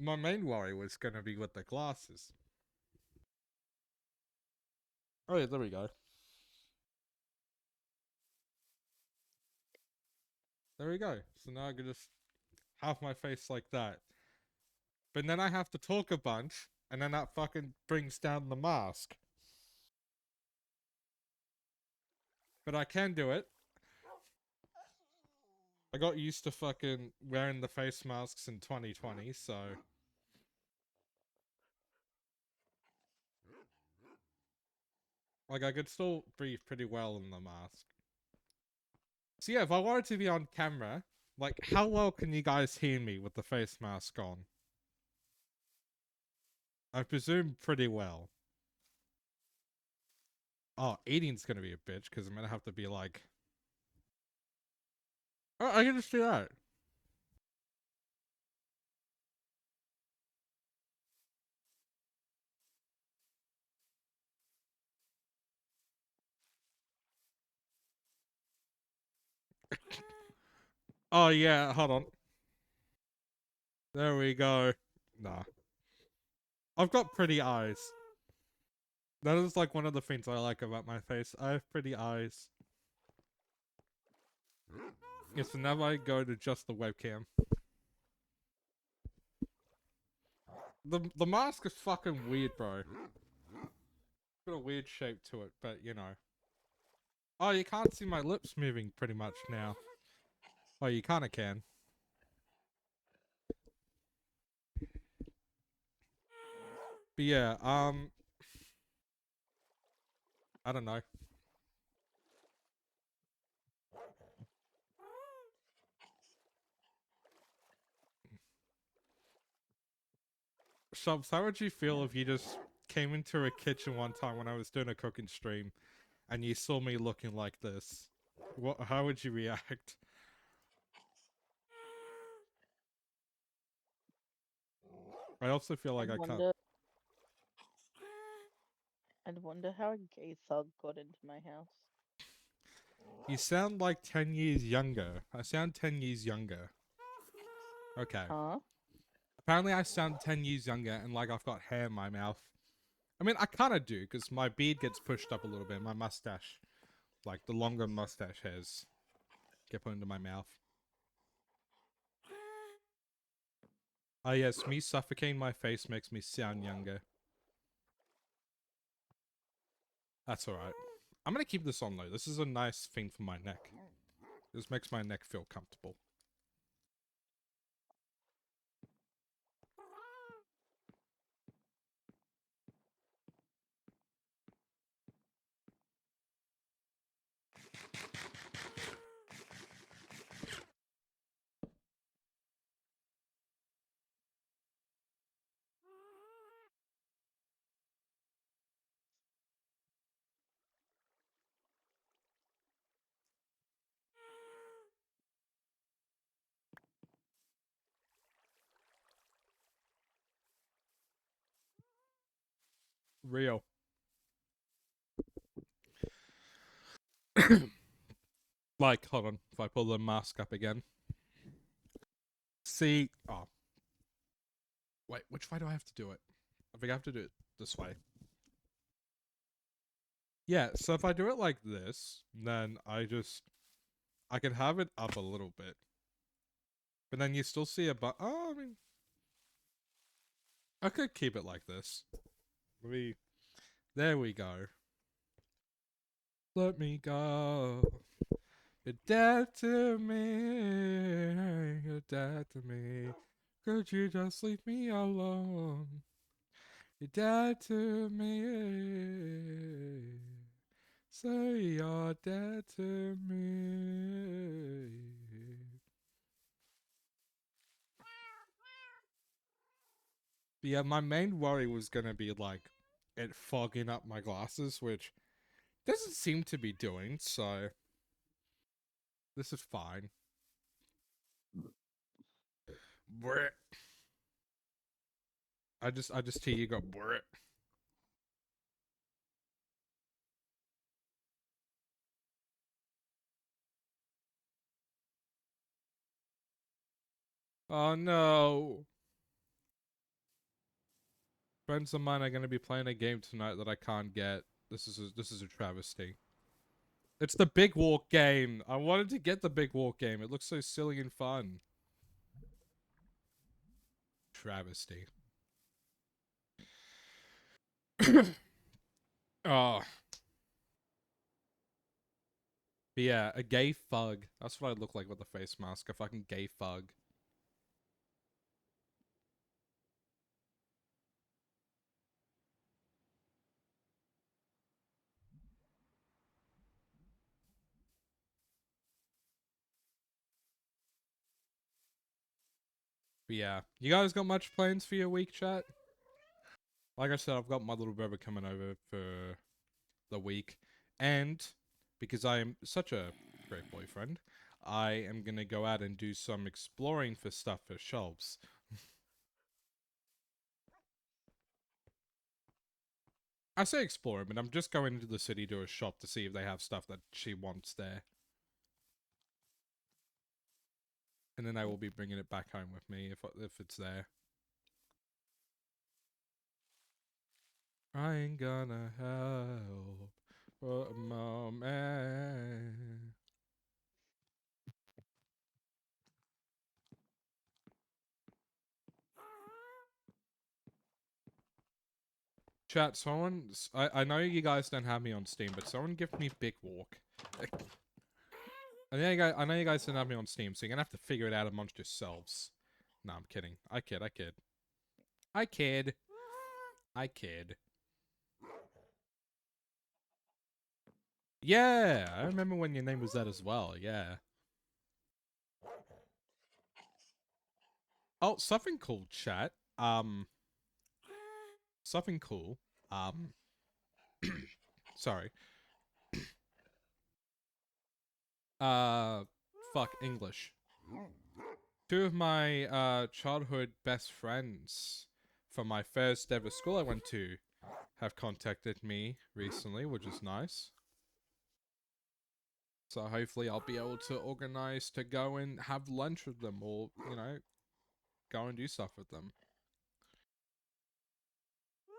My main worry was gonna be with the glasses. Oh yeah, there we go. There we go. So now I can just have my face like that. But then I have to talk a bunch, and then that fucking brings down the mask. But I can do it. I got used to fucking wearing the face masks in 2020, so. Like, I could still breathe pretty well in the mask. So yeah, if I wanted to be on camera, like, how well can you guys hear me with the face mask on? I presume pretty well. Oh, eating's gonna be a bitch, because I'm gonna have to be like... Oh, I can just do that. Oh yeah, hold on. There we go. Nah. I've got pretty eyes. That is like one of the things I like about my face. I have pretty eyes. Yeah, so now I go to just the webcam. The mask is fucking weird, bro. It's got a weird shape to it, but you know. Oh, you can't see my lips moving pretty much now. Oh, you kinda can. But yeah, I don't know. Shubs, how would you feel if you just came into a kitchen one time when I was doing a cooking stream and you saw me looking like this? How would you react? I also feel like I'd I can't. wonder. I'd wonder how a gay thug got into my house. You sound like 10 years younger. I sound 10 years younger. Okay. Huh? Apparently I sound 10 years younger and like I've got hair in my mouth. I mean, I kind of do because my beard gets pushed up a little bit. My mustache, like the longer mustache hairs, get put into my mouth. Oh yes, me suffocating my face makes me sound younger. That's alright. I'm gonna keep this on though. This is a nice thing for my neck. This makes my neck feel comfortable. Real. Like, hold on. If I pull the mask up again. See, oh, Wait, which way do I have to do it? I think I have to do it this way. Yeah, so if I do it like this, then I can have it up a little bit. But then you still see a oh, I mean, I could keep it like this. There we go. Let me go. You're dead to me. You're dead to me. Could you just leave me alone? You're dead to me. Say you're dead to me. But yeah, my main worry was gonna be like it fogging up my glasses, which doesn't seem to be doing, so this is fine. Brr. I just hear you go brr. Oh no. Friends of mine are gonna be playing a game tonight that I can't get. This is a travesty. It's the Big Walk game. I wanted to get the Big Walk game. It looks so silly and fun. Travesty. Oh. But yeah, a gay fug. That's what I look like with a face mask. A fucking gay fug. But yeah. You guys got much plans for your week, chat? Like I said, I've got my little brother coming over for the week. And because I am such a great boyfriend, I am going to go out and do some exploring for stuff for shelves. I say exploring, but I'm just going into the city to a shop to see if they have stuff that she wants there. And then I will be bringing it back home with me if it's there. I ain't gonna help for a moment. Chat, I know you guys don't have me on Steam, but someone give me Big Walk. I know you guys don't have me on Steam, so you're gonna have to figure it out amongst yourselves. No, I'm kidding. I kid. I kid. I kid. I kid. Yeah, I remember when your name was that as well. Yeah. Oh, something cool, chat. Something cool. Sorry. Uh, fuck English. Two of my childhood best friends from my first ever school I went to have contacted me recently, which is nice. So hopefully I'll be able to organize to go and have lunch with them or, you know, go and do stuff with them.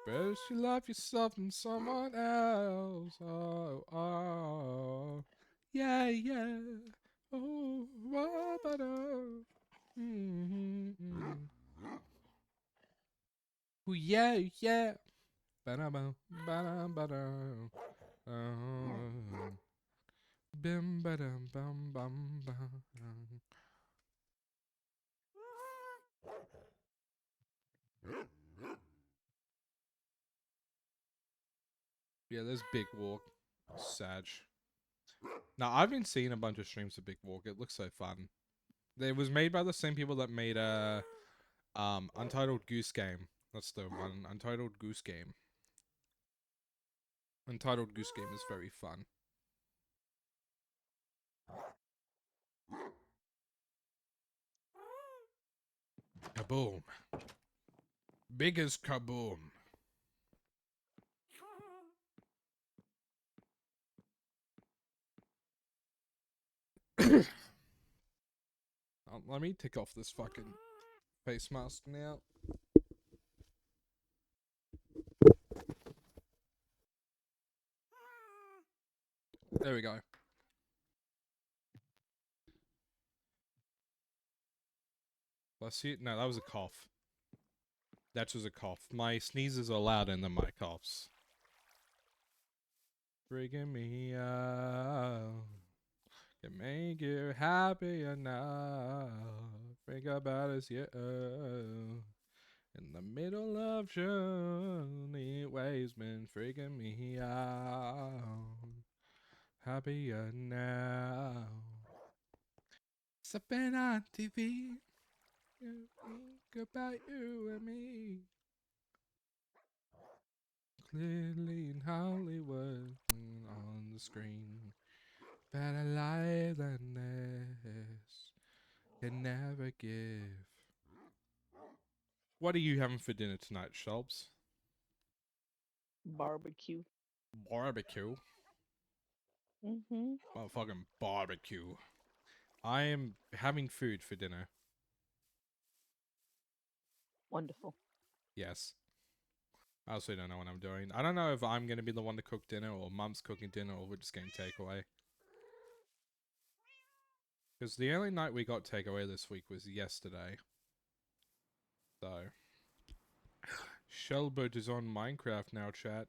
Better you love yourself than someone else. Oh, oh. Yeah, yeah. Oh, what about Oh, yeah, yeah. Ba-da-bum, ba-dum, ba-dum. Bim, ba-dum, bum, bum, bum. Yeah, there's Big Walk. Sag. Now, I've been seeing a bunch of streams of Big Walk. It looks so fun. It was made by the same people that made Untitled Goose Game. That's the one. Untitled Goose Game. Untitled Goose Game is very fun. Kaboom. Big as kaboom. Let me take off this fucking face mask now. There we go. Bless you. No, that was a cough. That was a cough. My sneezes are louder than my coughs. Freaking me out. Can make you happier now. Think about us, yeah. In the middle of June, the waves been freaking me out. Happier now. Something on TV. Think about you and me. Clearly in Hollywood on the screen. Better life than this can never give. What are you having for dinner tonight, Shelbs? Barbecue. Barbecue? Mm-hmm. Motherfucking barbecue. I am having food for dinner. Wonderful. Yes. I also don't know what I'm doing. I don't know if I'm going to be the one to cook dinner or Mum's cooking dinner or we're just getting takeaway. Because the only night we got takeaway this week was yesterday. So. Shelbert is on Minecraft now, chat.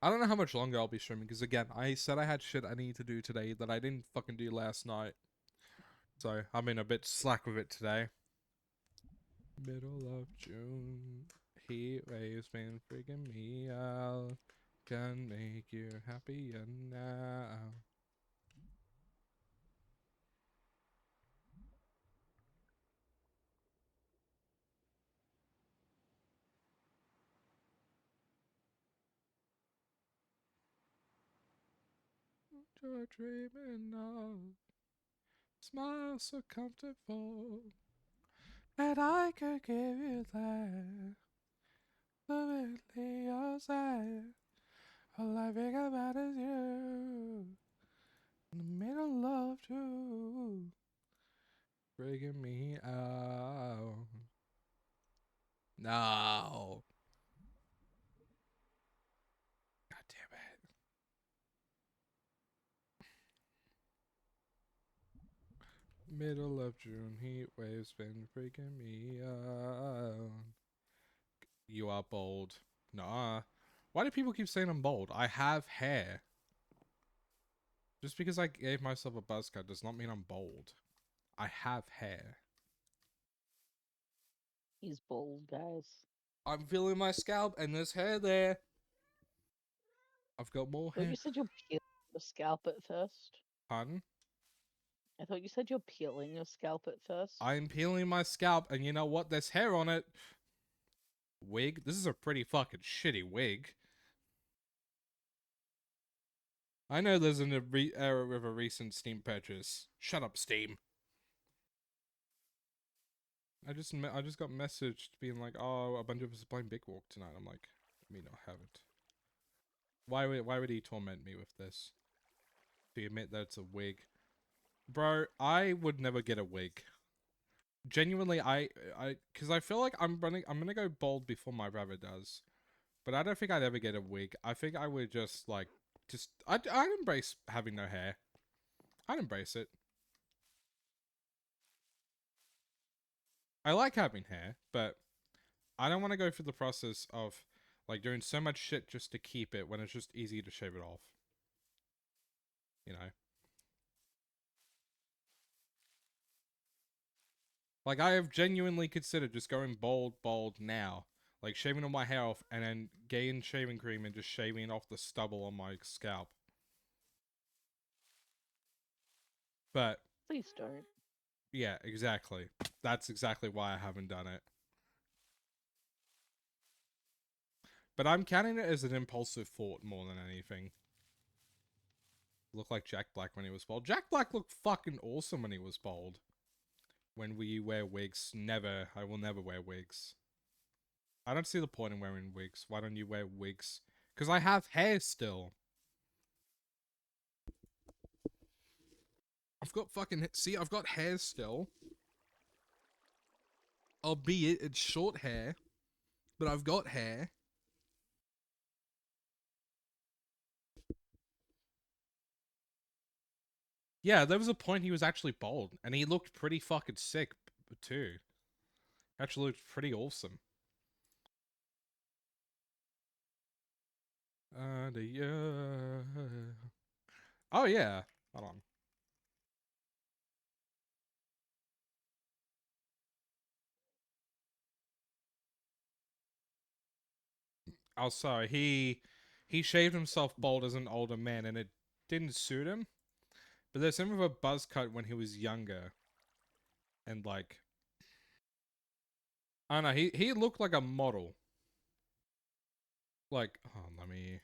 I don't know how much longer I'll be streaming, because again, I said I had shit I need to do today that I didn't fucking do last night. So, I'm in a bit slack with it today. Middle of June, heat waves been freaking me out. Can make you happier now. You're dreaming of smile so comfortable, and I could give you that. Fluidly yourself. All I think about is you. In the middle of two. Breaking me out. No. God damn it. Middle of June, heat waves been freaking me out. You are bold. Nah. Why do people keep saying I'm bold? I have hair. Just because I gave myself a buzz cut does not mean I'm bold. I have hair. He's bold, guys. I'm feeling my scalp and there's hair there. I've got more I thought hair. you said you're peeling your scalp at first. Pardon? I thought you said you're peeling your scalp at first. I'm peeling my scalp, and you know what? There's hair on it. Wig? This is a pretty fucking shitty wig. I know there's an error of a recent Steam purchase. Shut up, Steam. I just got messaged being like, oh, a bunch of us are playing Big Walk tonight. I'm like, me not have it. Why would he torment me with this? To admit that it's a wig. Bro, I would never get a wig. Genuinely, because I feel like I'm gonna go bald before my brother does. But I don't think I'd ever get a wig. I think I would just, like, I'd embrace having no hair. I'd embrace it. I like having hair, but I don't want to go through the process of, like, doing so much shit just to keep it when it's just easy to shave it off. You know? Like, I have genuinely considered just going bald now. Like, shaving all my hair off and then getting shaving cream and just shaving off the stubble on my scalp. But, Please don't. yeah, exactly. That's exactly why I haven't done it. But I'm counting it as an impulsive thought more than anything. Look like Jack Black when he was bald. Jack Black looked fucking awesome when he was bald. When we wear wigs, never. I will never wear wigs. I don't see the point in wearing wigs. Why don't you wear wigs? Because I have hair still. I've got fucking... See, I've got hair still. Albeit it's short hair. But I've got hair. Yeah, there was a point he was actually bald, and he looked pretty fucking sick too. Actually looked pretty awesome. Oh yeah. Hold on. Oh, sorry. He shaved himself bald as an older man, and it didn't suit him. But there's him with a buzz cut when he was younger, and like, I don't know. He looked like a model. Like, oh, let me.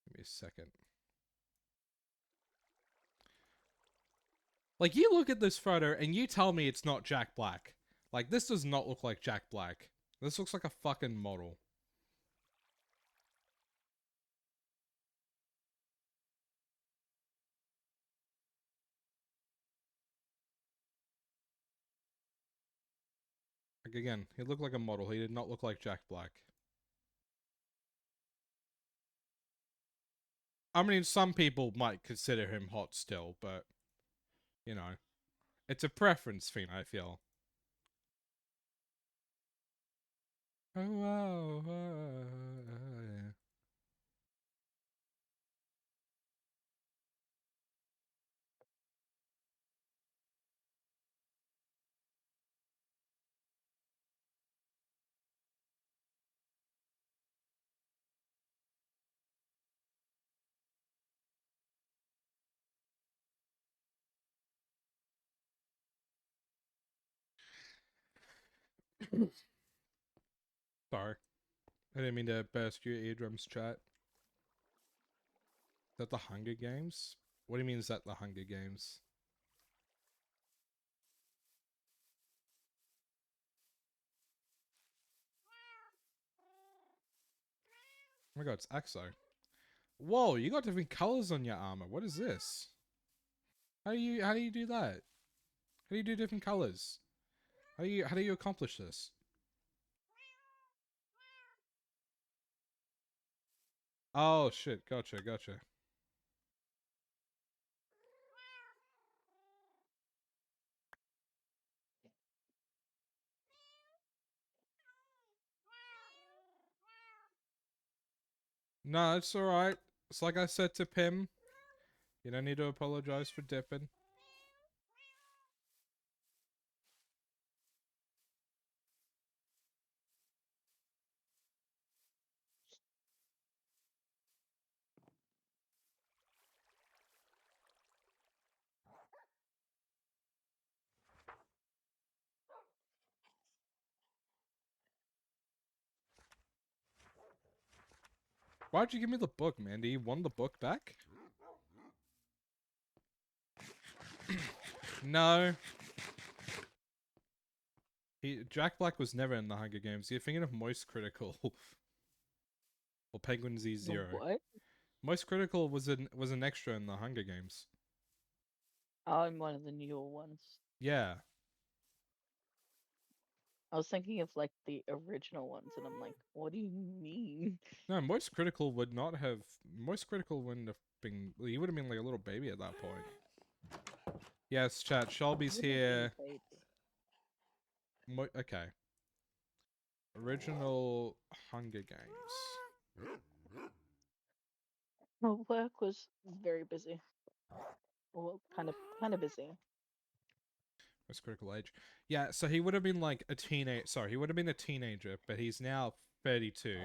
Give me a second. Like, you look at this photo and you tell me it's not Jack Black. Like, this does not look like Jack Black. This looks like a fucking model. Like, again, he looked like a model. He did not look like Jack Black. I mean, some people might consider him hot still, but, you know, it's a preference thing, I feel. Oh, wow. Yeah. Sorry. I didn't mean to burst your eardrums, chat. Is that the Hunger Games? What do you mean, is that the Hunger Games? Oh my god, it's Axo. Whoa, you got different colors on your armor. What is this? How do you do that? How do you do different colors? How do you accomplish this? Oh shit, gotcha. No, it's alright. It's like I said to Pim. You don't need to apologize for dipping. Why'd you give me the book, man? Do you want the book back? No. Jack Black was never in the Hunger Games. You're thinking of Moist Critical. Or Penguin The Z0. what? Moist Critical was an extra in the Hunger Games. Oh, I'm one of the newer ones. Yeah. I was thinking of like the original ones, and I'm like, what do you mean? No, Moist Critical would not have. Moist Critical wouldn't have been. He would have been like a little baby at that point. Yes, chat. Shelby's Would have been a here. baby. Okay. Original Hunger Games. My work was very busy. Well, kind of busy. Moist Critical age. Yeah, so he would have been like a teenage. Sorry, he would have been a teenager, but he's now 32.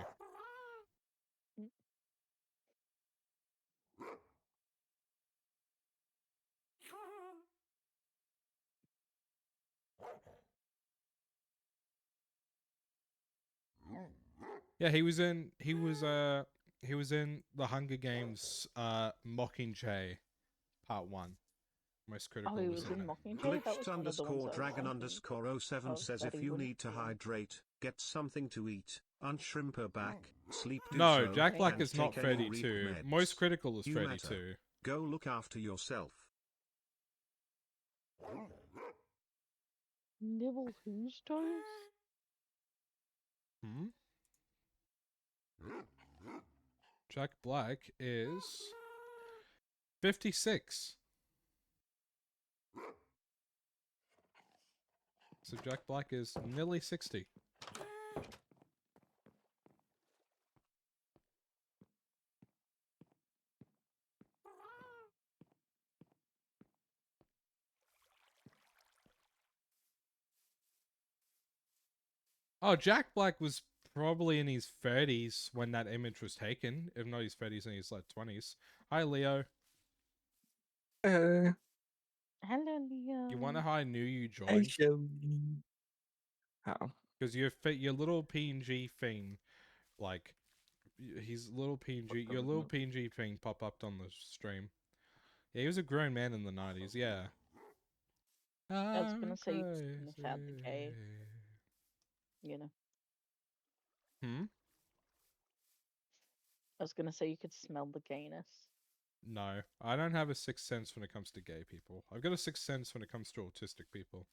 Mm. Yeah, he was in the Hunger Games Mockingjay Part 1. Most Oh, Critical he was was in in it. Mockingjay. That Glitched was one of the ones underscore I was dragon thinking underscore oh 07 of says that if he you wouldn't need to be in. hydrate, get something to eat, unshrimp her back, sleep do No, so, Jack Okay. Black and is not take any reap 32. Most meds. Critical is You matter. 32. Go look after yourself. Nibble whose toes? Hmm? Jack Black is 56. So Jack Black is nearly 60. Oh, Jack Black was probably in his 30s when that image was taken. If not his 30s, in his like 20s. Hi, Leo. Hello, You wonder Leo. how I knew you Hey, joined? Shelby. How? Because your little PNG thing, like, his little PNG, your little PNG thing pop up on the stream. Yeah, he was a grown man in the 90s, yeah. I was gonna I'm say you could sniff out the crazy. gay, you know. Hmm? I was gonna say you could smell the gayness. No, I don't have a sixth sense when it comes to gay people. I've got a sixth sense when it comes to autistic people.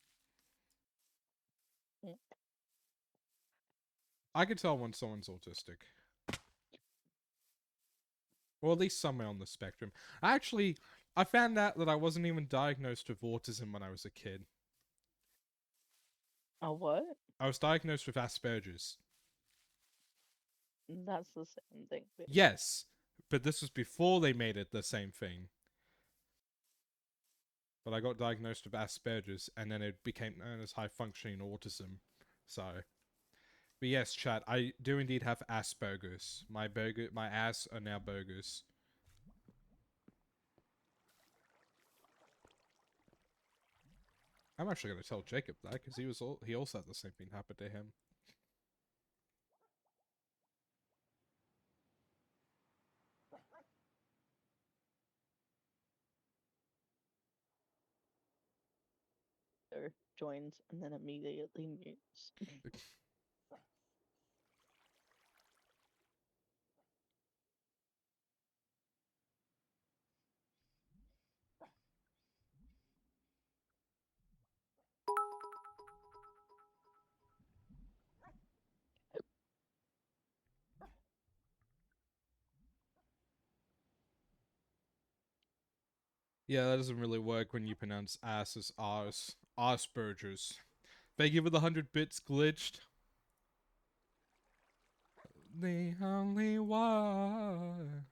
Mm. I can tell when someone's autistic. Or at least somewhere on the spectrum. I found out that I wasn't even diagnosed with autism when I was a kid. Oh, what? I was diagnosed with Asperger's. That's the same thing. Bitch. Yes, but this was before they made it the same thing. But I got diagnosed with Asperger's, and then it became known as high functioning autism. So, but yes, chat, I do indeed have Asperger's. My ass are now burgers. I'm actually gonna tell Jacob that because he also had the same thing happen to him. Or joins and then immediately mutes. Yeah, that doesn't really work when you pronounce ass as R's. Asperger's. Thank you for the 100 bits glitched. The only one.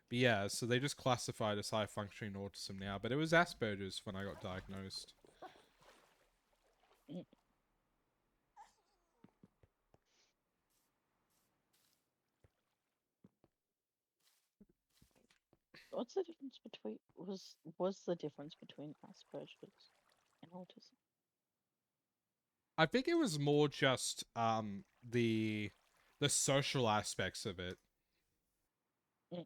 But yeah, so they just classified as high functioning autism now, but it was Asperger's when I got diagnosed. Mm. What's the difference between was the difference between Asperger's and autism? I think it was more just the social aspects of it. Mm.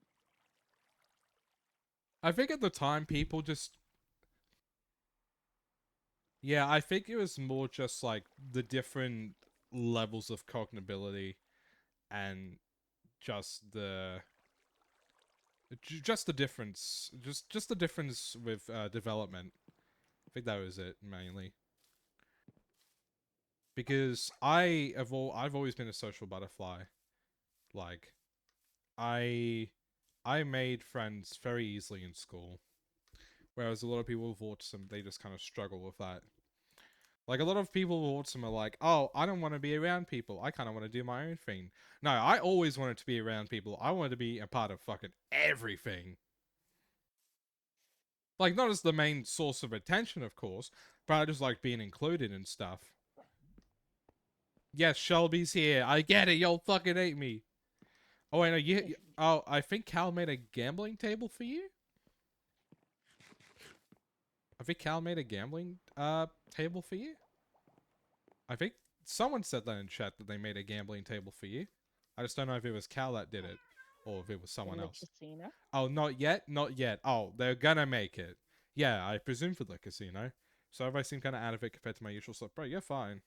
I think at the time people just yeah, I think it was more just like the different levels of cognability and just just the difference just the difference with development. I think that was it mainly. Because I've always been a social butterfly. Like I I made friends very easily in school. Whereas a lot of people with autism, they just kind of struggle with that. Like, a lot of people with autism are like, oh, I don't want to be around people. I kind of want to do my own thing. No, I always wanted to be around people. I wanted to be a part of fucking everything. Like, not as the main source of attention, of course, but I just like being included and stuff. Yes, Shelby's here. I get it. Y'all fucking hate me. Oh, wait, no, oh, I think Cal made a gambling table for you? I think Cal made a gambling table for you? I think someone said that in chat that they made a gambling table for you. I just don't know if it was Cal that did it or if it was someone In the else. casino? Oh, not yet? Not yet. Oh, they're gonna make it. Yeah, I presume for the casino. So if I seem kind of out of it compared to my usual stuff, bro, you're fine.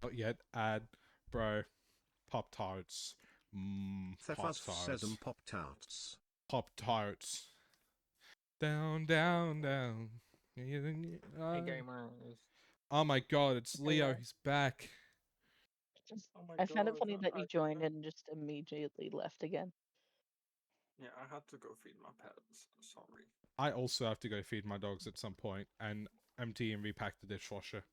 Not yet. Ad, bro. Pop Tarts. Pop Thefus Tarts. Sesame Pop Tarts. Pop Tarts. Down, down, down. Hey, gamers. Oh my god, it's Leo. Hello. He's back. Oh my I found it god, funny I'm that you back joined again. and just immediately left again. Yeah, I had to go feed my pets. Sorry. I also have to go feed my dogs at some point and empty and repack the dishwasher.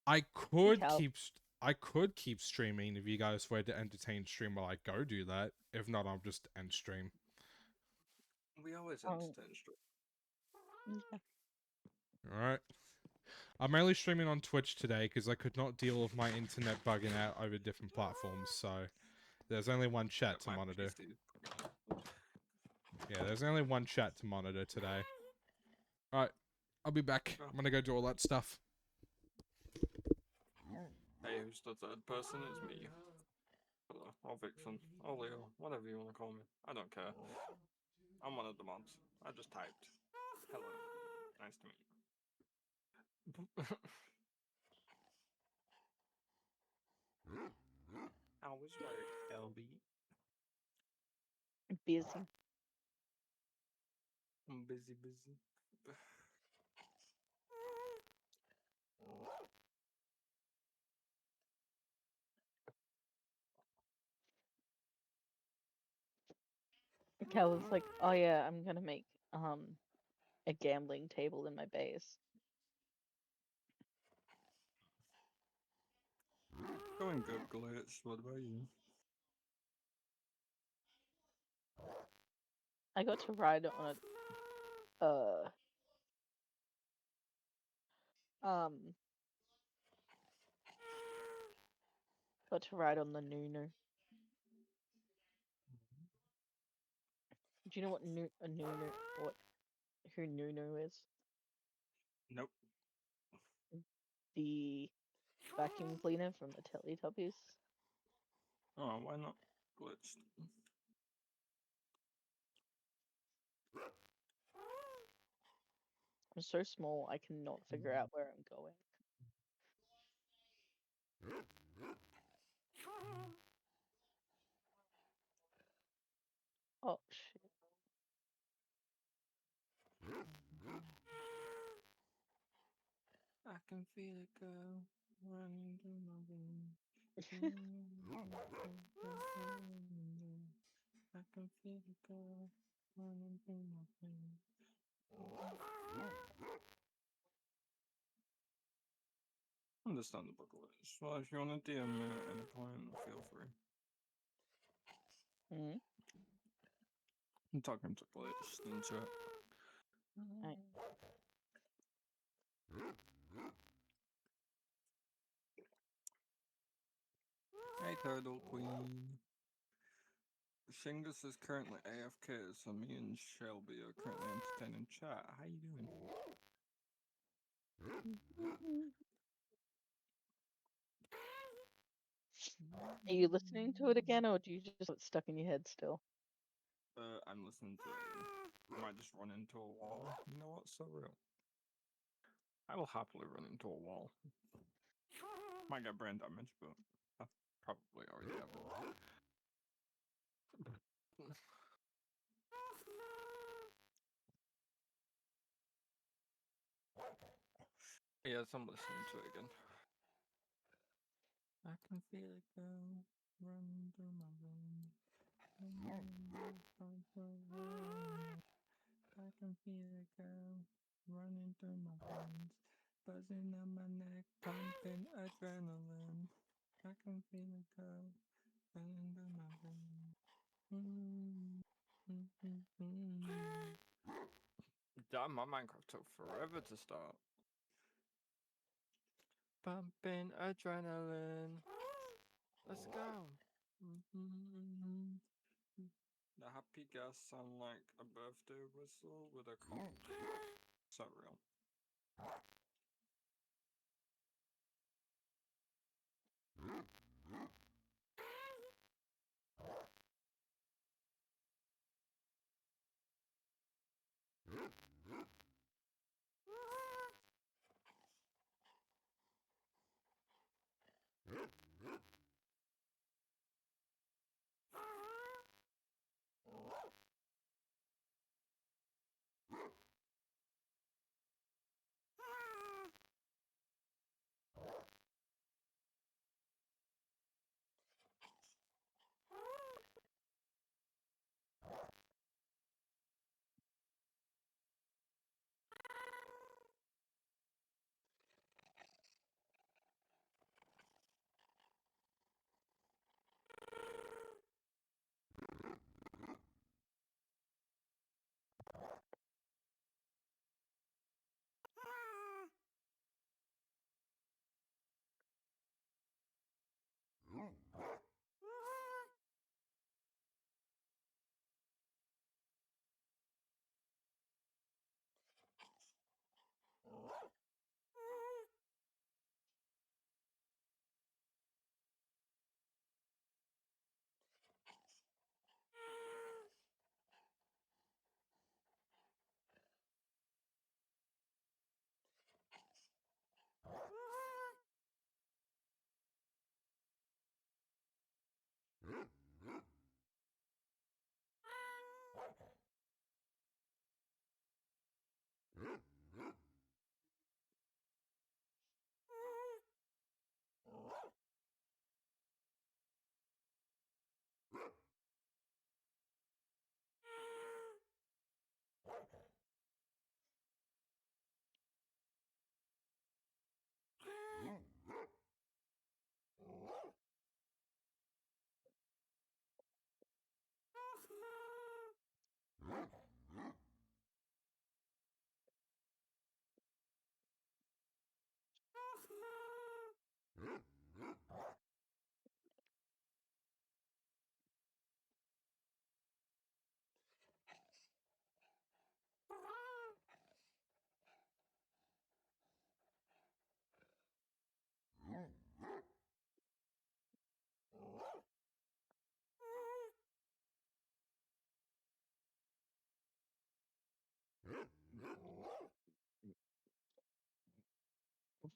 I could Cal. keep streaming if you guys were to entertain stream while I go do that. If not, I'll just end stream. We always Oh, entertain stream. yeah. Alright. I'm only streaming on Twitch today because I could not deal with my internet bugging out over different platforms, so there's only one chat to My monitor. PC. Yeah, there's only one chat to monitor today. Alright, I'll be back. I'm gonna go do all that stuff. Hey, who's the third person? It's me. Hello, or Vixen, or Leo, whatever you want to call me. I don't care. I'm one of the mods. I just typed. Hello. Nice to meet you. How was work, LB? Busy. I'm busy. Cal was like, "Oh yeah, I'm gonna make a gambling table in my base." Going good, Glitch. What about you? I got to ride on a um got to ride on the Nunu. Do you know what a Nunu who Nunu is? Nope. The vacuum cleaner from the Teletubbies. Oh, why not? Glitched. I'm so small I cannot figure out where I'm going. Oh shit. I can feel it go running through my veins. I can feel it go running through my veins. Understandable, Glitch. Well, if you want to DM me at any point, feel free. Hmm. I'm talking to Glitch in chat. Right. Hey, Turtle Queen. Shingus is currently AFK, so me and Shelby are currently entertaining chat. How you doing? Are you listening to it again, or do you just have it stuck in your head still? I'm listening to it. I might just run into a wall. You know what's so real? I will happily run into a wall. Might get brain damage, but I probably already have it. Yes, I'm listening to it again. I can feel it go running through my veins. I can feel it go running through my veins, buzzing on my neck, pumping adrenaline. I can feel it go running through my veins. Damn, my Minecraft took forever to start. Pumping adrenaline. Let's go. The happy gas sound like a birthday whistle with a cough. So real.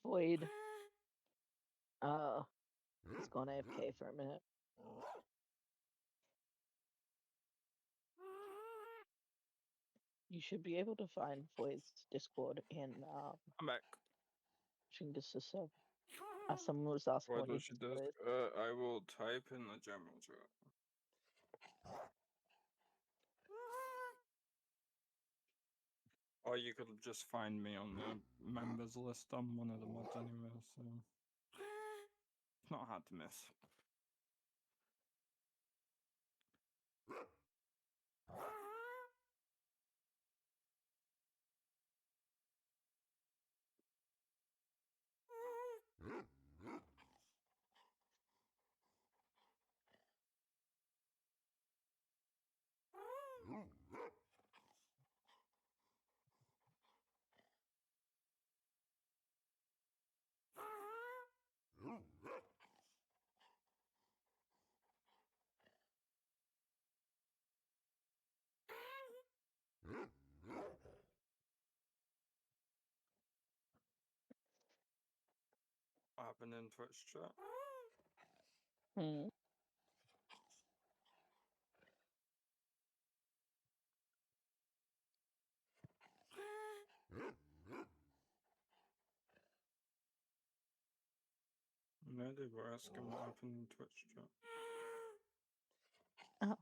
Void. He's gone AFK for a minute. You should be able to find Void's Discord in I'm back. Chingus server. Someone was asking Why what his does she Discord do? is. I will type in the general chat. Or you could just find me on the members list. I'm one of the mods anyway, so it's not hard to miss. What happened in Twitch chat? Hmm. No, they were asking what happened in Twitch chat. Oh.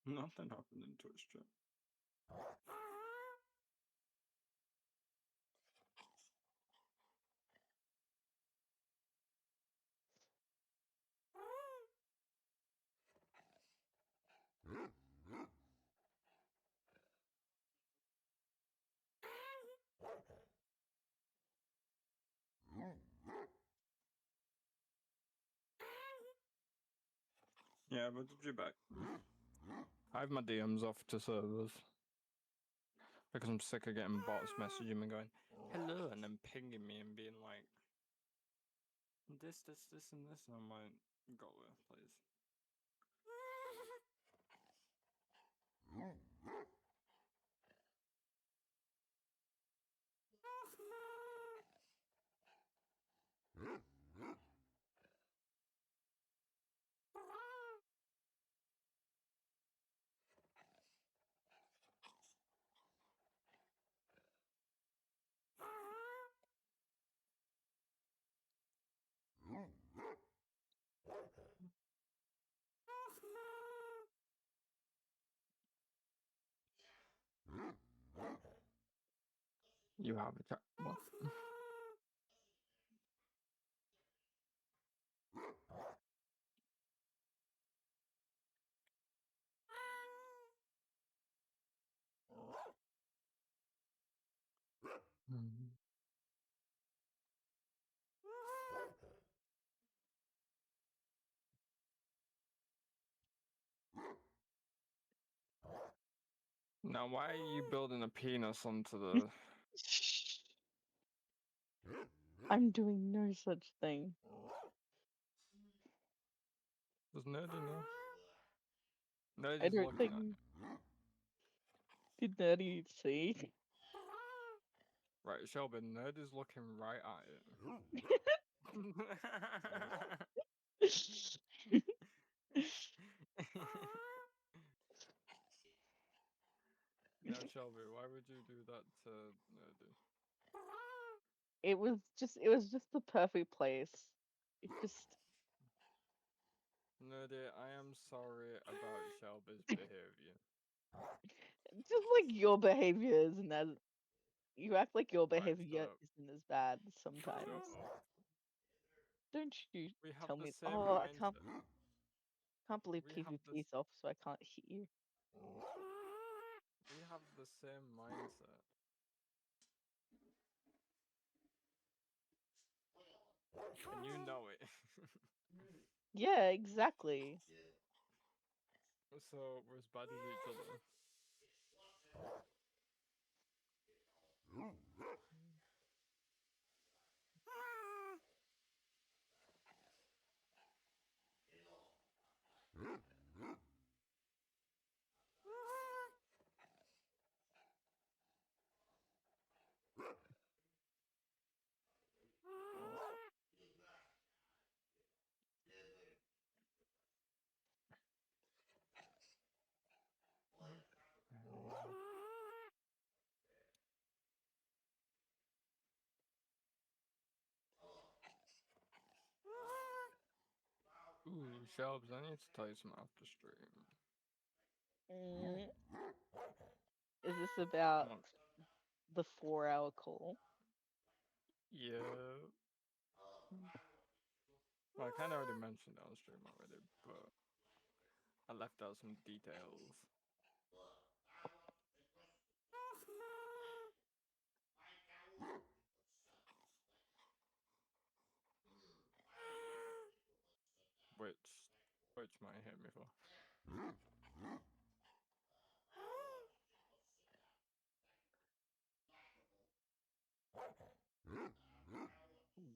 Nothing happened in Twitch chat. Yeah, but did you back? I have my DMs off to servers because I'm sick of getting bots messaging me going, hello, and then pinging me and being like, this, and this. And I'm like, go away, please. You have a chat. What? Mhm. Now, why are you building a penis onto the? I'm doing no such thing. Does Nerdy know? I Nerdy's don't looking at think. Did Nerdy see? it. Right, Shelby, Nerdy's looking right at it. Now, Shelby, why would you do that to Nerdy? It was just the perfect place. It just Nerdy, I am sorry about Shelby's behavior. like your behavior isn't as you act like your Right, behavior so isn't as bad shut sometimes. up. Don't you We have tell the me, same oh, I can't mindset. believe We have this. PvP's off, so I can't hit you. We have the same mindset. And you know it. Yeah, exactly. So we're as bad as each other. Shelves, I need to tell you some after stream. Mm. Is this about Come on. the 4-hour call? Yeah. Mm. Well, I kind of already mentioned it on stream already, but I left out some details. Which might hit me for.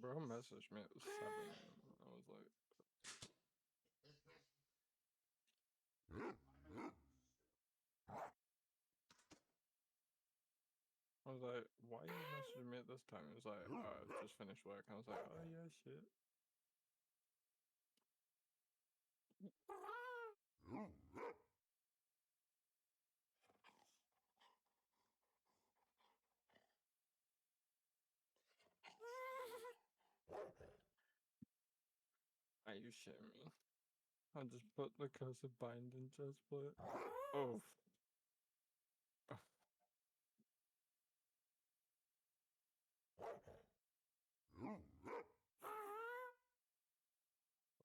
Bro messaged me at 7. I was like, why are you messaging me at this time? He was like, just finished work. I was like, oh yeah, shit. Are you shitting me? I just put the cursive bind in chest plate. Oh.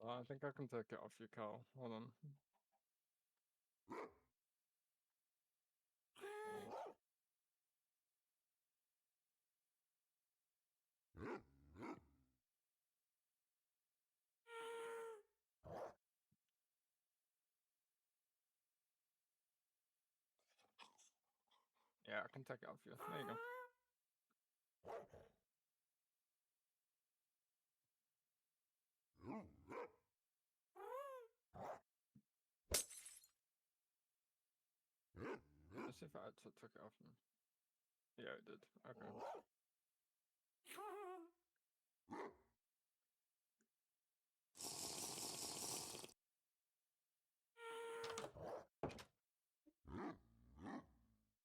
I think I can take it off you, Cal. Hold on. Yeah, I can take it off you. There you go. Let's see if I took it off him. Yeah, it did. Okay.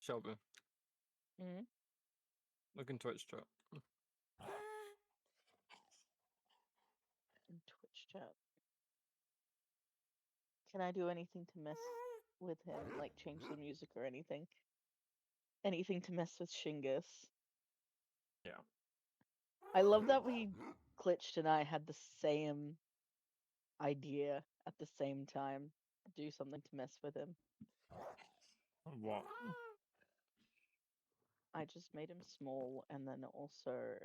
Shelby, Mm. look in Twitch chat. In Twitch chat. Can I do anything to mess with him? Like change the music or anything? Anything to mess with Shingus? Yeah. I love that Glitched and I had the same idea at the same time. Do something to mess with him. What? I just made him small and then also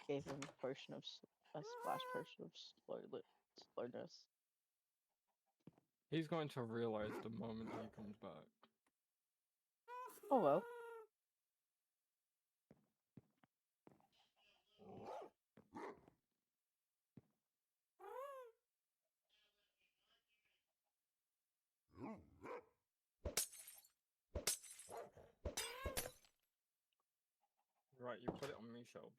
gave him a splash potion of slowness. He's going to realize the moment he comes back. Oh well. Right, you put it on me, Shelbs.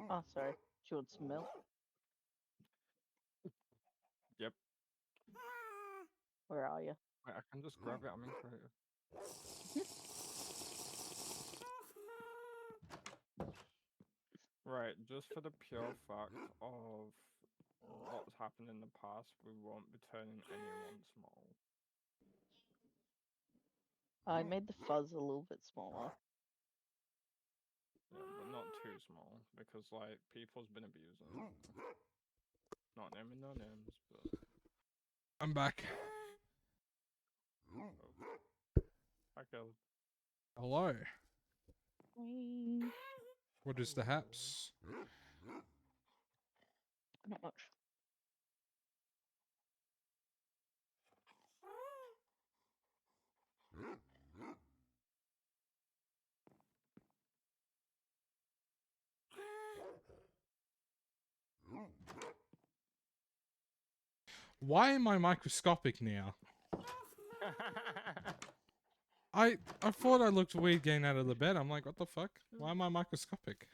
Oh, sorry. Do you want some milk? Yep. Where are you? Wait, I can just grab it. I'm in creative. Right, just for the pure fact of what's happened in the past, we won't be turning anyone small. I made the fuzz a little bit smaller. Yeah, but not too small, because, like, people's been abusing it. Not naming no names, but... I'm back. Oh. Hi, Caleb. Hello. Whee. What is the haps? Not much. Why am I microscopic now? I thought I looked weird getting out of the bed. I'm like, what the fuck? Why am I microscopic?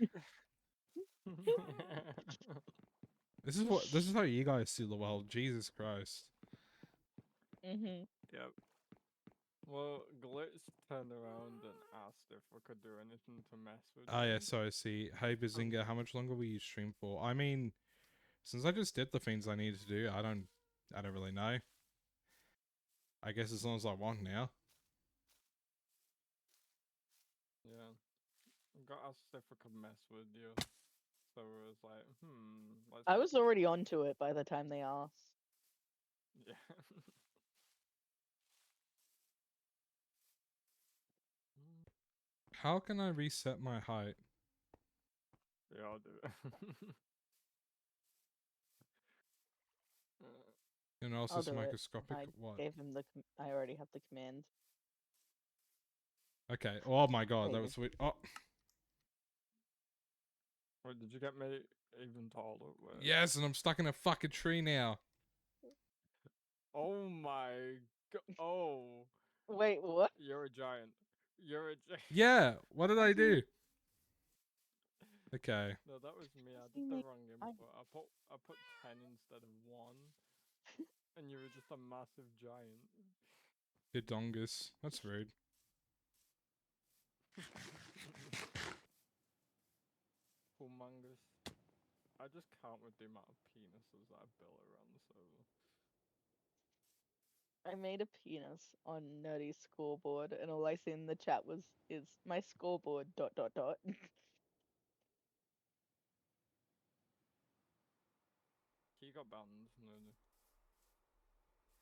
This is how you guys see the world. Jesus Christ. Mhm. Yep. Well, Glitch turned around and asked if we could do anything to mess with Oh yeah, you. so I see. Hey Bazinga, how much longer will you stream for? I mean, Since I just did the things I needed to do, I don't really know. I guess as long as I want now. Yeah. Got asked if I could mess with you. So it was like, let's I make was this already happen. onto it by the time they asked. Yeah. How can I reset my height? Yeah, I'll do it. Uh, And also I'll do it. microscopic. I What? gave him the. I already have the command. Okay. Oh my god, There that you was go. sweet. Oh Wait, did you get me even taller? Wait. yes, and I'm stuck in a fucking tree now. Oh my god. Oh. Wait, what? You're a giant. You're a giant. Yeah. What did I do? Okay. No, that was me. I What do did you the mean? wrong input. I put 10 instead of 1. And you were just a massive giant. Didongus. That's rude. Humongous. I just can't with the amount of penises that I built around the server. I made a penis on Nerdy's scoreboard, and all I see in the chat is my scoreboard ... He got banned. No, no.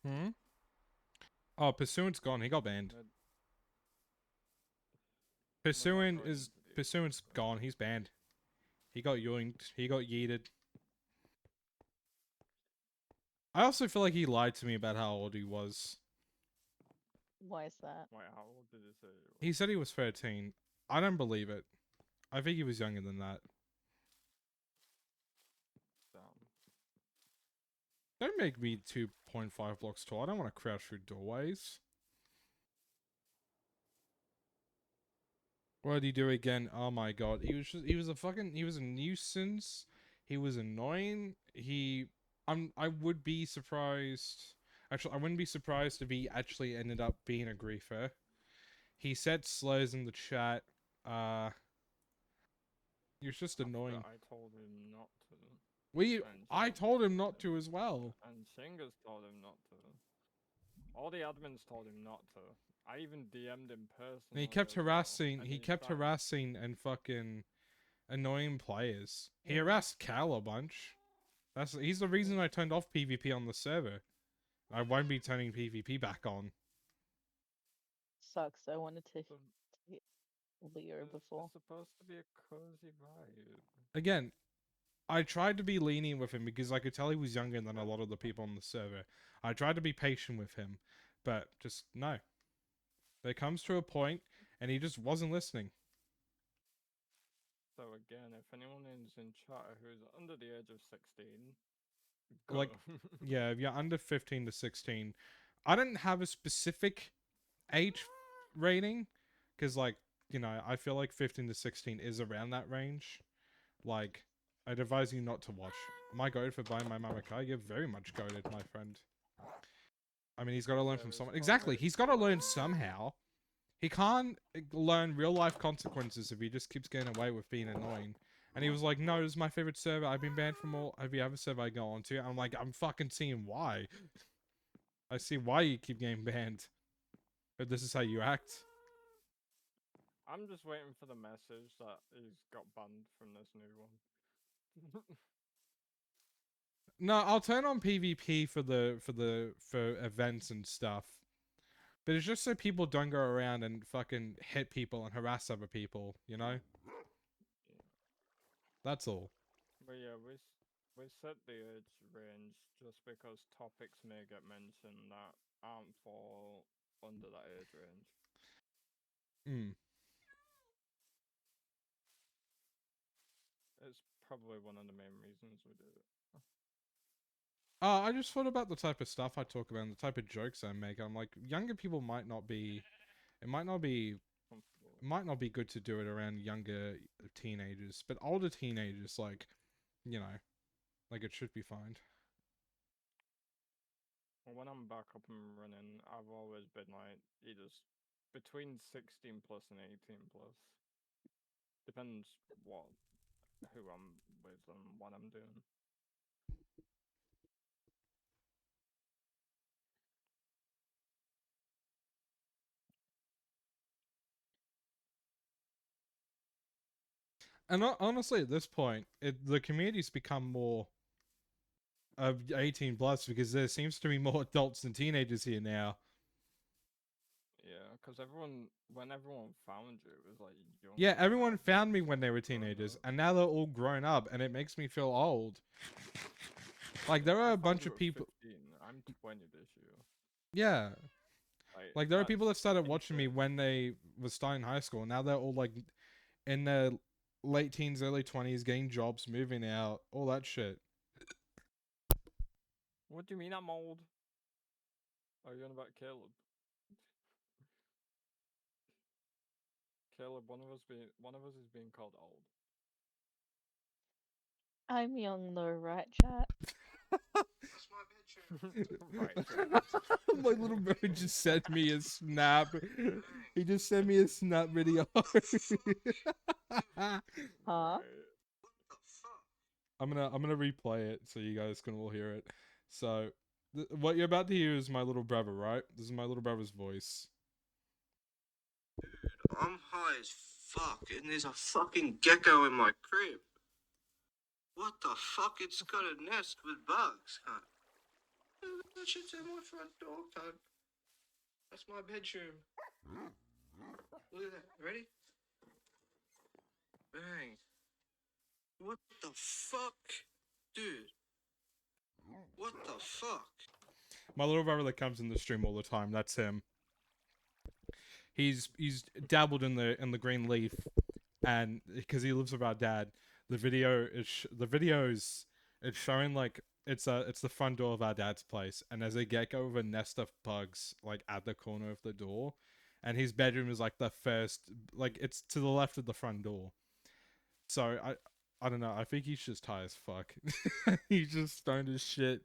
Hmm. Oh, Pursuant's gone. He got banned. We're not Pursuant going is into the Pursuant's agenda. gone. He's banned. He got yoinked. He got yeeted. I also feel like he lied to me about how old he was. Why is that? Wait, how old did he say he was? He said he was 13. I don't believe it. I think he was younger than that. Damn. Don't make me 2.5 blocks tall. I don't want to crouch through doorways. What did he do again? Oh my god. He was a nuisance. He was annoying. I would be surprised. Actually, I wouldn't be surprised if he actually ended up being a griefer. He said slurs in the chat. He was just After annoying. I told him not to. And I Singers told him not to as well. And Singers told him not to. All the admins told him not to. I even DM'd him And he personally kept as well. harassing. And He he kept started. harassing and fucking annoying players. He Mm. harassed Cal a bunch. He's the reason I turned off PvP on the server. I won't be turning PvP back on. Sucks. I wanted to So hit Leo before. it's supposed to be a cozy vibe. Again, I tried to be lenient with him because I could tell he was younger than a lot of the people on the server. I tried to be patient with him, but just no. There comes to a point, and he just wasn't listening. So again, if anyone is in chat who's under the age of 16, go. Like, yeah, if you're under 15 to 16, I don't have a specific age rating, because, like, you know, I feel like 15 to 16 is around that range. Like, I'd advise you not to watch. Am I goated for buying my mama car? You're very much goated, my friend. I mean, he's got to learn So from it's someone. probably Exactly, he's got to learn somehow. He can't learn real life consequences if he just keeps getting away with being annoying. And he was like, no, this is my favorite server. I've been banned from all every other server I go on to. I'm like, I'm fucking seeing why. I see why you keep getting banned. But this is how you act. I'm just waiting for the message that he's got banned from this new one. No, I'll turn on PvP for events and stuff. But it's just so people don't go around and fucking hit people and harass other people, you know? Yeah. That's all. But yeah, we set the age range just because topics may get mentioned that aren't fall under that age range. Hmm. It's probably one of the main reasons we do it. I just thought about the type of stuff I talk about and the type of jokes I make. I'm like, younger people might not be... It might not be... Comfortable. It might not be good to do it around younger teenagers. But older teenagers, like, you know, like it should be fine. Well, when I'm back up and running, I've always been like either between 16 plus and 18 plus. Depends who I'm with and what I'm doing. And honestly, at this point, the community's become more of 18 plus because there seems to be more adults than teenagers here now. Yeah, because when everyone found you, it was like young. Yeah, everyone adults, found me when they were grown teenagers, up. and now they're all grown up, and it makes me feel old. Like, Yeah, there are I a found bunch you of at people. 15. I'm 20 this year. Yeah. Like, there are people that That's started watching me insane. when they were starting high school. Now they're all, like, in their late teens, early 20s, getting jobs, moving out, all that shit. What do you mean I'm old? Are you on about Caleb? Caleb, one of us is being called old. I'm young though, right, chat? That's my bedroom. Right, My little bro just sent me a snap. He just sent me a snap video. Huh? Right. What the fuck? I'm gonna replay it so you guys can all hear it. So, what you're about to hear is my little brother, right? This is my little brother's voice. I'm high as fuck, and there's a fucking gecko in my crib. What the fuck? It's got a nest with bugs, cunt. That shit's at my front door, cunt. That's my bedroom. Look at that. Ready? Bang. What the fuck? Dude. What the fuck? My little brother that comes in the stream all the time. That's him. He's dabbled in the green leaf, and because he lives with our dad, the videos it's showing like it's the front door of our dad's place, and there's a gecko with a nest of bugs like at the corner of the door, and his bedroom is like the first, like it's to the left of the front door. So I don't know. I think he's just high as fuck. He's just stoned as shit.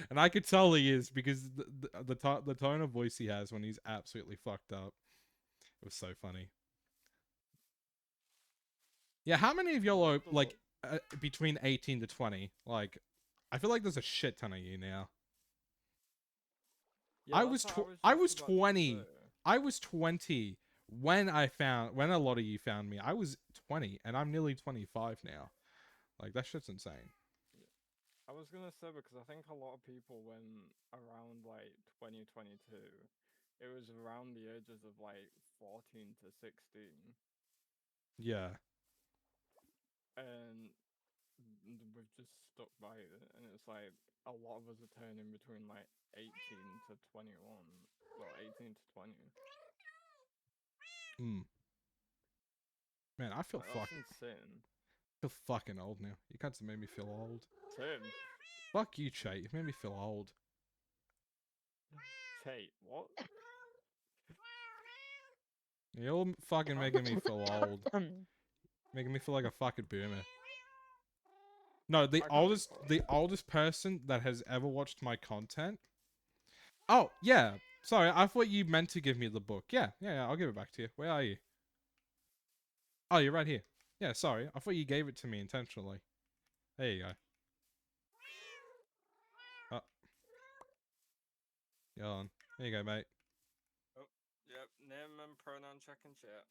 And I could tell he is because the tone of voice he has when he's absolutely fucked up. It was so funny. Yeah, how many of y'all are like between 18 to 20? Like, I feel like there's a shit ton of you now. Yeah, that's what I was I just was about to 20. say. I was 20 when a lot of you found me. I was 20 and I'm nearly 25 now. Like, that shit's insane. Yeah. I was gonna say because I think a lot of people when around like 2022, it was around the ages of like 14 to 16, Yeah. and we've just stuck by it, and it's like a lot of us are turning between like 18 to 21, well 18 to 20. Mm. Man, I feel Like that's insane. fucking old now. You guys have made me feel old. Tim, Fuck you, Chet. You've made me feel old. Tate, what? You're all fucking making me feel old. Um, Making me feel like a fucking boomer. No, I can't be fucked. the oldest person that has ever watched my content. Oh, yeah. Sorry, I thought you meant to give me the book. Yeah, I'll give it back to you. Where are you? Oh, you're right here. Yeah, sorry. I thought you gave it to me intentionally. There you go. Oh, go on. There you go, mate. Oh, yep, name and pronoun check and chat.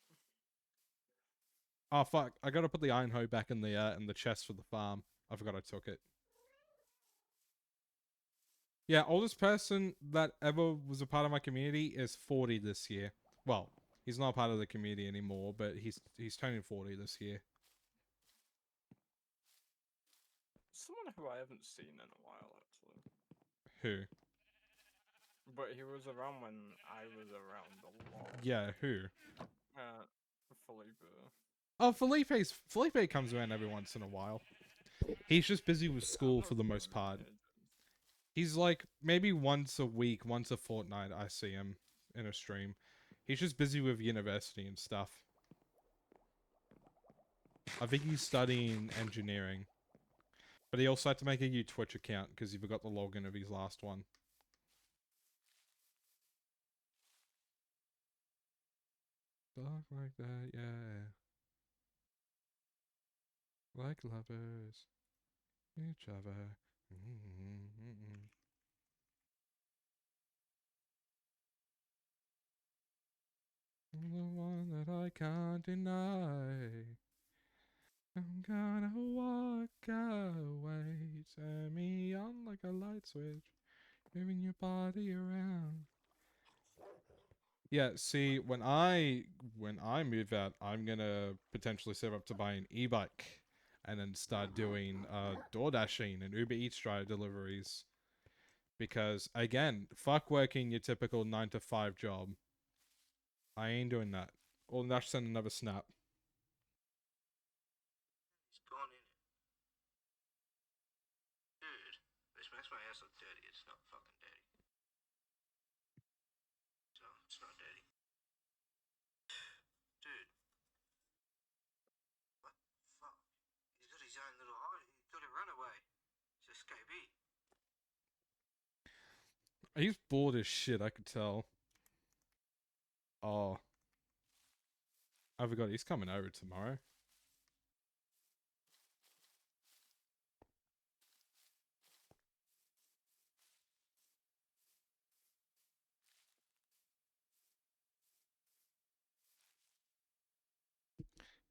Oh, fuck. I gotta put the iron hoe back in the chest for the farm. I forgot I took it. Yeah, oldest person that ever was a part of my community is 40 this year. Well, he's not part of the community anymore, but he's turning 40 this year. Someone who I haven't seen in a while, actually. Who? But he was around when I was around a lot. Yeah, who? Uh, Felipe. Oh, Felipe comes around every once in a while. He's just busy with Yeah, I've school for not the seen most him part. in ages. He's like maybe once a week, once a fortnight I see him in a stream. He's just busy with university and stuff. I think he's studying engineering. But he also had to make a new Twitch account because he forgot the login of his last one. Talk like that, yeah. Like lovers. Each other. The one that I can't deny. I'm gonna walk away. Turn me on like a light switch. Moving your body around. Yeah, see, when I move out, I'm gonna potentially save up to buy an e-bike and then start doing door dashing and Uber Eats drive deliveries. Because again, fuck working your typical 9 to 5 job. I ain't doing that. Or Nash send another snap. It's gone in it. Dude, this makes my ass look dirty. It's not fucking dirty. So, it's not dirty. Dude. What the fuck? He's got his own little hide. He's got a runaway. It's escapee. He's bored as shit, I could tell. Oh. I forgot he's coming over tomorrow.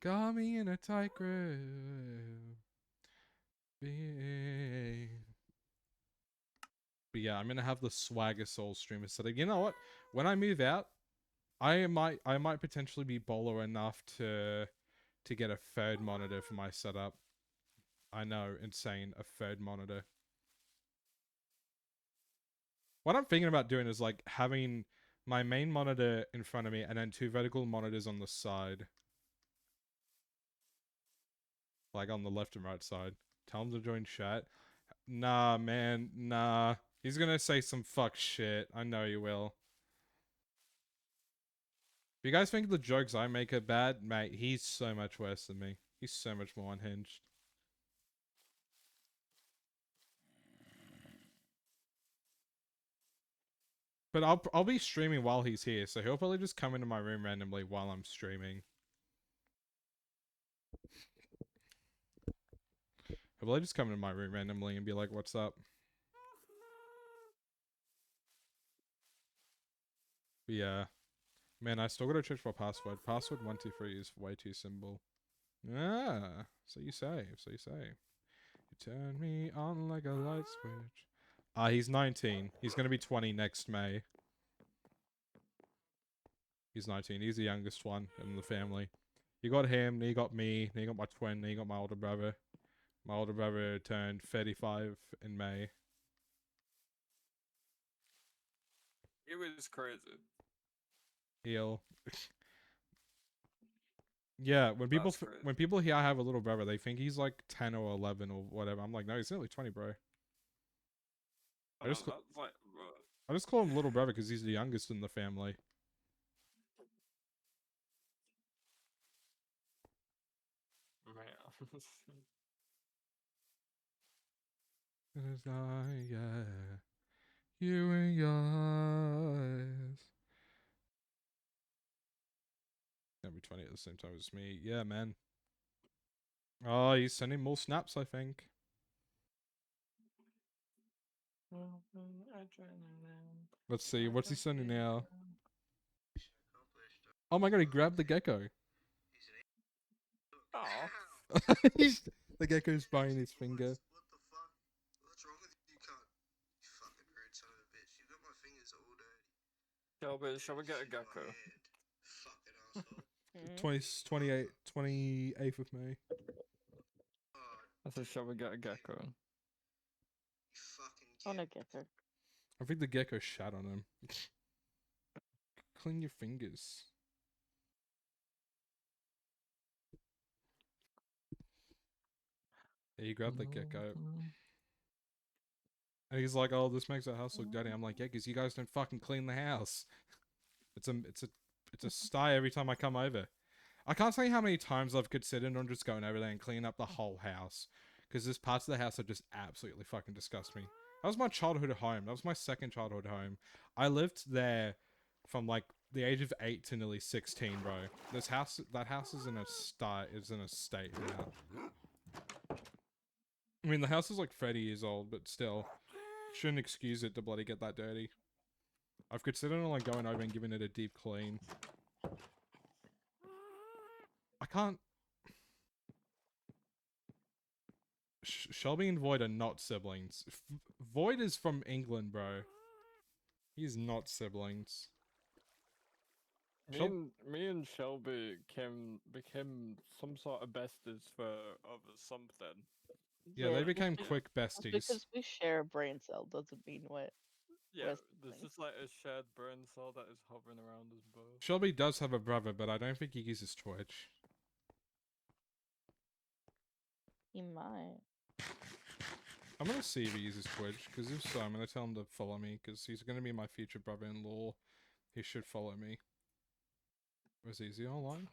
Got me in a tight grip. But yeah, I'm gonna have the Swagger Soul stream instead of, you know what? When I move out, I might potentially be bolo enough to get a third monitor for my setup. I know, insane, a third monitor. What I'm thinking about doing is like having my main monitor in front of me and then 2 vertical monitors on the side. Like on the left and right side. Tell him to join chat. Nah, man, nah. He's gonna say some fuck shit. I know he will. If you guys think the jokes I make are bad, mate, he's so much worse than me. He's so much more unhinged. But I'll be streaming while he's here, so he'll probably just come into my room randomly while I'm streaming. He'll probably just come into my room randomly and be like, "What's up?" But yeah. Man, I still gotta change my password. Password 123 is way too simple. Ah, so you say, so you say. You turn me on like a light switch. He's 19. He's gonna be 20 next May. He's 19. He's the youngest one in the family. You got him, then you got me, then you got my twin, then you got my older brother. My older brother turned 35 in May. It was crazy. He'll. Yeah, when people hear I have a little brother, they think he's like 10 or 11 or whatever. I'm like, no, he's only 20, bro. I know, that's like, I just call him little brother because he's the youngest in the family. man. It is I, yeah. You and yours. Gonna be 20 at the same time as me. Yeah, man. Oh, he's sending more snaps, I think. Let's see, what's he sending now? Oh my god, he grabbed the gecko. Oh. The gecko's biting his finger. What the fuck? What's wrong with you, cunt? You fucking rude son of a bitch. You got my fingers all dirty. Shall we get a Shit on my gecko? hand. Fucking asshole. 28th of May. Oh, I said, shall we get a gecko? you fucking On a kid. gecko. I think the gecko shat on him. Clean your fingers. Yeah, he grabbed the gecko. And he's like, oh, this makes our house look dirty. I'm like, yeah, because you guys don't fucking clean the house. It's a sty every time I come over. I can't tell you how many times I've considered on just going over there and cleaning up the whole house. Because there's parts of the house that just absolutely fucking disgust me. That was my childhood home. That was my second childhood home. I lived there from like the age of 8 to nearly 16, bro. That house is in a state now. I mean, the house is like 30 years old, but still. Shouldn't excuse it to bloody get that dirty. I've considered like going over and giving it a deep clean. I can't... Shelby and Void are not siblings. Void is from England, bro. He's not siblings. Me and Shelby became some sort of besties for over something. Yeah, they So, became yeah. quick Just besties. because we share a brain cell doesn't mean Yeah, there's siblings. just like a shared brain cell that is hovering around us both. Shelby does have a brother, but I don't think he uses Twitch. He might. I'm gonna see if he uses Twitch, because if so, I'm gonna tell him to follow me, because he's gonna be my future brother-in-law. He should follow me. Was he? Is he online?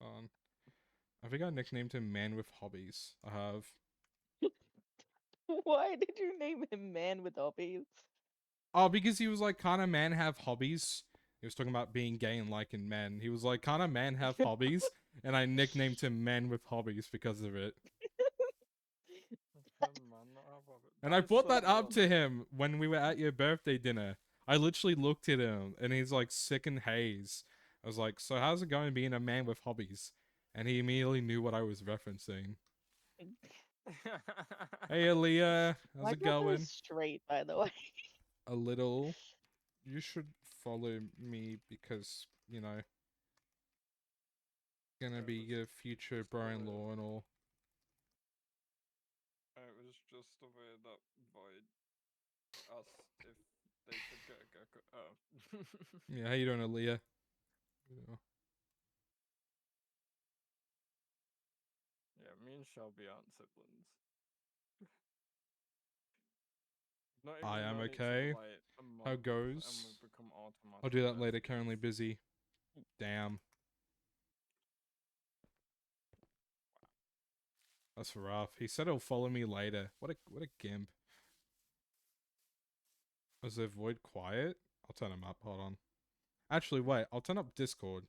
I think I nicknamed him Man with Hobbies. I have. Why did you name him Man with Hobbies? Oh, because he was like, "Can't a man have hobbies?" He was talking about being gay and liking men. He was like, "Can't a man have hobbies?" And I nicknamed him Man with Hobbies because of it. And I That is brought so that up to funny. him when we were at your birthday dinner. I literally looked at him and he's like sick and haze. I was like, "So how's it going being a man with hobbies?" And he immediately knew what I was referencing. Hey, Aaliyah, how's My it brother is going? straight, by the way. A little. You should follow me because, you know, gonna be your future brother-in-law and all. It was just the way that Void asked if they could get a gecko. Oh. Yeah, how you doing, Aaliyah? Yeah. Yeah, me and Shelby aren't siblings. Not I even am known each other okay. like a How month, and goes? we've become I'll automatic do that later, currently besties. busy. Damn. That's rough. He said he'll follow me later. What a gimp. Was the void quiet? I'll turn him up, hold on. Actually, wait, I'll turn up Discord.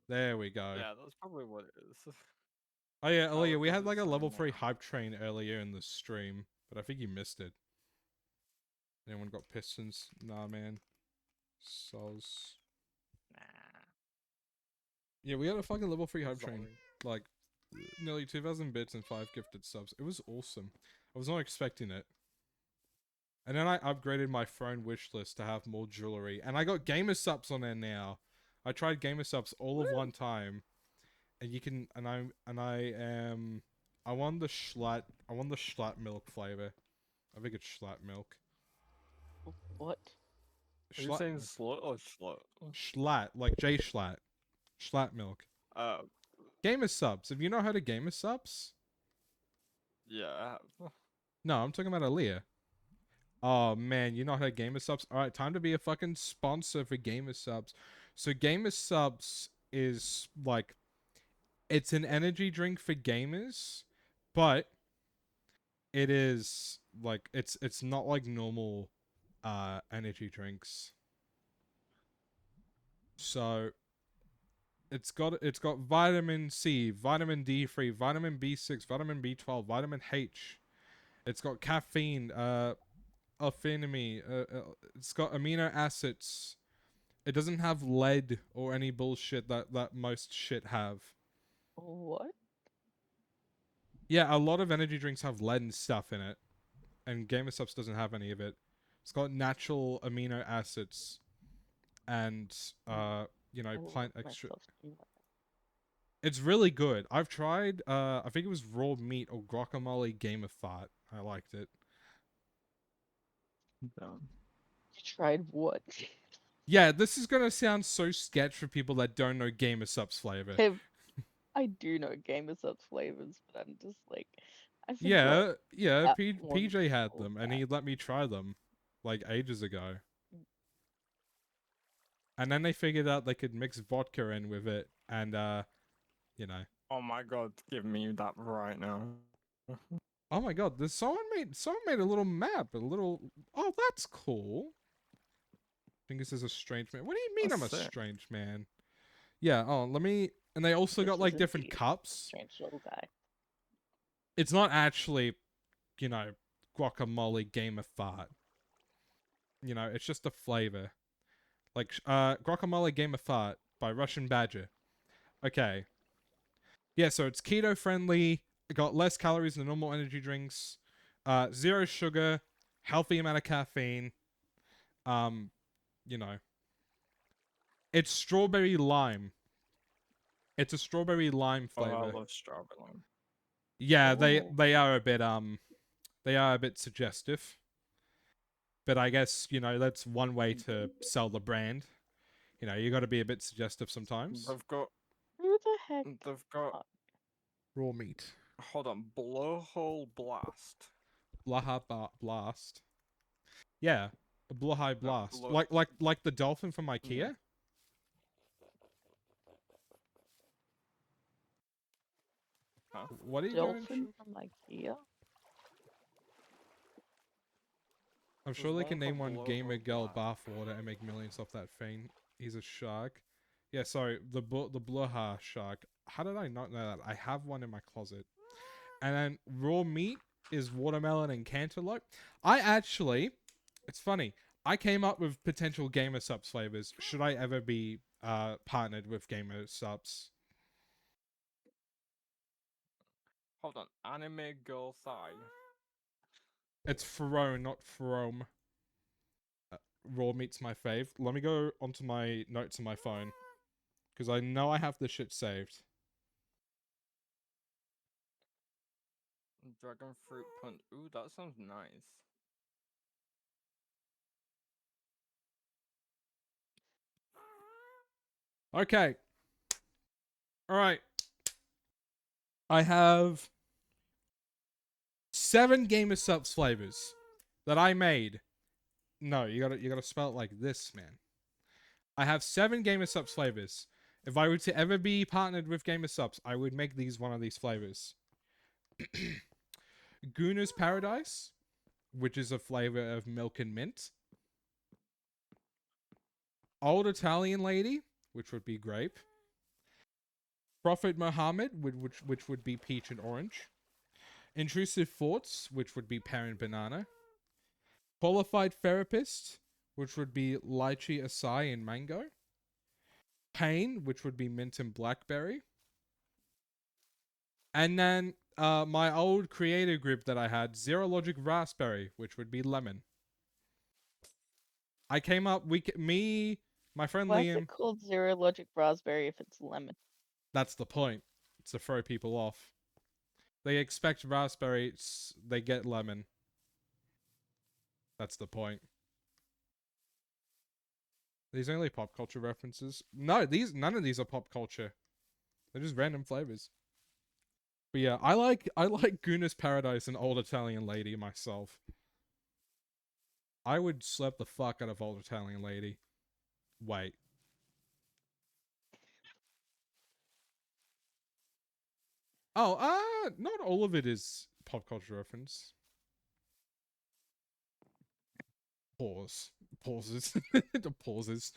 There we go. Yeah, that's probably what it is. Oh yeah, How Aaliyah, we does had it like a level sound 3 now? hype train earlier in the stream, but I think you missed it. Anyone got pistons? Nah, man. Souls. Nah. Yeah, we had a fucking level 3 hype train. Sorry. Like, nearly 2,000 bits and 5 gifted subs. It was awesome. I was not expecting it. And then I upgraded my phone wishlist to have more jewelry. And I got gamer subs on there now. I tried gamer subs all of one time. And you can, I want the Schlatt milk flavor. I think it's Schlatt milk. What? Are you saying slut or slut? Schlatt, like J Schlatt. Schlatt milk. Uh, Gamer subs. Have you not heard of gamer subs? yeah, I have. No, I'm talking about Aaliyah. Oh man, you not heard Gamer Subs? Alright, time to be a fucking sponsor for Gamer Subs. So Gamer Subs is like, it's an energy drink for gamers, but it is like, it's not like normal energy drinks. So it's got vitamin C, vitamin D3, vitamin B6, vitamin B12, vitamin H. It's got caffeine, alphenamine, it's got amino acids. It doesn't have lead or any bullshit that most shit have. What? Yeah, a lot of energy drinks have lead and stuff in it, and Gamer Subs doesn't have any of it. It's got natural amino acids and I will plant let extra. myself do that. It's really good. I've tried I think it was raw meat or guacamole Gamer Fart. I liked it. You tried what? Yeah, this is gonna sound so sketch for people that don't know Gamer Subs flavor. I do know Gamer Subs flavors, but I'm just like, I forgot Yeah, that one's PJ had called them, and that. he let me try them, like ages ago. And then they figured out they could mix vodka in with it, and you know. Oh my god, give me that right now. Oh my god, there's someone made a little map, a little. Oh, that's cool. I think this is a strange man. What do you mean That's I'm a sick. strange man? Yeah. Oh, let me. And they also got This is like different indeed a cups. strange little guy. It's not actually, you know, guacamole gamer fart. You know, it's just a flavor. Like guacamole gamer fart by Russian Badger. Okay. Yeah, so it's keto friendly. It got less calories than normal energy drinks, zero sugar, healthy amount of caffeine. Um, you know, it's strawberry lime. It's a strawberry lime Oh, I flavor. love strawberry lime. Yeah, Oh. they are a bit suggestive. But I guess, that's one way to sell the brand. You got to be a bit suggestive sometimes. They've got Who the heck? they've got Oh, Raw meat. hold on, blowhole blast. Blaha blast. Yeah, a blowhigh No, blast. blow. Like the dolphin from Yeah. IKEA. Huh? What are you going? dolphin from IKEA? I'm There's sure they can one name called one gamer blowhole girl blast. bathwater and make millions off that thing. He's a shark. Yeah, sorry, the blowha shark. How did I not know that? I have one in my closet. And then raw meat is watermelon and cantaloupe. It's funny. I came up with potential Gamer Subs flavors. Should I ever be partnered with Gamer Subs? Hold on, anime girl thigh. It's Ferone, not Ferome. Raw meat's my fave. Let me go onto my notes on my phone. Because I know I have this shit saved. Dragon fruit punch. Ooh, that sounds nice. Okay. Alright. I have 7 Gamer Subs flavors that I made. No, you gotta spell it like this, man. I have 7 Gamer Subs flavors. If I were to ever be partnered with Gamer Subs, I would make these one of these flavors. Gooner's Paradise, which is a flavor of milk and mint. Old Italian Lady, which would be grape. Prophet Muhammad, which would be peach and orange. Intrusive Thoughts, which would be pear and banana. Qualified Therapist, which would be lychee acai and mango. Pain, which would be mint and blackberry. And then my old creator group that I had, Zero Logic Raspberry, which would be lemon. I came up, my friend Why is it Liam. called Zero Logic Raspberry if it's lemon? That's the point. It's to throw people off. They expect raspberry, they get lemon. That's the point. These only pop culture references. No, none of these are pop culture. They're just random flavors. But yeah, I like Gooner's Paradise and Old Italian Lady myself. I would slap the fuck out of Old Italian Lady. Wait. Oh, not all of it is pop culture reference. Pause. Pauses. The pauses.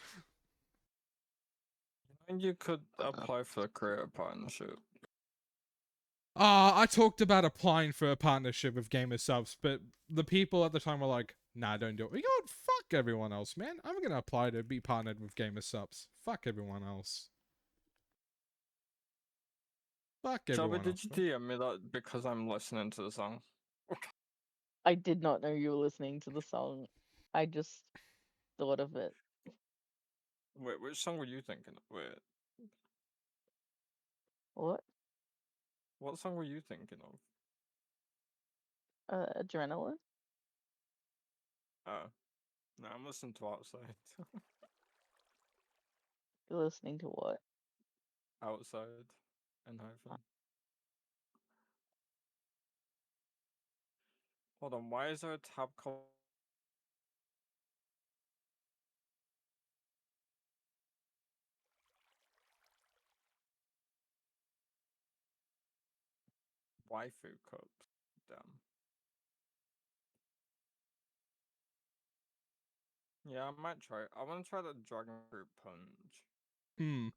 And you could apply for a career partnership. I talked about applying for a partnership with Gamer Subs, but the people at the time were like, nah, don't do it. You know what? Fuck everyone else, man. I'm gonna apply to be partnered with Gamer Subs. Fuck everyone else. Fuck Shelby, everyone did else, you man. DM me that because I'm listening to the song? I did not know you were listening to the song. I just thought of it. Wait, which song were you thinking of? Wait, What? what song were you thinking of? Adrenaline? Oh, no, I'm listening to Outside. You're listening to what? Outside and Hyphen. Hold on, why is there a tab called Waifu Cups? Damn. Yeah, I might try. I want to try the Dragon Fruit Punch. Hmm.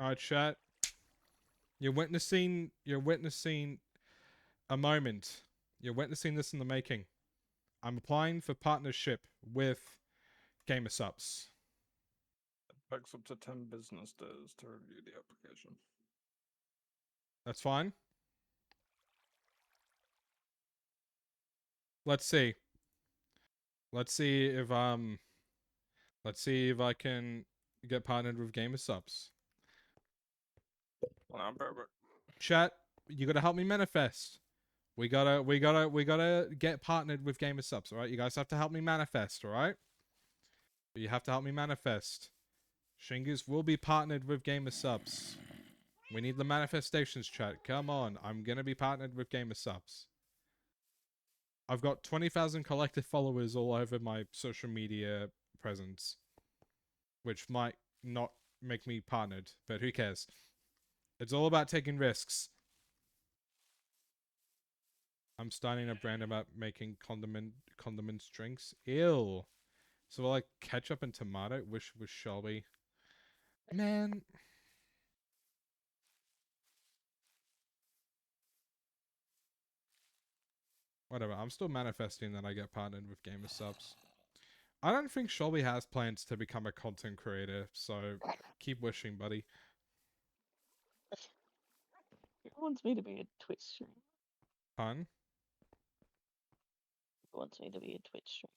Alright, chat. You're witnessing a moment. You're witnessing this in the making. I'm applying for partnership with Gamer Subs. It takes up to 10 business days to review the application. That's fine. Let's see. Let's see if I can get partnered with Gamer Subs. Well, I'm perfect. Chat, you gotta help me manifest. We gotta get partnered with Gamer Subs, alright? You guys have to help me manifest, alright? You have to help me manifest. Shingus will be partnered with Gamer Subs. We need the manifestations, chat. Come on, I'm gonna be partnered with Gamer Subs. I've got 20,000 collective followers all over my social media presence, which might not make me partnered, but who cares? It's all about taking risks. I'm starting a brand about making condiments drinks. Ew. So like ketchup and tomato. Wish with Shelby. Man. Whatever. I'm still manifesting that I get partnered with Gamer Subs. I don't think Shelby has plans to become a content creator, so keep wishing, buddy. Who wants me to be a Twitch streamer? Pun? Who wants me to be a Twitch streamer?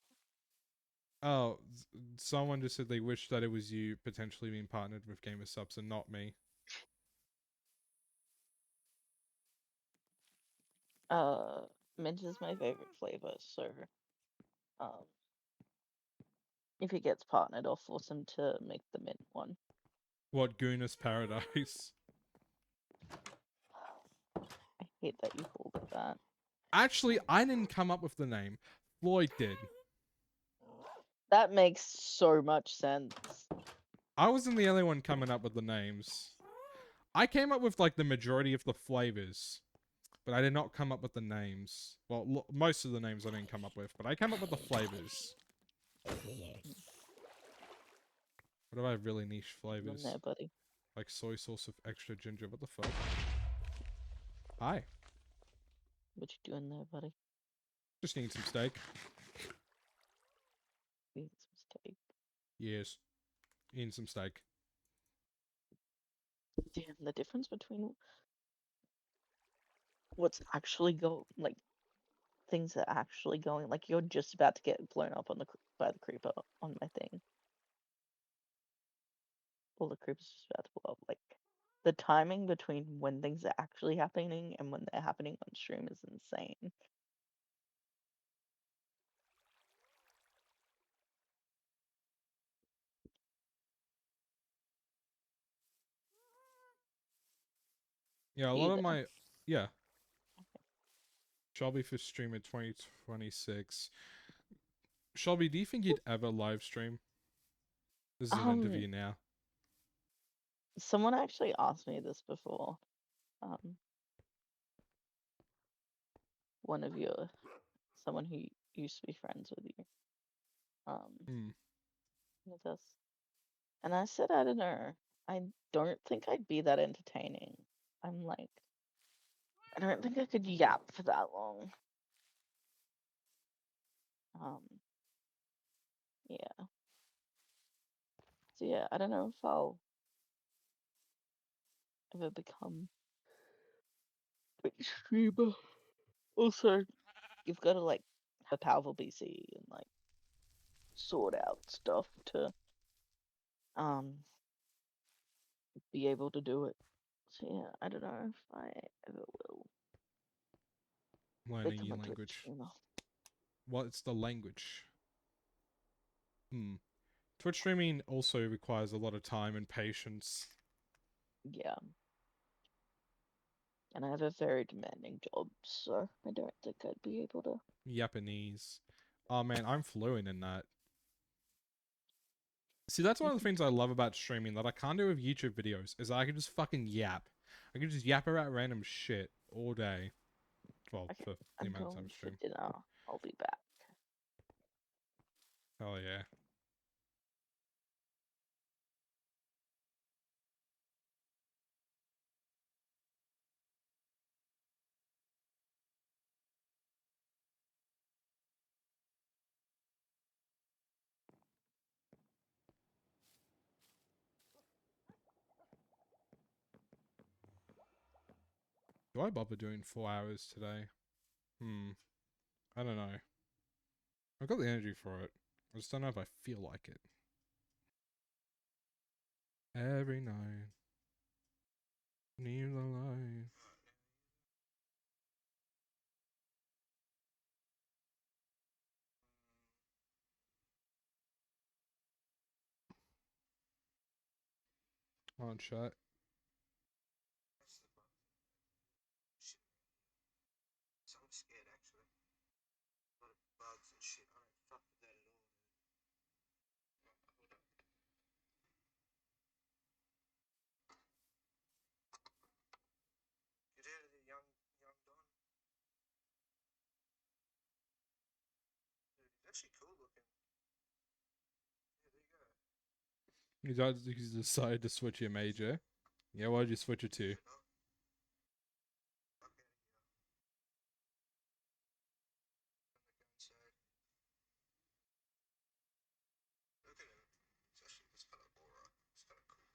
Oh, someone just said they wish that it was you potentially being partnered with Gamer Subs and not me. Mint is my favorite flavor, so um, if he gets partnered, I'll force him to make the mint one. What, Goonus Paradise? I hate that you called it that. Actually, I didn't come up with the name. Floyd did. That makes so much sense. I wasn't the only one coming up with the names. I came up with like the majority of the flavors, but I did not come up with the names. Well, most of the names I didn't come up with, but I came up with the flavors. What do I have really niche You in flavors? there, buddy? Like soy sauce with extra ginger. What the fuck? Hi. What you doing there, buddy? Just eating some steak. Eating some steak. Yes. Eating some steak. Damn, the difference between what's actually like things that are actually going, like you're just about to get blown up on by the creeper on my thing. Well, the creeper's just about to blow up. Like the timing between when things are actually happening and when they're happening on stream is insane. Yeah, a Are lot you of there? my... Yeah. Shelby for stream in 2026. Shelby, do you think you'd ever live stream? This is an interview now. Someone actually asked me this before. One of your, someone who used to be friends with you, Hmm. with us, and I said I don't know. I don't think I'd be that entertaining. I'm like, I don't think I could yap for that long. Yeah. So yeah, I don't know if I'll ever become a streamer. Also, you've got to like have a powerful PC and like sort out stuff to um be able to do it. So yeah, I don't know if I ever will Learn a become new a Twitch language. streamer. What's the language? Twitch streaming also requires a lot of time and patience. Yeah. And I have a very demanding job, so I don't think I'd be able to. Japanese. Oh man, I'm fluent in that. See, that's one of the things I love about streaming that I can't do with YouTube videos, is I can just fucking yap. I can just yap about random shit all day. Well, Okay, for the I'm amount of time I going for stream. dinner. I'll be back. Hell yeah. Do I bother doing 4 hours today? I don't know. I've got the energy for it. I just don't know if I feel like it. Every night. Need the light. On chat. That's the bug. Shit. So I'm scared actually. A lot of bugs and shit. I don't fuck with that at all, dude. Right, hold up. Get out of there, young Don. Dude, he's actually cool looking. Yeah, there you go. He's decided to switch your major. Yeah, why'd you switch it to? Shit, I'll fuck out of here. I'm gonna go inside. Look at him. It's actually, it's kind of aura. It's kind of cool.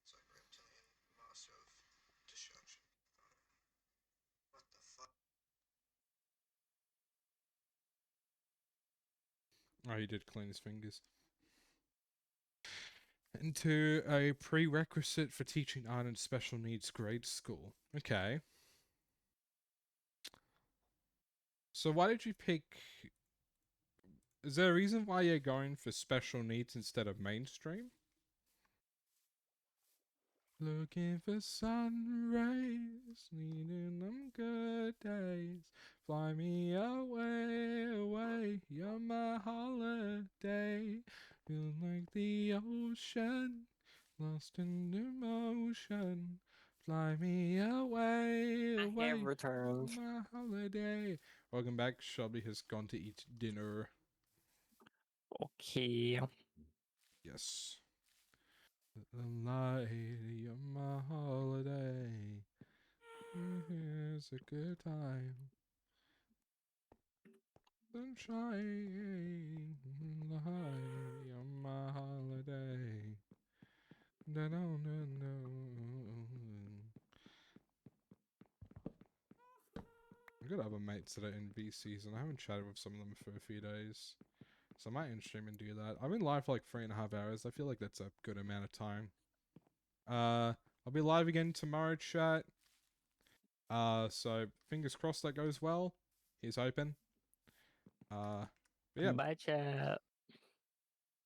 It's like reptilian master of destruction. What the fuck? Oh, he did clean his fingers. Into a prerequisite for teaching art in special needs grade school. Okay. So why did you pick... Is there a reason why you're going for special needs instead of mainstream? Looking for sun rays, needing them good days. Fly me away, away, you're my holiday. Feel like the ocean, lost in emotion. Fly me away, I away, have you're returned. my holiday. Welcome back, Shelby has gone to eat dinner. Okay. Yes. The light, you're my holiday. Here's a good time. Sunshine, light, you're my holiday. Da da da da. I've got other mates that are in VCs, and I haven't chatted with some of them for a few days. So I might in stream and do that. I've been live for like 3.5 hours. I feel like that's a good amount of time. I'll be live again tomorrow, chat. So fingers crossed that goes well. He's open. But yeah. Bye, chat.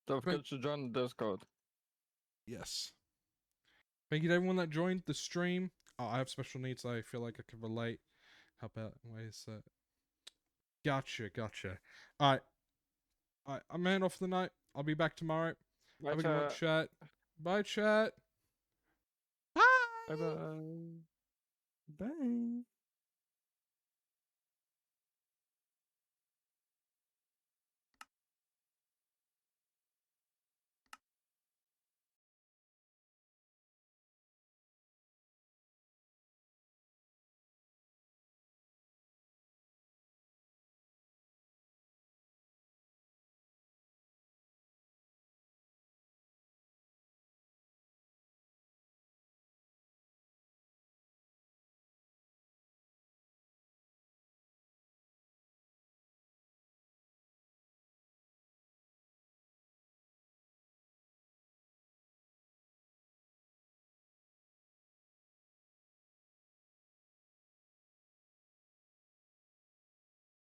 Don't forget to join the Discord. Yes. Thank you to everyone that joined the stream. I have special needs. I feel like I can relate. How about where's that? Gotcha. Alright. I'm man off for the night. I'll be back tomorrow. Bye, Have a good one, chat. chat. Bye, chat. Bye. Bye-bye. Bye.